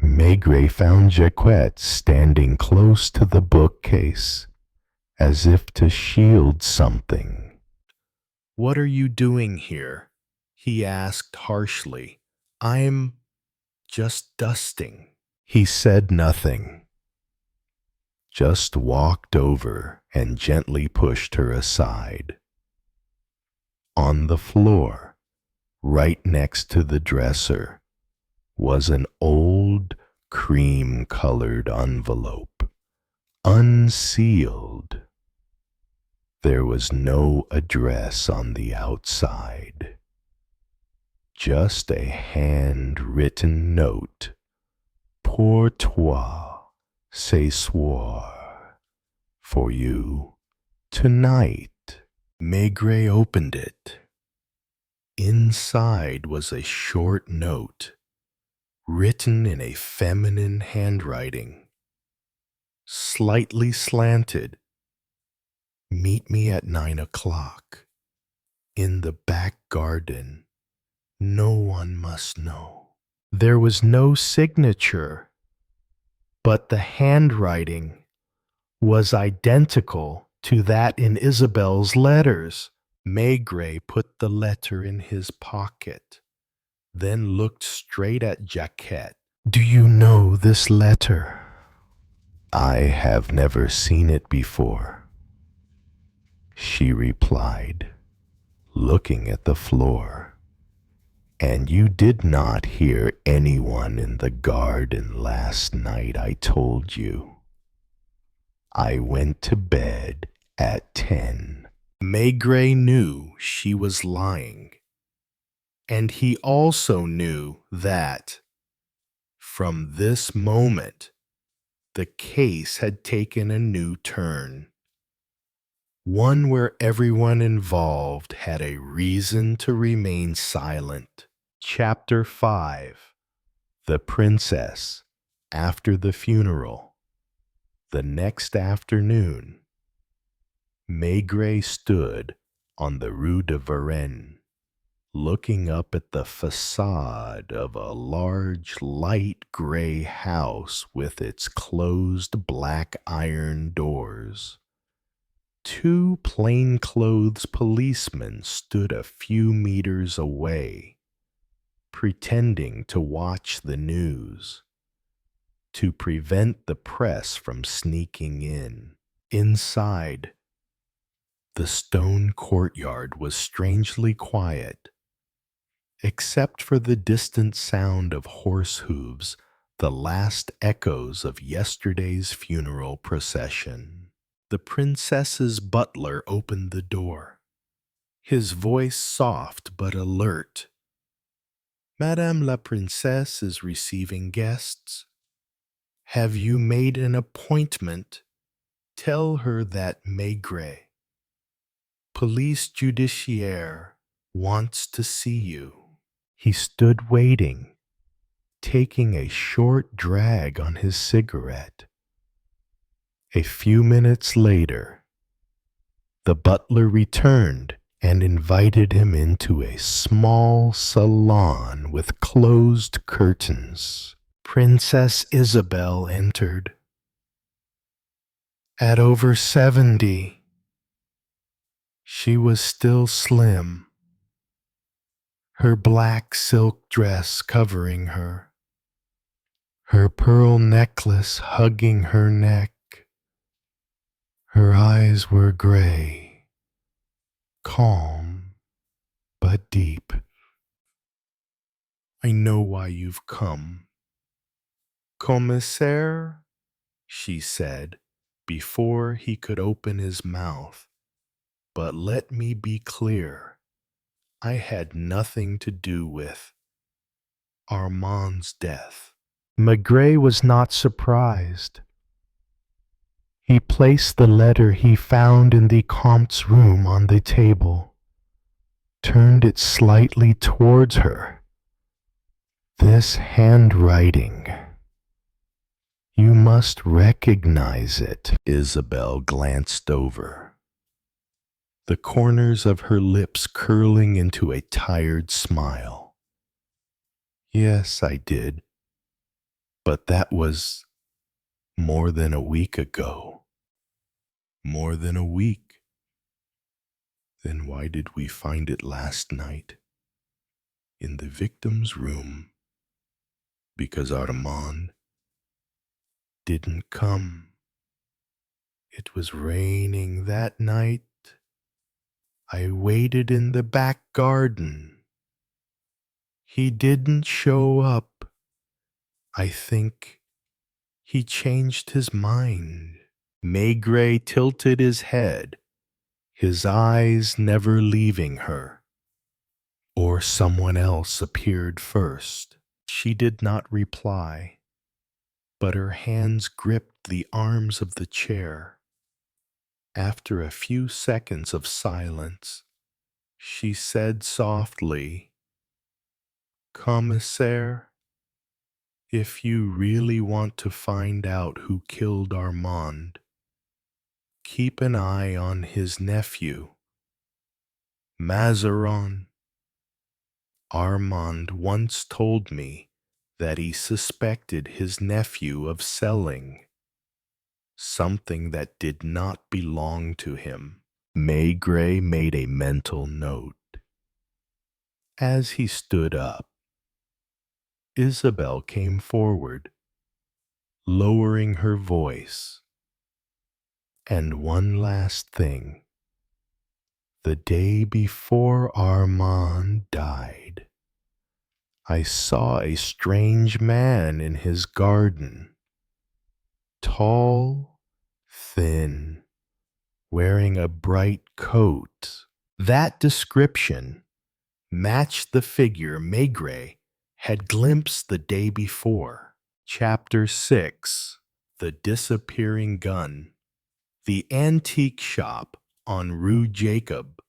Maigret found Jacquet standing close to the bookcase, as if to shield something. What are you doing here? He asked harshly. I'm just dusting. He said nothing, just walked over and gently pushed her aside. On the floor, right next to the dresser, was an old cream-colored envelope, unsealed. There was no address on the outside, just a handwritten note. Pour toi ce soir, for you tonight. Maigret opened it. Inside was a short note, written in a feminine handwriting, slightly slanted. Meet me at 9 o'clock, in the back garden. No one must know. There was no signature, but the handwriting was identical to that in Isabelle's letters. Maigret put the letter in his pocket, then looked straight at Jacquet. Do you know this letter? I have never seen it before, she replied, looking at the floor. And you did not hear anyone in the garden last night, I told you. I went to bed at 10. Maigret knew she was lying, and he also knew that, from this moment, the case had taken a new turn, one where everyone involved had a reason to remain silent. Chapter 5. The Princess After the Funeral. The next afternoon, Maigret stood on the Rue de Varenne, looking up at the facade of a large light gray house with its closed black iron doors. Two plainclothes policemen stood a few meters away, pretending to watch the news, to prevent the press from sneaking in. Inside, the stone courtyard was strangely quiet, except for the distant sound of horse hooves, the last echoes of yesterday's funeral procession. The princess's butler opened the door, his voice soft but alert. "Madame la Princesse is receiving guests. Have you made an appointment? Tell her that Maigret, police judiciaire, wants to see you." He stood waiting, taking a short drag on his cigarette. A few minutes later, the butler returned and invited him into a small salon with closed curtains. Princess Isabel entered. At over 70, she was still slim, her black silk dress covering her, her pearl necklace hugging her neck. Her eyes were gray, calm, but deep. "I know why you've come. Commissaire," she said, before he could open his mouth. "But let me be clear. I had nothing to do with Armand's death." Maigret was not surprised. He placed the letter he found in the Comte's room on the table, turned it slightly towards her. "This handwriting. You must recognize it." Isabel glanced over, the corners of her lips curling into a tired smile. "Yes, I did. But that was more than a week ago." "More than a week? Then why did we find it last night in the victim's room?" "Because Armand didn't come. It was raining that night. I waited in the back garden. He didn't show up. I think he changed his mind." Maigret tilted his head, his eyes never leaving her. "Or someone else appeared first." She did not reply, but her hands gripped the arms of the chair. After a few seconds of silence, she said softly, "Commissaire, if you really want to find out who killed Armand, keep an eye on his nephew, Mazarin. Armand once told me that he suspected his nephew of selling something that did not belong to him." Maigret made a mental note. As he stood up, Isabel came forward, lowering her voice. "And one last thing. The day before Armand died, I saw a strange man in his garden, tall, thin, wearing a bright coat." That description matched the figure Maigret had glimpsed the day before. Chapter 6: The Disappearing Gun. The antique shop on Rue Jacob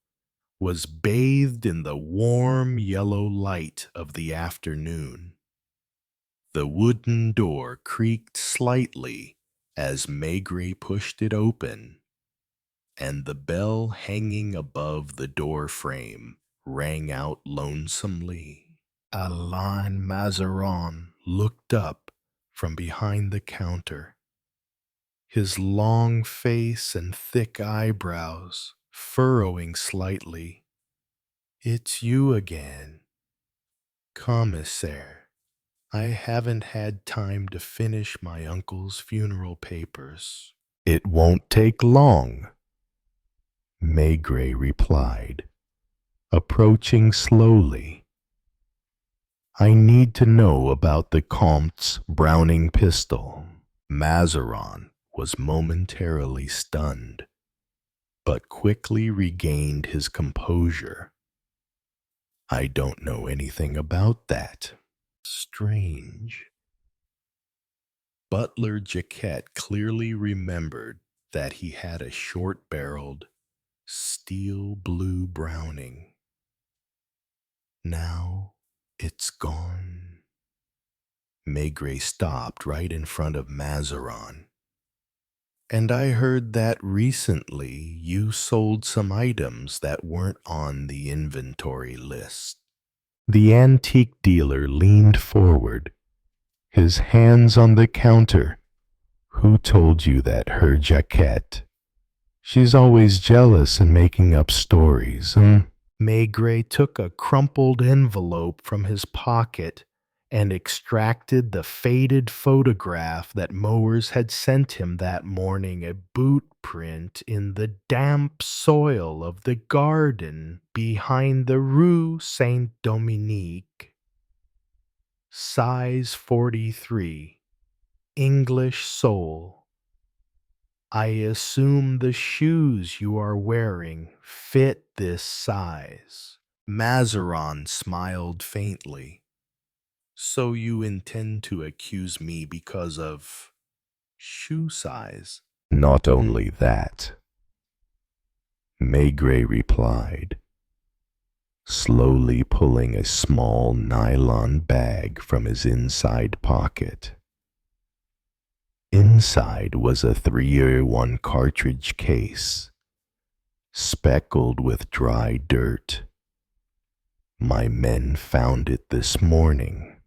was bathed in the warm yellow light of the afternoon. The wooden door creaked slightly as Maigret pushed it open. and the bell hanging above the door frame rang out lonesomely. Alain Mazarin looked up from behind the counter, his long face and thick eyebrows furrowing slightly. "It's you again, commissaire. I haven't had time to finish my uncle's funeral papers." "It won't take long," Maigret replied, approaching slowly. "I need to know about the Comte's Browning pistol." Mazarin was momentarily stunned, but quickly regained his composure. "I don't know anything about that." "Strange." Butler Jacquet clearly remembered that he had a short-barreled, steel blue Browning. Now it's gone. Maigret stopped right in front of Mazarin. "And I heard that recently you sold some items that weren't on the inventory list." The antique dealer leaned forward, his hands on the counter. "Who told you that, her Jacquet? She's always jealous and making up stories, Maigret took a crumpled envelope from his pocket and extracted the faded photograph that mowers had sent him that morning, a boot print in the damp soil of the garden behind the Rue Saint-Dominique. Size 43, English sole. I assume the shoes you are wearing fit this size." Mazarin smiled faintly. "So you intend to accuse me because of shoe size?" "Not only that," Maigret replied, slowly pulling a small nylon bag from his inside pocket. Inside was a 3-1 cartridge case, speckled with dry dirt. "My men found it this morning,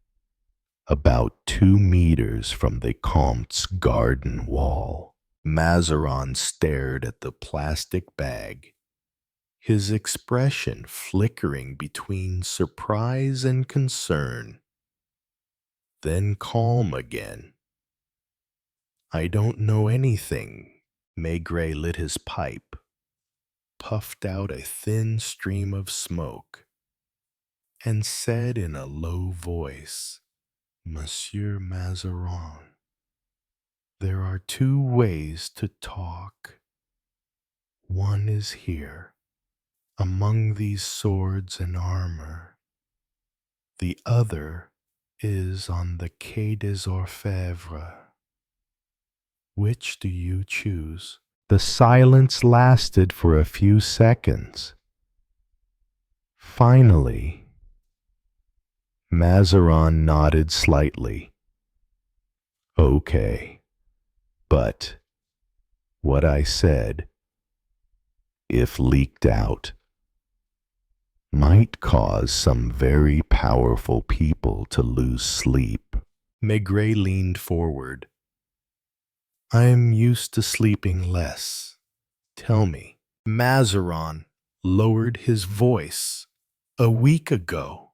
about 2 meters from the Comte's garden wall." Mazarin stared at the plastic bag, his expression flickering between surprise and concern, then calm again. "I don't know anything." Maigret lit his pipe, puffed out a thin stream of smoke, and said in a low voice, "Monsieur Mazarin, there are 2 ways to talk. One is here, among these swords and armor. The other is on the Quai des Orfèvres. Which do you choose?" The silence lasted for a few seconds. Finally, Mazarin nodded slightly. "Okay, but what I said, if leaked out, might cause some very powerful people to lose sleep." Maigret leaned forward. "I'm used to sleeping less. Tell me." Mazarin lowered his voice. "A week ago,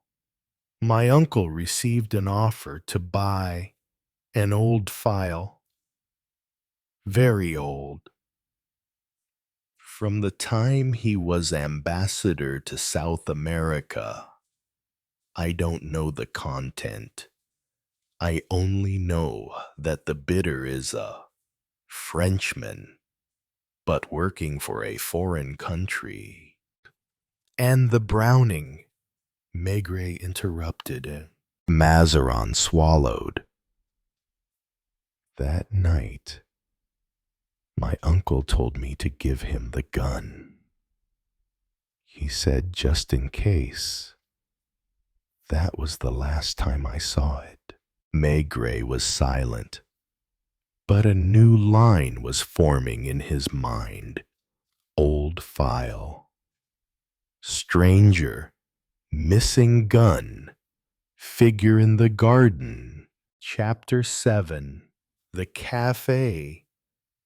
my uncle received an offer to buy an old file, very old, from the time he was ambassador to South America. I don't know the content. I only know that the bidder is a Frenchman, but working for a foreign country." "And the Browning," Maigret interrupted. Mazarin swallowed. "That night, my uncle told me to give him the gun. He said just in case. That was the last time I saw it." Maigret was silent, but a new line was forming in his mind. Old file. Stranger. Missing gun. Figure in the garden. Chapter 7. The Cafe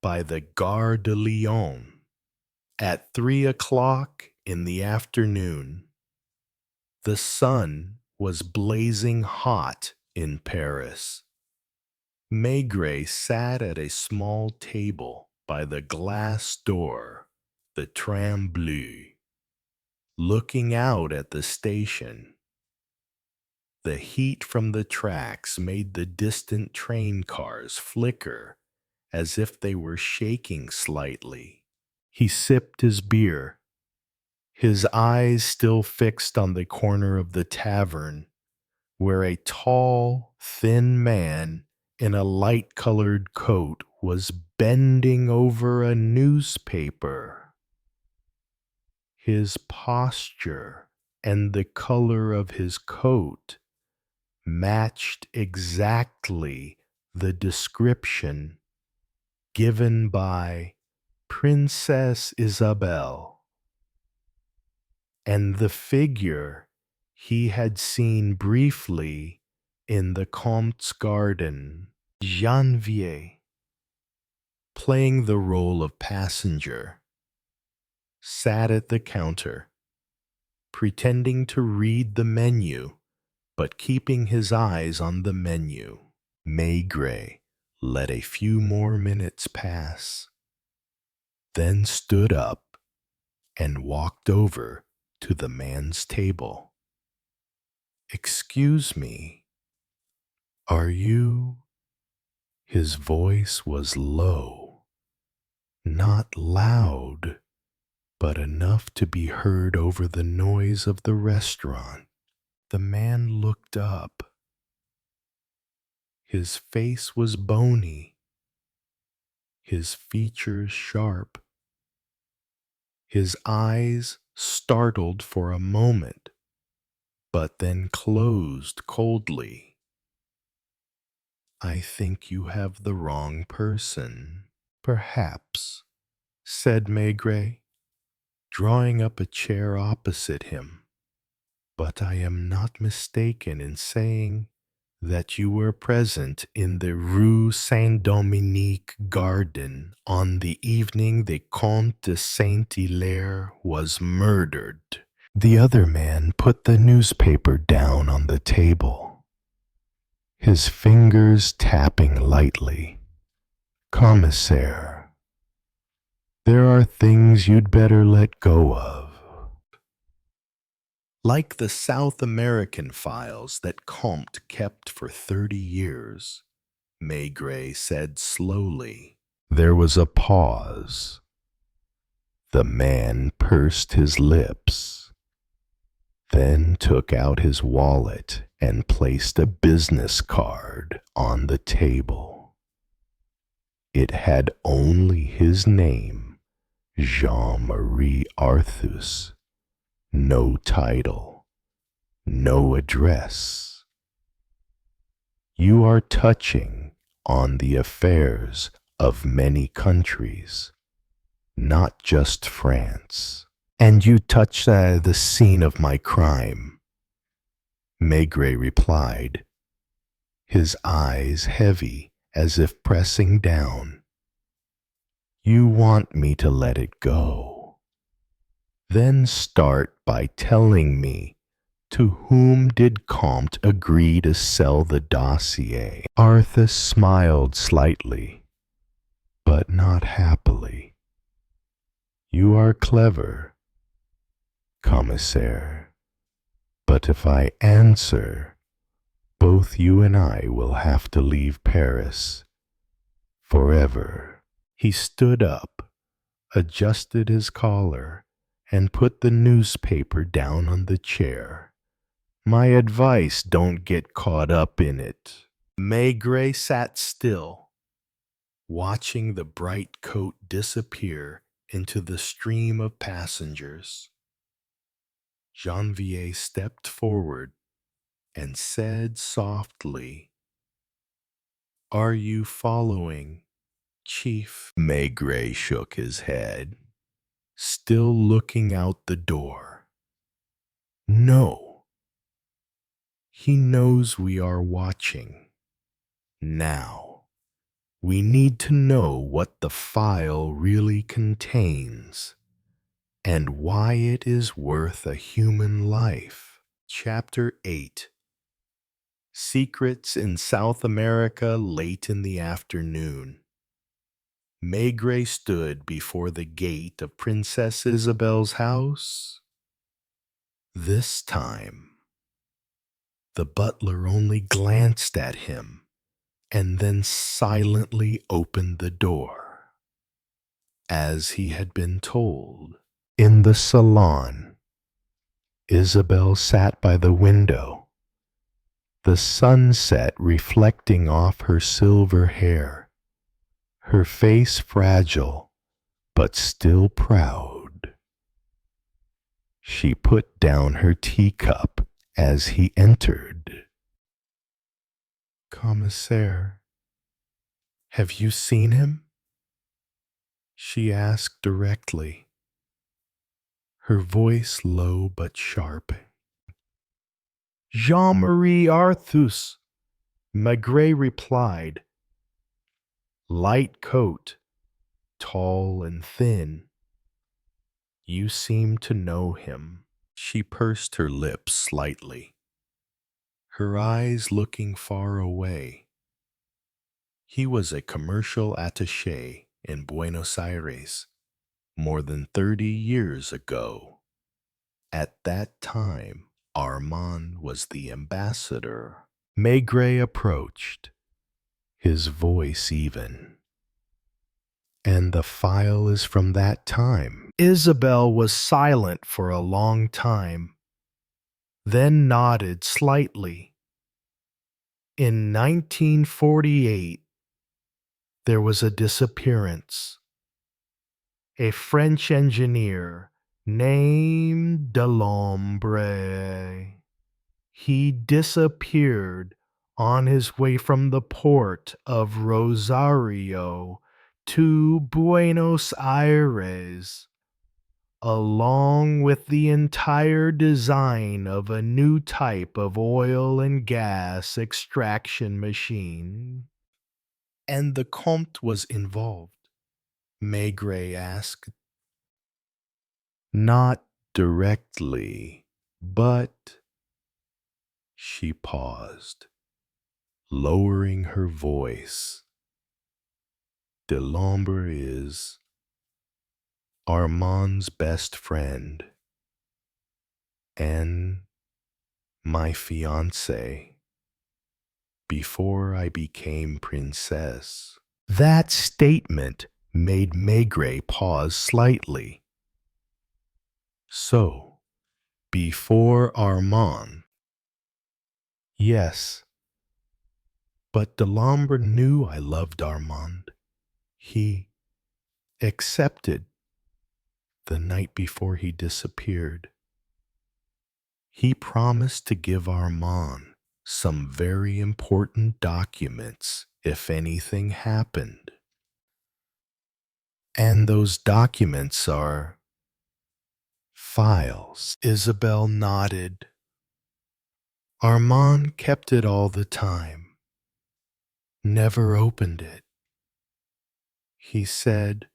by the Gare de Lyon. At 3 o'clock in the afternoon. The sun was blazing hot in Paris. Maigret sat at a small table by the glass door, the Tram Bleu, looking out at the station. The heat from the tracks made the distant train cars flicker as if they were shaking slightly. He sipped his beer, his eyes still fixed on the corner of the tavern, where a tall, thin man in a light-colored coat was bending over a newspaper. His posture and the color of his coat matched exactly the description given by Princess Isabelle, and the figure he had seen briefly in the Comte's garden. Janvier, playing the role of passenger, sat at the counter, pretending to read the menu, but keeping his eyes on the menu. Maigret let a few more minutes pass, then stood up and walked over to the man's table. "Excuse me, are you—" His voice was low, not loud, but enough to be heard over the noise of the restaurant. The man looked up. His face was bony, his features sharp, his eyes startled for a moment, but then closed coldly. "I think you have the wrong person." "Perhaps," said Maigret, drawing up a chair opposite him, "but I am not mistaken in saying that you were present in the Rue Saint-Dominique garden on the evening the Count de Saint-Hilaire was murdered." The other man put the newspaper down on the table, his fingers tapping lightly. "Commissaire, there are things you'd better let go of." Like the South American files that Comte kept for 30 years, Maigret said slowly. There was a pause. The man pursed his lips, then took out his wallet and placed a business card on the table. It had only his name, Jean-Marie Arthus, no title, no address. "You are touching on the affairs of many countries, not just France. And you touch the scene of my crime," Maigret replied, his eyes heavy as if pressing down. "You want me to let it go. Then start by telling me, to whom did Comte agree to sell the dossier?" Arthur smiled slightly, but not happily. "You are clever, Commissaire, but if I answer, both you and I will have to leave Paris forever." He stood up, adjusted his collar, and put the newspaper down on the chair. "My advice, don't get caught up in it." Maigret sat still, watching the bright coat disappear into the stream of passengers. Janvier stepped forward and said softly, "Are you following, Chief?" Maigret shook his head. still looking out the door. No, he knows we are watching. Now, we need to know what the file really contains and why it is worth a human life. Chapter 8. Secrets in South America late in the afternoon. Maigret stood before the gate of Princess Isabel's house. This time, the butler only glanced at him and then silently opened the door. As he had been told, in the salon, Isabel sat by the window, the sunset reflecting off her silver hair, her face fragile but still proud. She put down her teacup as he entered. "Commissaire, have you seen him?" she asked directly, her voice low but sharp. "Jean-Marie Arthus," Maigret replied. "Light coat, tall and thin. You seem to know him." She pursed her lips slightly, her eyes looking far away. He was a commercial attaché in Buenos Aires more than 30 years ago. At that time, Armand was the ambassador. Maigret approached, his voice even. "And the file is from that time." Isabel was silent for a long time, then nodded slightly. "In 1948, there was a disappearance. A French engineer named Delambre. He disappeared on his way from the port of Rosario to Buenos Aires, along with the entire design of a new type of oil and gas extraction machine." "And the Comte was involved?" Maigret asked. "Not directly, but—" She paused, lowering her voice. "Delambre is Armand's best friend and my fiancé before I became princess." That statement made Maigret pause slightly. "So, before Armand?" "Yes, but Delambre knew I loved Armand. He accepted the night before he disappeared. He promised to give Armand some very important documents if anything happened. And those documents are files." Isabel nodded. "Armand kept it all the time, never opened it. He said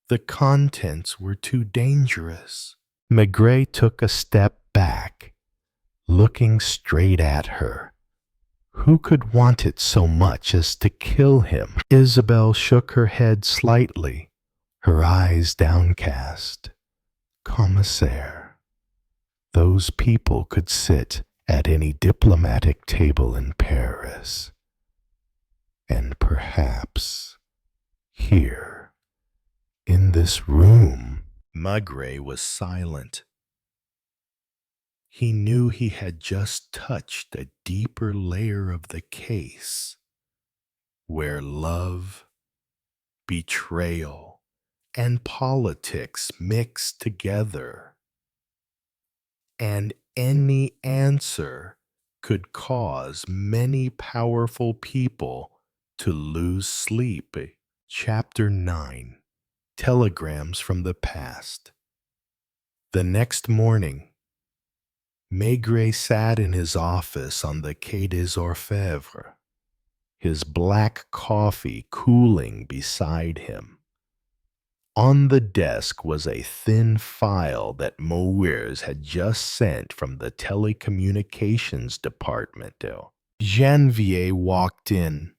the contents were too dangerous." Maigret took a step back, looking straight at her. Who could want it so much as to kill him? Isabel shook her head slightly, her eyes downcast. "Commissaire, those people could sit at any diplomatic table in Paris, and perhaps here, in this room." Maigret was silent. He knew he had just touched a deeper layer of the case, where love, betrayal, and politics mix together. And any answer could cause many powerful people to lose sleep. Chapter 9. telegrams from the past. The next morning, Maigret sat in his office on the Quai des Orfèvres, his black coffee cooling beside him. On the desk was a thin file that Maigret had just sent from the telecommunications department. Janvier walked in,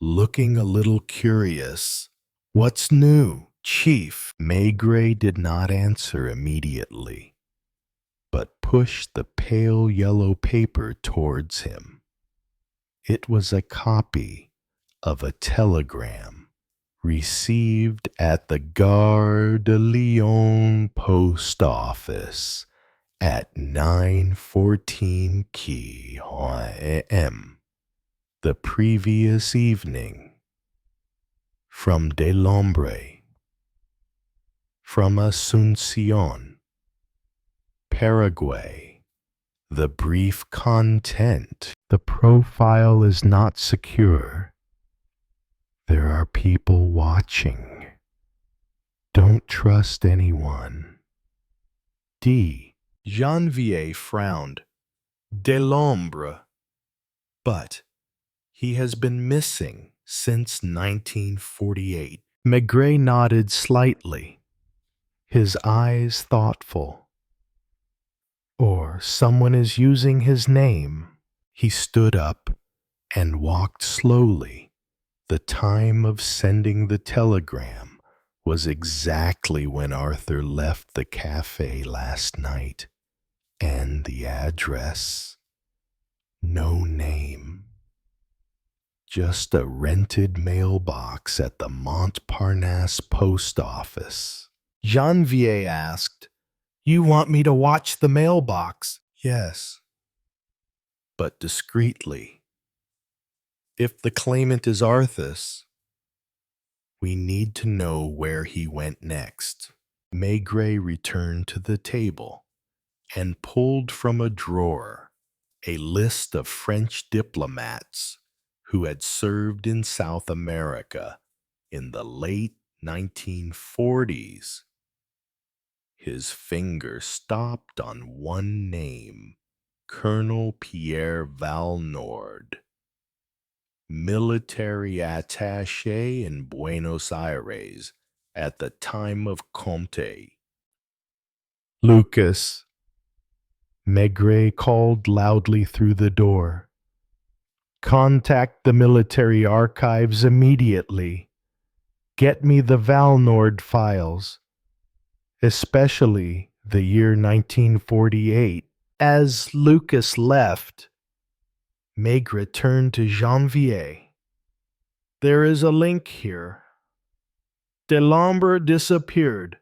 looking a little curious. "What's new, Chief?" Maigret did not answer immediately, but pushed the pale yellow paper towards him. It was a copy of a telegram received at the Gare de Lyon post office at 9:14 a.m. the previous evening, from Delambre, from Asuncion, Paraguay. The brief content: the profile is not secure. There are people watching. Don't trust anyone. D. Janvier frowned. Delambre. But he has been missing since 1948. Maigret nodded slightly, his eyes thoughtful. Or someone is using his name. He stood up and walked slowly. The time of sending the telegram was exactly when Arthur left the cafe last night. And the address? No name. Just a rented mailbox at the Montparnasse post office. Janvier asked, "You want me to watch the mailbox?" "Yes." But discreetly. "If the claimant is Arthus, we need to know where he went next." Maigret returned to the table and pulled from a drawer a list of French diplomats who had served in South America in the late 1940s. His finger stopped on one name: Colonel Pierre Valnord, military attaché in Buenos Aires at the time of Comte. "Lucas," Maigret called loudly through the door, "contact the military archives immediately. Get me the Valnord files, especially the year 1948. As Lucas left, Maigret turned to Janvier. "There is a link here. Delambre disappeared.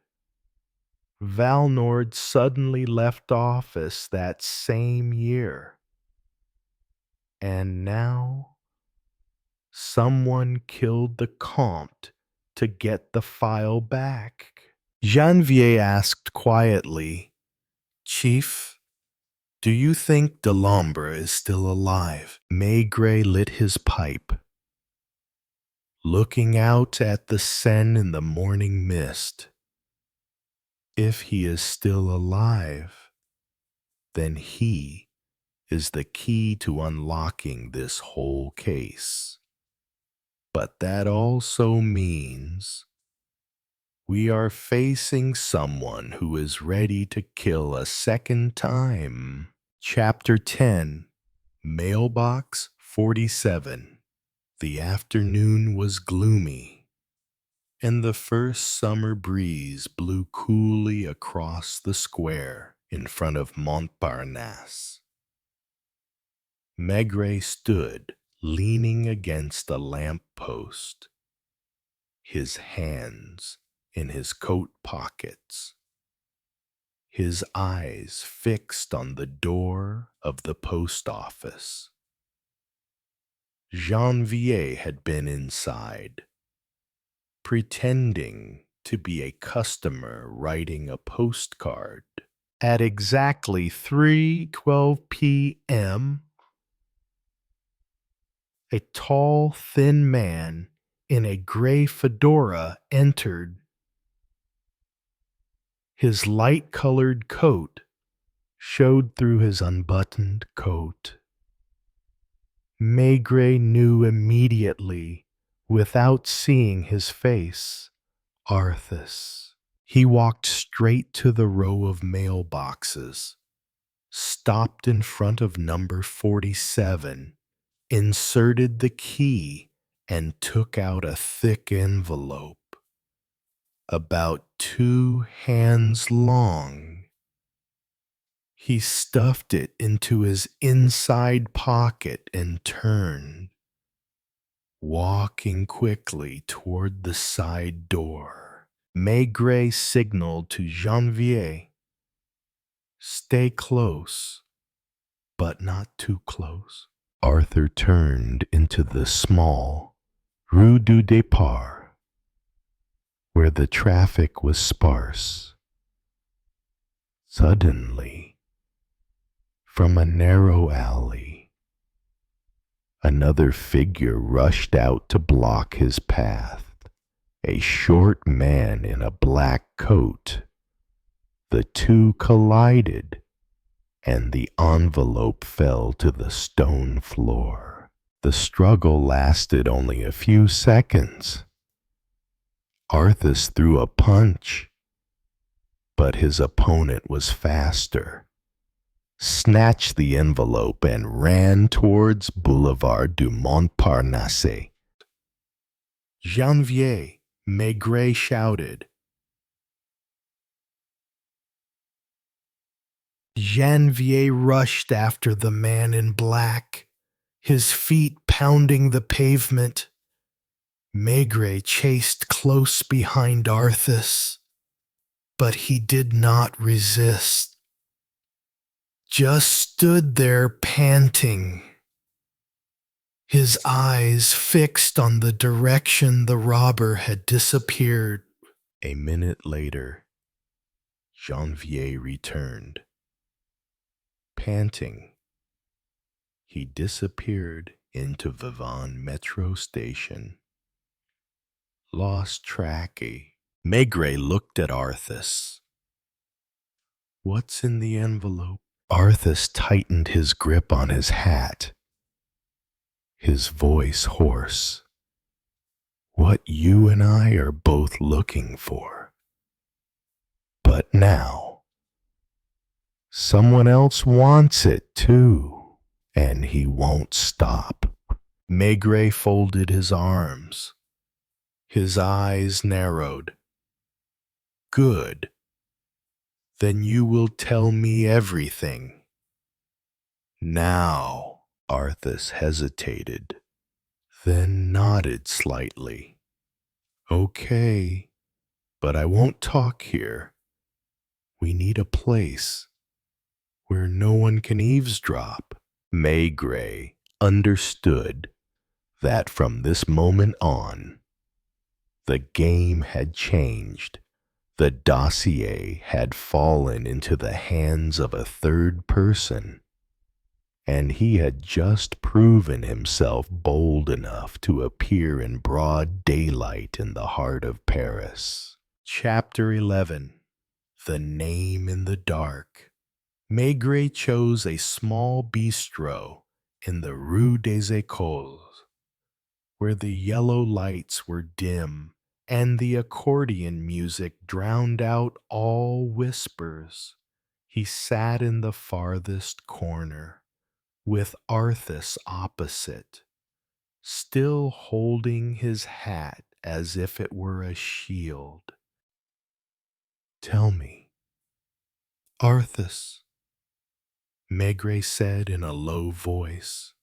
Valnord suddenly left office that same year. And now someone killed the Comte to get the file back." Janvier asked quietly, "Chief, do you think Delambre is still alive?" Maigret lit his pipe. Looking out at the Seine in the morning mist. If he is still alive, then he is the key to unlocking this whole case. But that also means we are facing someone who is ready to kill a second time. Chapter 10, Mailbox 47. The afternoon was gloomy, and the first summer breeze blew coolly across the square in front of Montparnasse. Maigret stood leaning against a lamp post, his hands in his coat pockets, his eyes fixed on the door of the post office. Janvier had been inside, pretending to be a customer writing a postcard. At exactly 3:12 p.m., a tall, thin man in a gray fedora entered His light-colored coat showed through his unbuttoned coat. Maigret knew immediately, without seeing his face, Arthas. He walked straight to the row of mailboxes, stopped in front of number 47, inserted the key, and took out a thick envelope, about 2 hands long. He stuffed it into his inside pocket and turned, walking quickly toward the side door. Maigret signaled to Janvier, "Stay close, but not too close." Arthur turned into the small Rue du Départ, where the traffic was sparse. Suddenly, from a narrow alley, another figure rushed out to block his path. A short man in a black coat. The two collided, and the envelope fell to the stone floor. The struggle lasted only a few seconds. Arthas threw a punch, but his opponent was faster, snatched the envelope, and ran towards Boulevard du Montparnasse. "Janvier," Maigret shouted. Janvier rushed after the man in black, his feet pounding the pavement. Maigret chased close behind Arthas, but he did not resist. Just stood there panting, his eyes fixed on the direction the robber had disappeared. A minute later, Janvier returned. Panting, he disappeared into Vivonne metro station. Lost track. Maigret looked at Arthas. "What's in the envelope?" Arthas tightened his grip on his hat, his voice hoarse. "What you and I are both looking for. But now, someone else wants it too, and he won't stop." Maigret folded his arms. His eyes narrowed. "Good. Then you will tell me everything. Now." Arthas hesitated, then nodded slightly. "Okay, but I won't talk here. We need a place where no one can eavesdrop." Maigret understood that from this moment on, the game had changed. The dossier had fallen into the hands of a third person, and he had just proven himself bold enough to appear in broad daylight in the heart of Paris. Chapter 11. The Name in the Dark. Maigret chose a small bistro in the Rue des Écoles, where the yellow lights were dim and the accordion music drowned out all whispers. He sat in the farthest corner, with Arthas opposite, still holding his hat as if it were a shield. "Tell me, Arthas," Maigret said in a low voice,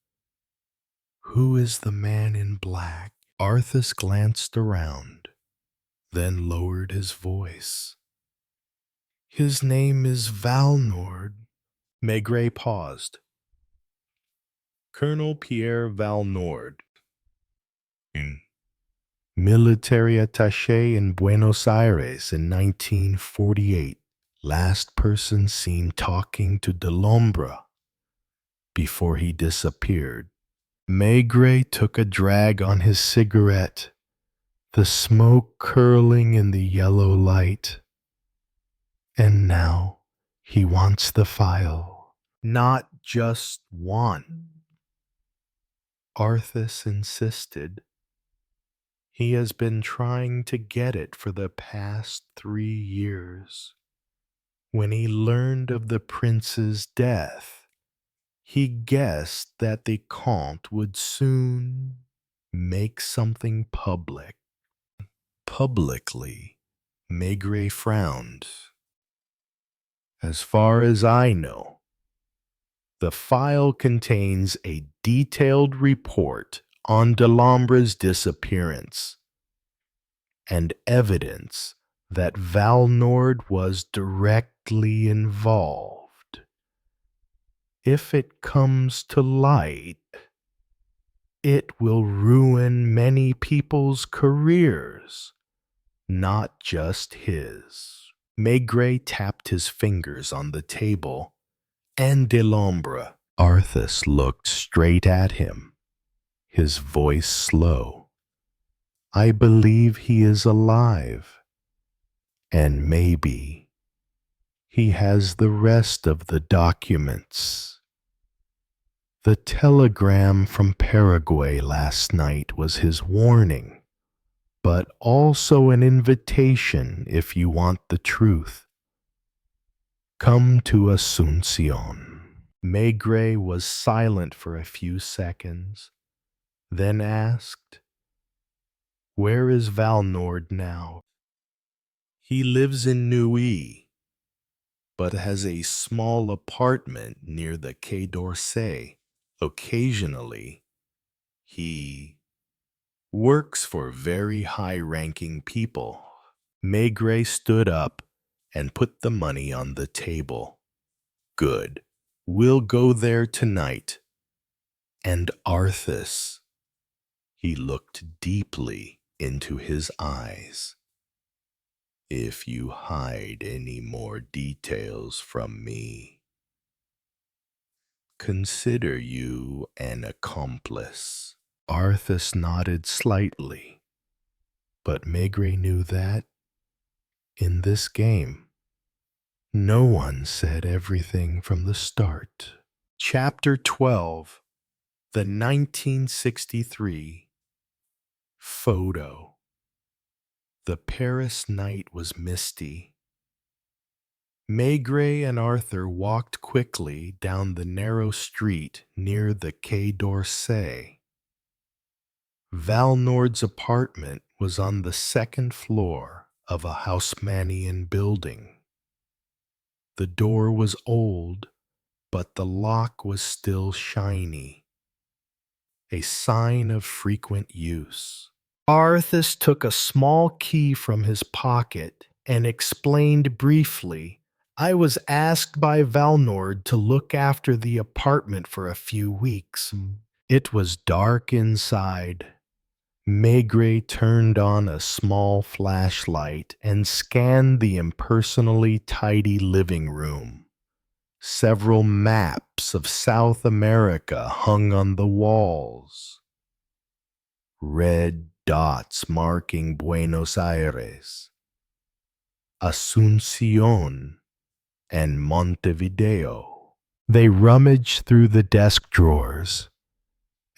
"who is the man in black?" Arthas glanced around, then lowered his voice. "His name is Valnord." Maigret paused. "Colonel Pierre Valnord, military attaché in Buenos Aires in 1948. Last person seen talking to Delombre before he disappeared." Maigret took a drag on his cigarette, the smoke curling in the yellow light. And now he wants the file. Not just one. Arthas insisted. He has been trying to get it for the past 3 years. When he learned of the prince's death, he guessed that the Count would soon make something public. Publicly, Maigret frowned. As far as I know, the file contains a detailed report on Delambre's disappearance and evidence that Valnord was directly involved. If it comes to light, it will ruin many people's careers, not just his. Maigret tapped his fingers on the table, and Delambre. Arthas looked straight at him, his voice slow. I believe he is alive, and maybe he has the rest of the documents. The telegram from Paraguay last night was his warning, but also an invitation if you want the truth. Come to Asuncion. Maigret was silent for a few seconds, then asked, Where is Valnord now? He lives in Neuilly, but has a small apartment near the Quai d'Orsay. Occasionally, he works for very high-ranking people. Maigret stood up and put the money on the table. Good. We'll go there tonight. And Arthas. He looked deeply into his eyes. If you hide any more details from me, consider you an accomplice. Arthas nodded slightly, but Maigret knew that, in this game, no one said everything from the start. Chapter 12. The 1963 Photo. The Paris night was misty. Maigret and Arthur walked quickly down the narrow street near the Quai d'Orsay. Valnord's apartment was on the second floor of a Haussmannian building. The door was old, but the lock was still shiny, a sign of frequent use. Arthas took a small key from his pocket and explained briefly, I was asked by Valnord to look after the apartment for a few weeks. It was dark inside. Maigret turned on a small flashlight and scanned the impersonally tidy living room. Several maps of South America hung on the walls. Red dots marking Buenos Aires, Asuncion, and Montevideo. They rummaged through the desk drawers,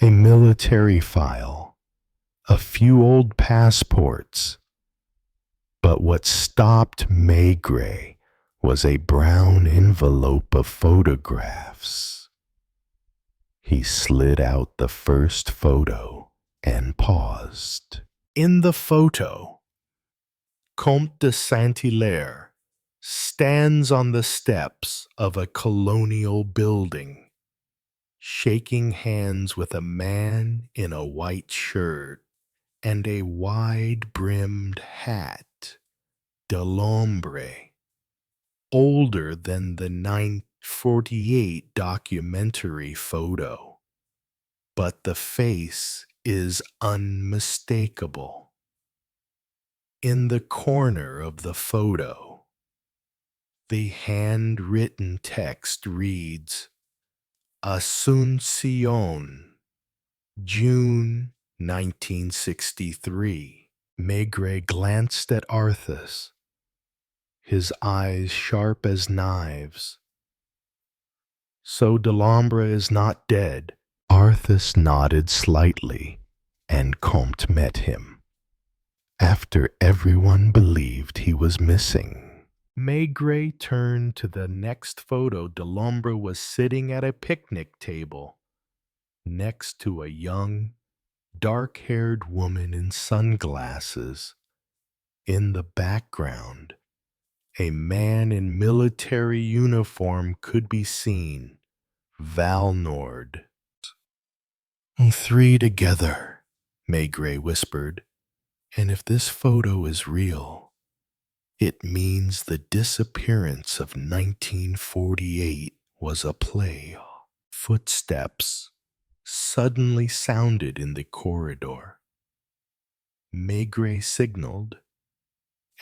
a military file, a few old passports. But what stopped Maigret was a brown envelope of photographs. He slid out the first photo and paused. In the photo, Count de Saint-Hilaire stands on the steps of a colonial building, shaking hands with a man in a white shirt and a wide-brimmed hat, Delambre, older than the 1948 documentary photo, but the face is unmistakable. In the corner of the photo, the handwritten text reads, Asuncion, June 1963. Maigret glanced at Arthas. his eyes sharp as knives. So Delambre is not dead. Arthas nodded slightly, and Comte met him. After everyone believed he was missing, Maigret turned to the next photo. Delambre was sitting at a picnic table next to a young, dark-haired woman in sunglasses. In the background, a man in military uniform could be seen. Valnord. "Three together," Maigret whispered. "And if this photo is real, it means the disappearance of 1948 was a play." Footsteps suddenly sounded in the corridor. Maigret signaled,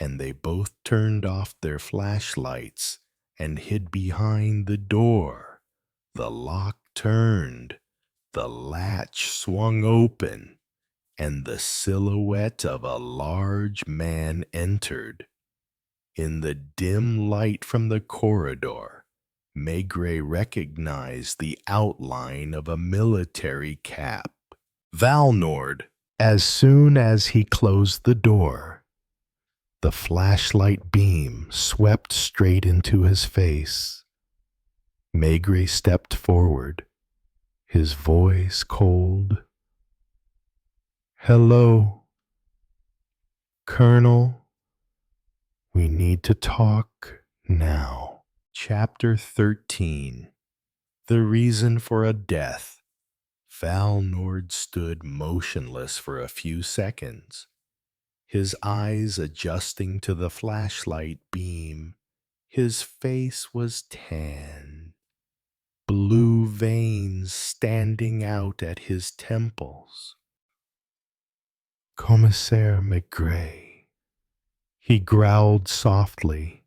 and they both turned off their flashlights and hid behind the door. The lock turned, the latch swung open, and the silhouette of a large man entered. In the dim light from the corridor, Maigret recognized the outline of a military cap. Valnord. As soon as he closed the door, the flashlight beam swept straight into his face. Maigret stepped forward, his voice cold. "Hello, Colonel. We need to talk now." Chapter 13. The Reason for a Death. Valnord stood motionless for a few seconds, his eyes adjusting to the flashlight beam. His face was tan, blue veins standing out at his temples. "Commissaire Maigret," he growled softly,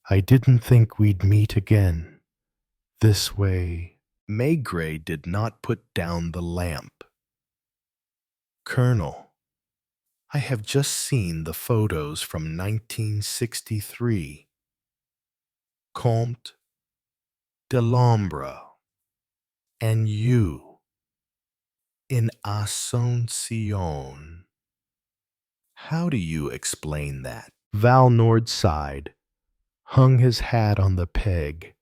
"I didn't think we'd meet again. This way." Maigret did not put down the lamp. "Colonel, I have just seen the photos from 1963. Comte Delambre and you in Asuncion. How do you explain that?" Valnord sighed, hung his hat on the peg,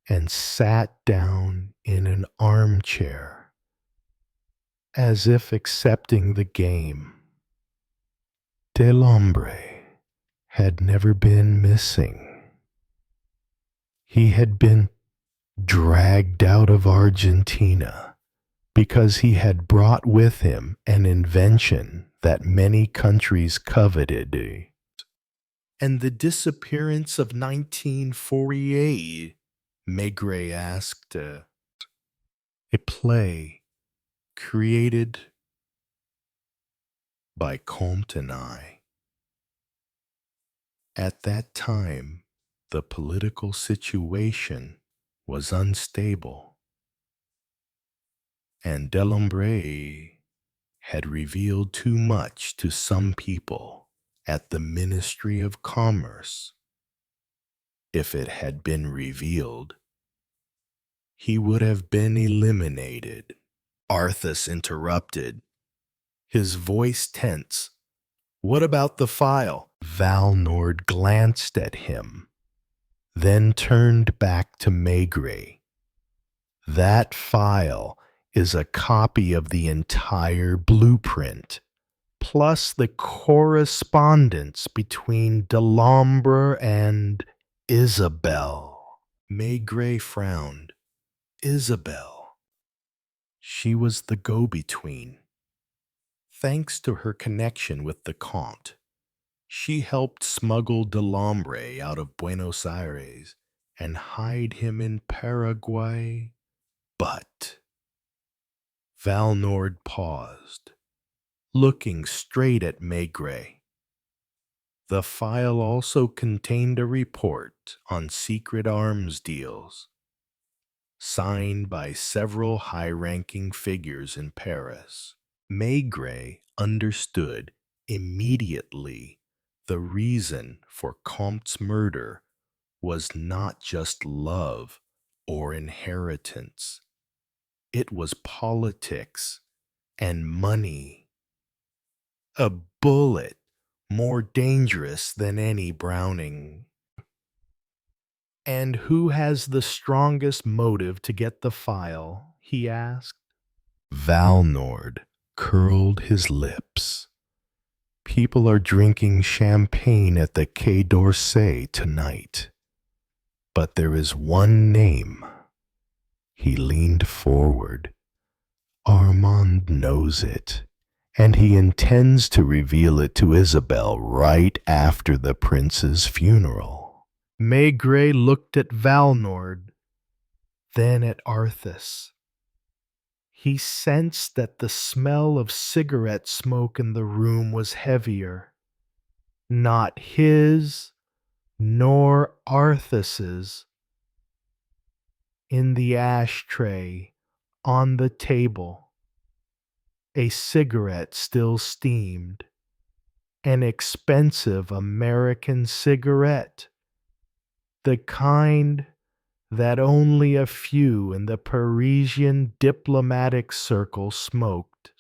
and sat down in an armchair, as if accepting the game. Delambre had never been missing. He had been dragged out of Argentina because he had brought with him an invention that many countries coveted. "And the disappearance of 1948, Maigret asked. "A play created by Comte and I. At that time, the political situation was unstable, and Delambre had revealed too much to some people at the Ministry of Commerce. If it had been revealed, he would have been eliminated." Arthas interrupted, his voice tense. "What about the file?" Valnord glanced at him, then turned back to Maigret. "That file is a copy of the entire blueprint, plus the correspondence between Delambre and Isabelle." Maigret frowned. Isabelle. She was the go-between. Thanks to her connection with the Comte, she helped smuggle Delambre out of Buenos Aires and hide him in Paraguay. But Valnord paused, looking straight at Maigret. The file also contained a report on secret arms deals, signed by several high-ranking figures in Paris. Maigret understood immediately The reason for Comte's murder was not just love or inheritance. It was politics and money. A bullet more dangerous than any Browning. And who has the strongest motive to get the file? He asked. Valnord curled his lips. People are drinking champagne at the Quai d'Orsay tonight. But there is one name. He leaned forward. Armand knows it, and he intends to reveal it to Isabel right after the prince's funeral. Maigret looked at Valnord, then at Arthas. He sensed that the smell of cigarette smoke in the room was heavier. Not his, nor Arthas's. In the ashtray, on the table, a cigarette still steamed. An expensive American cigarette. The kind that only a few in the Parisian diplomatic circle smoked.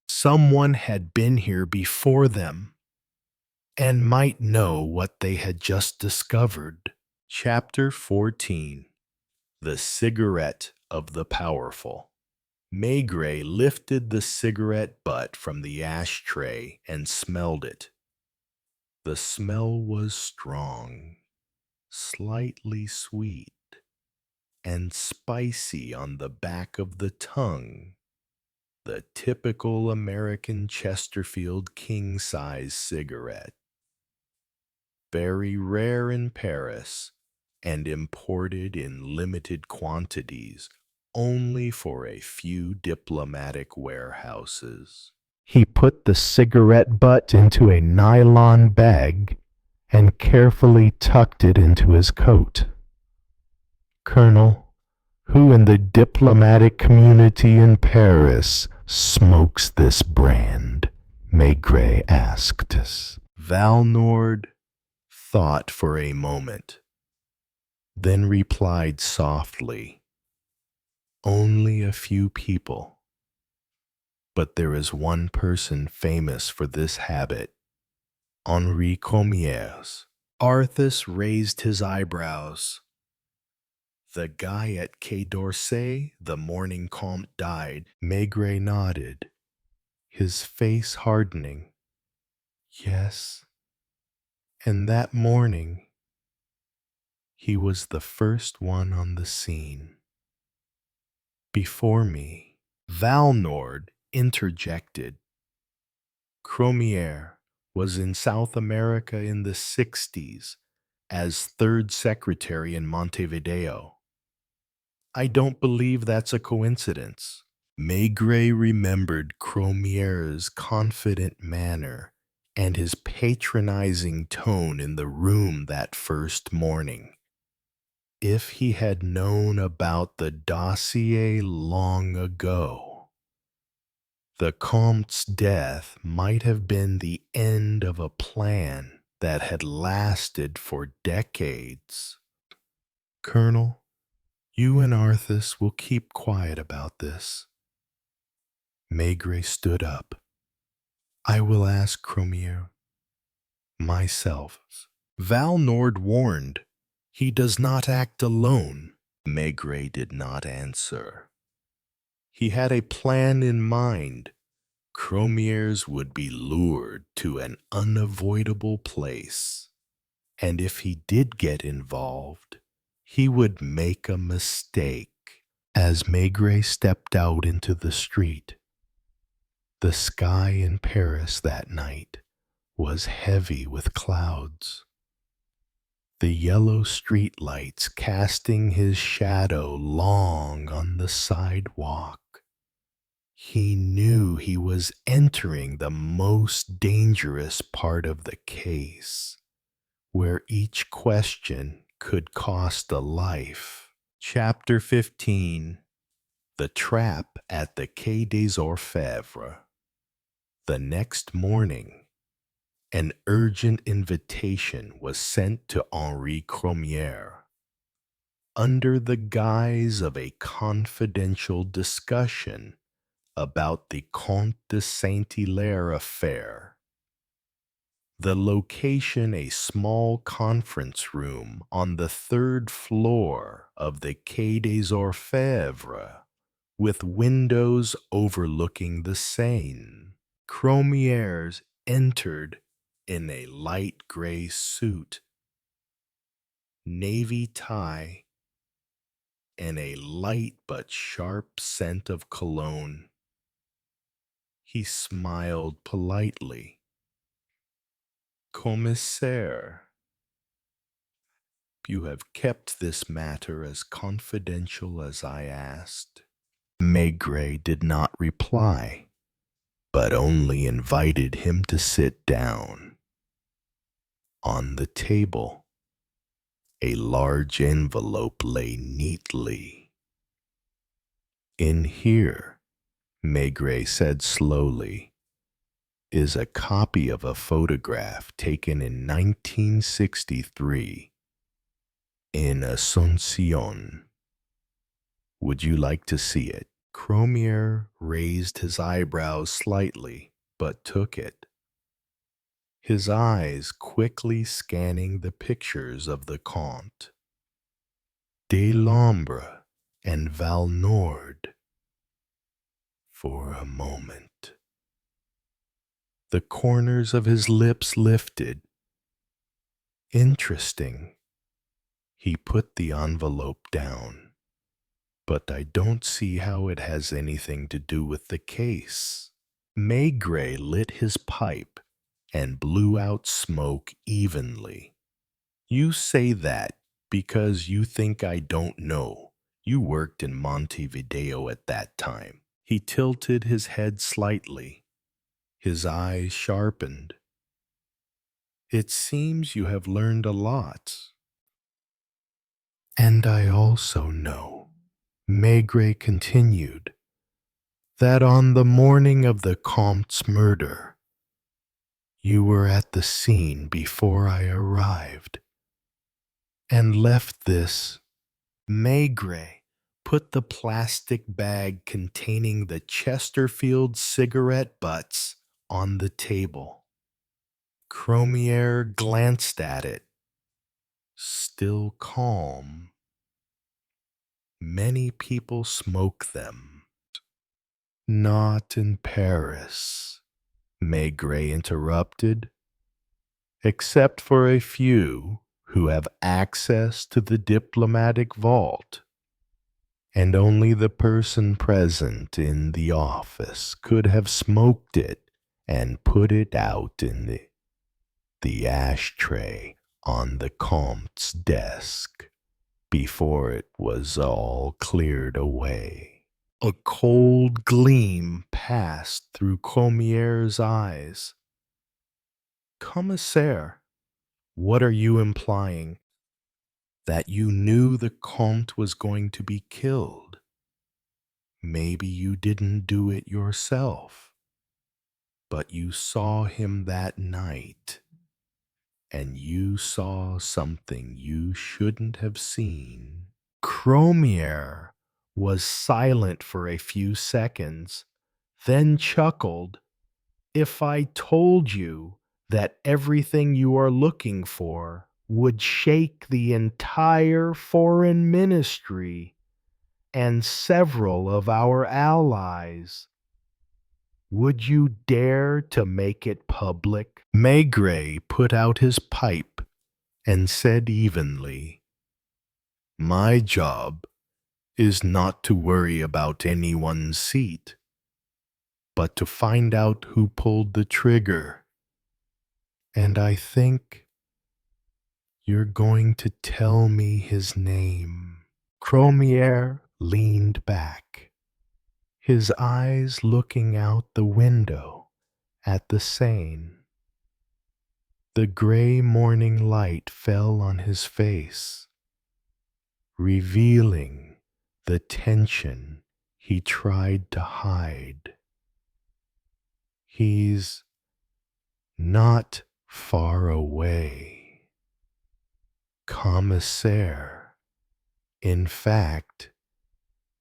Someone had been here before them and might know what they had just discovered. Chapter 14. The Cigarette of the Powerful. Maigret lifted the cigarette butt from the ashtray and smelled it. The smell was strong, slightly sweet, and spicy on the back of the tongue. The typical American Chesterfield king-size cigarette. Very rare in Paris and imported in limited quantities only for a few diplomatic warehouses. He put the cigarette butt into a nylon bag and carefully tucked it into his coat. Colonel, who in the diplomatic community in Paris smokes this brand? Maigret asked us. Valnord thought for a moment, then replied softly, only a few people. But there is one person famous for this habit, Henri Commiers. Arthas raised his eyebrows. The guy at Quai d'Orsay, the morning Comte died. Maigret nodded, his face hardening. Yes. And that morning, he was the first one on the scene. Before me, Valnord interjected. Commiers was in South America in the 60s as third secretary in Montevideo. I don't believe that's a coincidence. Maigret remembered Commiers' confident manner and his patronizing tone in the room that first morning. If he had known about the dossier long ago, the Comte's death might have been the end of a plan that had lasted for decades. Colonel, you and Arthas will keep quiet about this. Maigret stood up. I will ask Commiers myself. Valnord warned. He does not act alone. Maigret did not answer. He had a plan in mind. Commiers would be lured to an unavoidable place. And if he did get involved, he would make a mistake. As Maigret stepped out into the street, the sky in Paris that night was heavy with clouds. The yellow streetlights casting his shadow long on the sidewalk. He knew he was entering the most dangerous part of the case, where each question could cost a life. Chapter 15. The Trap at the Quai des Orfèvres. The next morning, An urgent invitation was sent to Henri Cromière under the guise of a confidential discussion about the Count de Saint-Hilaire affair. The location, a small conference room on the third floor of the Quai des Orfèvres, with windows overlooking the Seine. Cromières entered in a light gray suit, navy tie, and a light but sharp scent of cologne. He smiled politely. Commissaire, you have kept this matter as confidential as I asked. Maigret did not reply, but only invited him to sit down. On the table, a large envelope lay neatly. In here, Maigret said slowly, is a copy of a photograph taken in 1963 in Asuncion. Would you like to see it? Cromière raised his eyebrows slightly, but took it, his eyes quickly scanning the pictures of the Comte, de l'Ombre and Val Nord. For a moment, the corners of his lips lifted. Interesting. He put the envelope down. But I don't see how it has anything to do with the case. Maigret lit his pipe and blew out smoke evenly. You say that because you think I don't know. You worked in Montevideo at that time. He tilted his head slightly. His eyes sharpened. It seems you have learned a lot. And I also know, Maigret continued, that on the morning of the Comte's murder, you were at the scene before I arrived, and left this. Maigret put the plastic bag containing the Chesterfield cigarette butts on the table. Cromière glanced at it, still calm. Many people smoke them. Not in Paris, Maigret interrupted, except for a few who have access to the diplomatic vault, and only the person present in the office could have smoked it and put it out in the ashtray on the Comte's desk before it was all cleared away. A cold gleam passed through Cromière's eyes. Commissaire, what are you implying? That you knew the Comte was going to be killed? Maybe you didn't do it yourself, but you saw him that night, and you saw something you shouldn't have seen. Cromière was silent for a few seconds, then chuckled. If I told you that everything you are looking for would shake the entire foreign ministry and several of our allies, would you dare to make it public? Maigret put out his pipe and said evenly, my job is not to worry about anyone's seat, but to find out who pulled the trigger. And I think you're going to tell me his name. Cromière leaned back, his eyes looking out the window at the Seine. The gray morning light fell on his face, revealing the tension he tried to hide. He's not far away. Commissaire. In fact,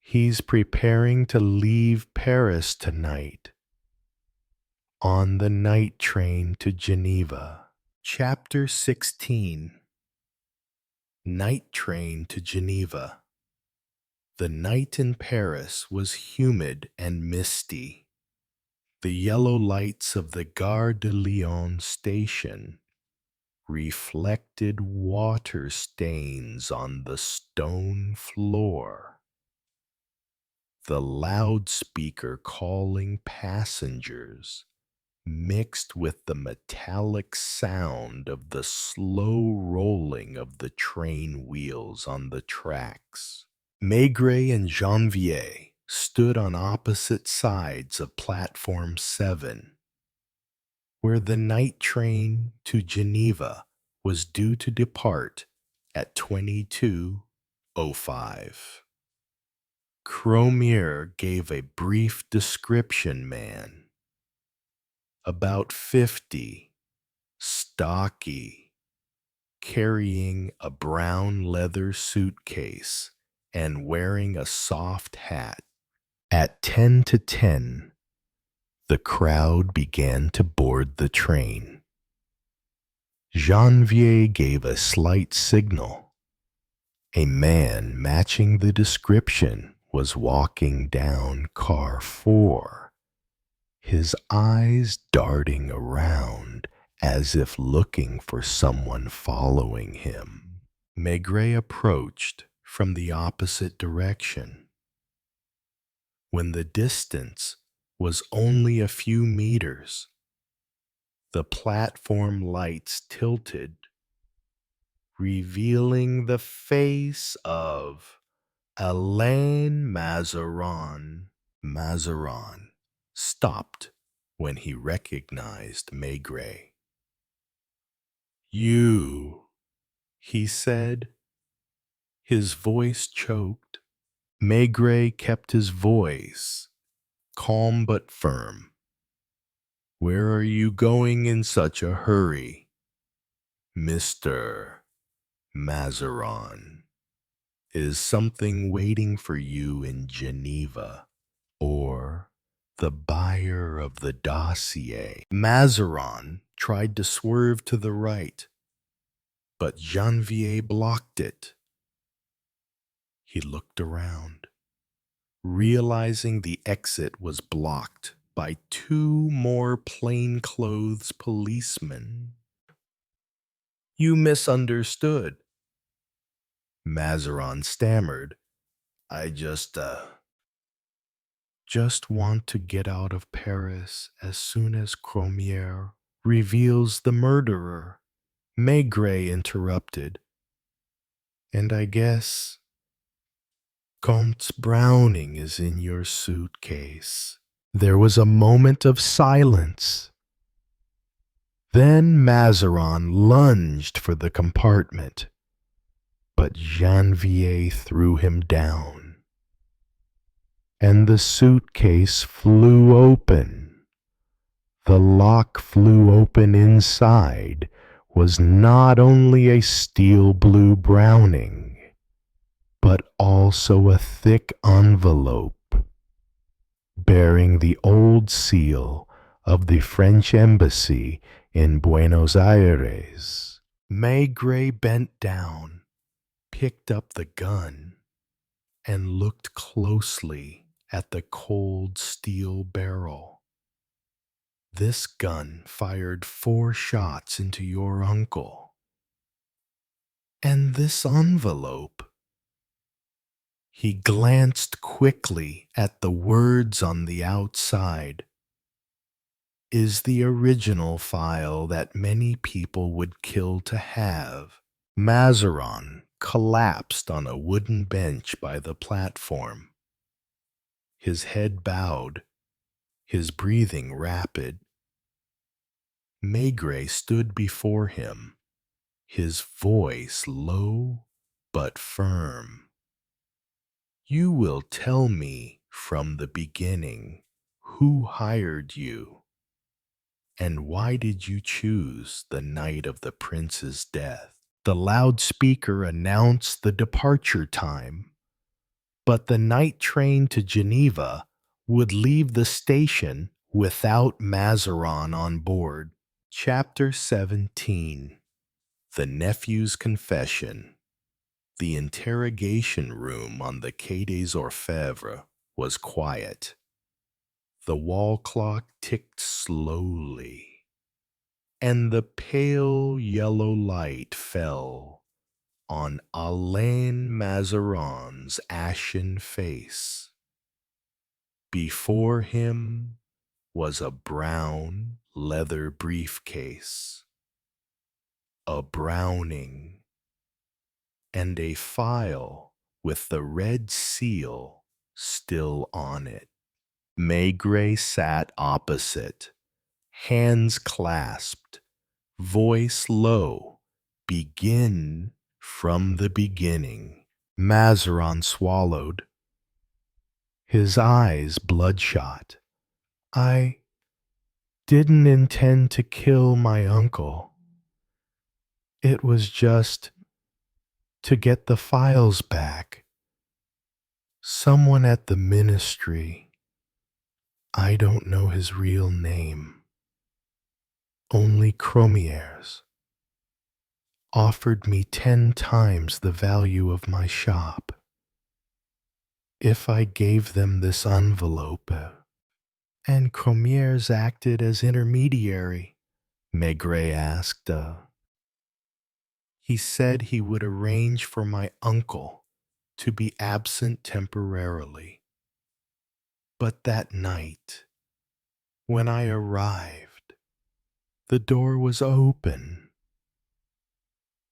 he's preparing to leave Paris tonight on the night train to Geneva. Chapter 16. Night train to Geneva. The night in Paris was humid and misty. The yellow lights of the Gare de Lyon station reflected water stains on the stone floor. The loudspeaker calling passengers mixed with the metallic sound of the slow rolling of the train wheels on the tracks. Maigret and Janvier stood on opposite sides of Platform 7, where the night train to Geneva was due to depart at 22:05. Cromier gave a brief description. Man, about 50, stocky, carrying a brown leather suitcase and wearing a soft hat. At 10 to 10, the crowd began to board the train. Janvier gave a slight signal. A man matching the description was walking down car 4, his eyes darting around as if looking for someone following him. Maigret approached from the opposite direction. When the distance was only a few meters, the platform lights tilted, revealing the face of Alain Mazarin. Mazarin stopped when he recognized Maigret. "You," he said. His voice choked. Maigret kept his voice calm but firm. "Where are you going in such a hurry, Mr. Mazarin? Is something waiting for you in Geneva, or the buyer of the dossier?" Mazarin tried to swerve to the right, but Janvier blocked it. He looked around, realizing the exit was blocked by 2 more plainclothes policemen. "You misunderstood," Mazarin stammered. "I just want to get out of Paris as soon as Cromier reveals the murderer," Maigret interrupted. "And I guess Comte's Browning is in your suitcase." There was a moment of silence. Then Mazarin lunged for the compartment, but Janvier threw him down, and the suitcase flew open. The lock flew open. Inside was not only a steel blue Browning, but also a thick envelope bearing the old seal of the French embassy in Buenos Aires. Maigret bent down, picked up the gun, and looked closely at the cold steel barrel. "This gun fired 4 shots into your uncle. And this envelope." He glanced quickly at the words on the outside. "Is the original file that many people would kill to have." Mazarin collapsed on a wooden bench by the platform, his head bowed, his breathing rapid. Maigret stood before him, his voice low but firm. "You will tell me from the beginning who hired you And why did you choose the night of the prince's death? The loudspeaker announced the departure time, but the night train to Geneva would leave the station without Mazarin on board. Chapter 17. The Nephew's Confession. The interrogation room on the Quai des Orfèvres was quiet. The wall clock ticked slowly, and the pale yellow light fell on Alain Mazarin's ashen face. Before him was a brown leather briefcase, a Browning, and a file with the red seal still on it. Maigret sat opposite, hands clasped, voice low. Begin from the beginning. Mazarin swallowed, his eyes bloodshot. I didn't intend to kill my uncle. It was just to get the files back. Someone at the ministry, I don't know his real name, only Cromieres, offered me 10 times the value of my shop if I gave them this envelope. And Cromieres acted as intermediary, Maigret asked. He said he would arrange for my uncle to be absent temporarily. But that night, when I arrived, the door was open.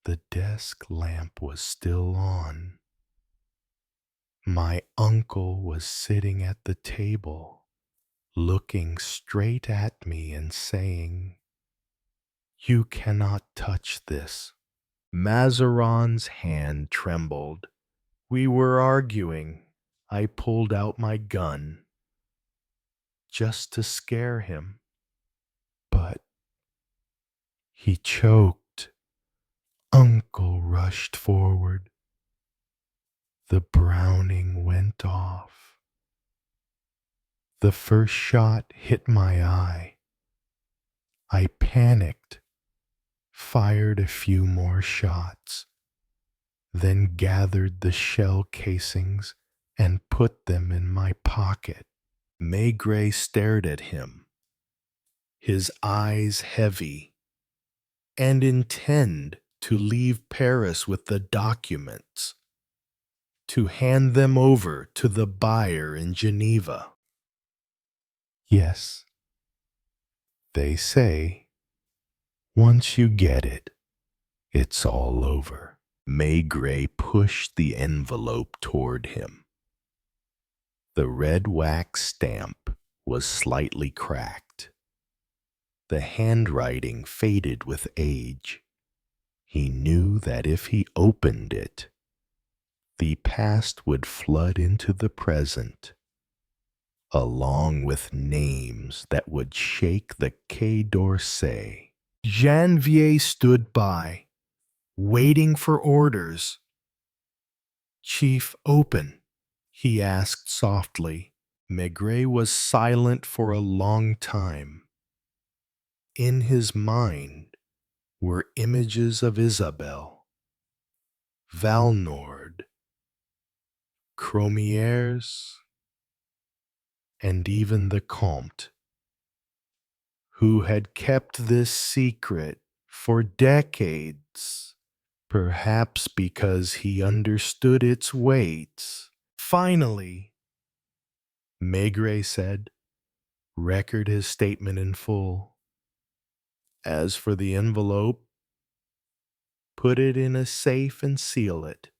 The desk lamp was still on. My uncle was sitting at the table, looking straight at me and saying, "You cannot touch this." Mazarin's hand trembled. We were arguing. I pulled out my gun just to scare him. But he choked. Uncle rushed forward. The Browning went off. The first shot hit my eye. I panicked, fired a few more shots, then gathered the shell casings and put them in my pocket. Maigret stared at him, his eyes heavy, and intent to leave Paris with the documents, to hand them over to the buyer in Geneva. Yes, they say, once you get it, it's all over. Maigret pushed the envelope toward him. The red wax stamp was slightly cracked. The handwriting faded with age. He knew that if he opened it, the past would flood into the present, along with names that would shake the Quai d'Orsay. Janvier stood by, waiting for orders. "Chief, open," he asked softly. Maigret was silent for a long time. In his mind were images of Isabelle, Valnord, Cromieres, and even the Comte, who had kept this secret for decades, perhaps because he understood its weight. Finally, Maigret said, "Record his statement in full. As for the envelope, put it in a safe and seal it.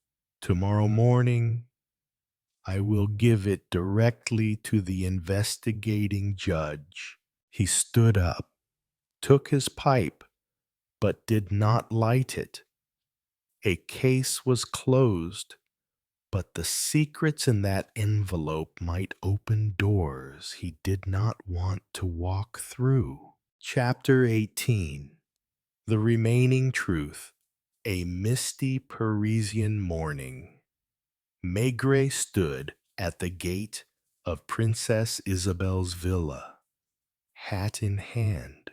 Tomorrow morning, I will give it directly to the investigating judge." He stood up, took his pipe, but did not light it. A case was closed, but the secrets in that envelope might open doors he did not want to walk through. Chapter 18. The Remaining Truth. A misty Parisian morning. Maigret stood at the gate of Princess Isabel's villa, hat in hand,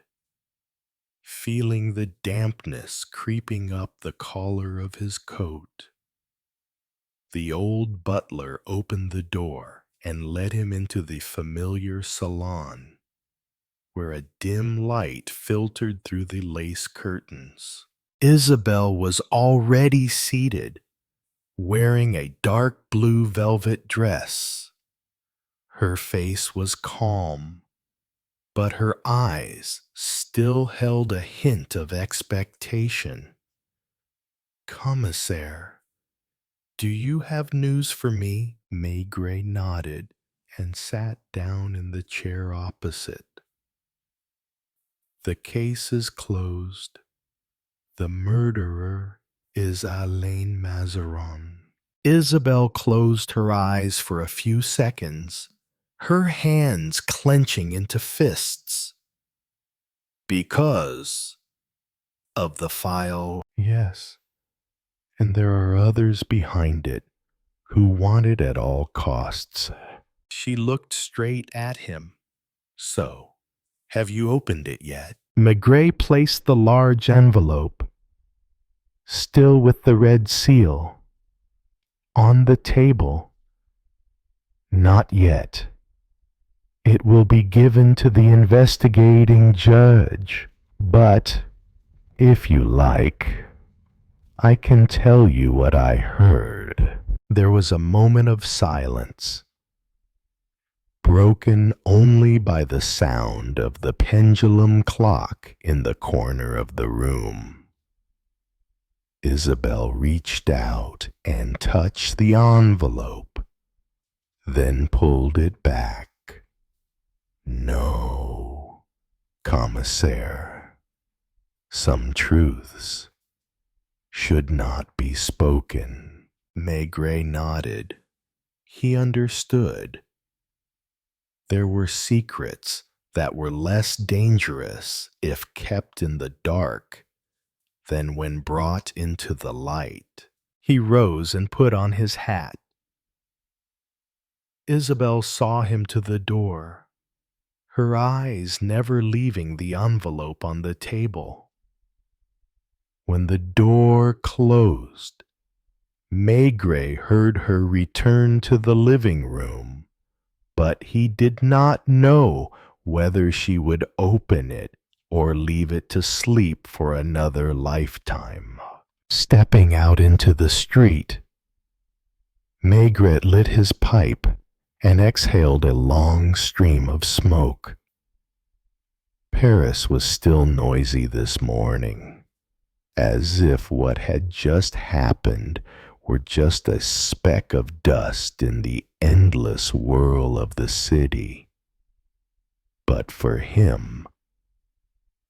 feeling the dampness creeping up the collar of his coat. The old butler opened the door and led him into the familiar salon, where a dim light filtered through the lace curtains. Isabel was already seated, wearing a dark blue velvet dress. Her face was calm, but her eyes still held a hint of expectation. "Commissaire, do you have news for me?" Maigret nodded and sat down in the chair opposite. "The case is closed. The murderer is Alain Mazarin." Isabel closed her eyes for a few seconds, her hands clenching into fists. "Because of the file?" "Yes, and there are others behind it who want it at all costs." She looked straight at him. "So, have you opened it yet?" Maigret placed the large envelope, still with the red seal, on the table. "Not yet. It will be given to the investigating judge. But, if you like, I can tell you what I heard." There was a moment of silence, broken only by the sound of the pendulum clock in the corner of the room. Isabel reached out and touched the envelope, then pulled it back. "No, commissaire, some truths should not be spoken." Maigret nodded. He understood. There were secrets that were less dangerous if kept in the dark than when brought into the light. He rose and put on his hat. Isabel saw him to the door, her eyes never leaving the envelope on the table. When the door closed, Maigret heard her return to the living room, but he did not know whether she would open it or leave it to sleep for another lifetime. Stepping out into the street, Maigret lit his pipe and exhaled a long stream of smoke. Paris was still noisy this morning, as if what had just happened were just a speck of dust in the endless whirl of the city. But for him,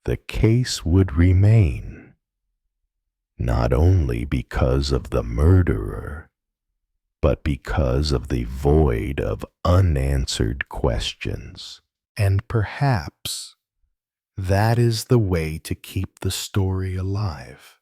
the case would remain, not only because of the murderer, but because of the void of unanswered questions. And perhaps that is the way to keep the story alive.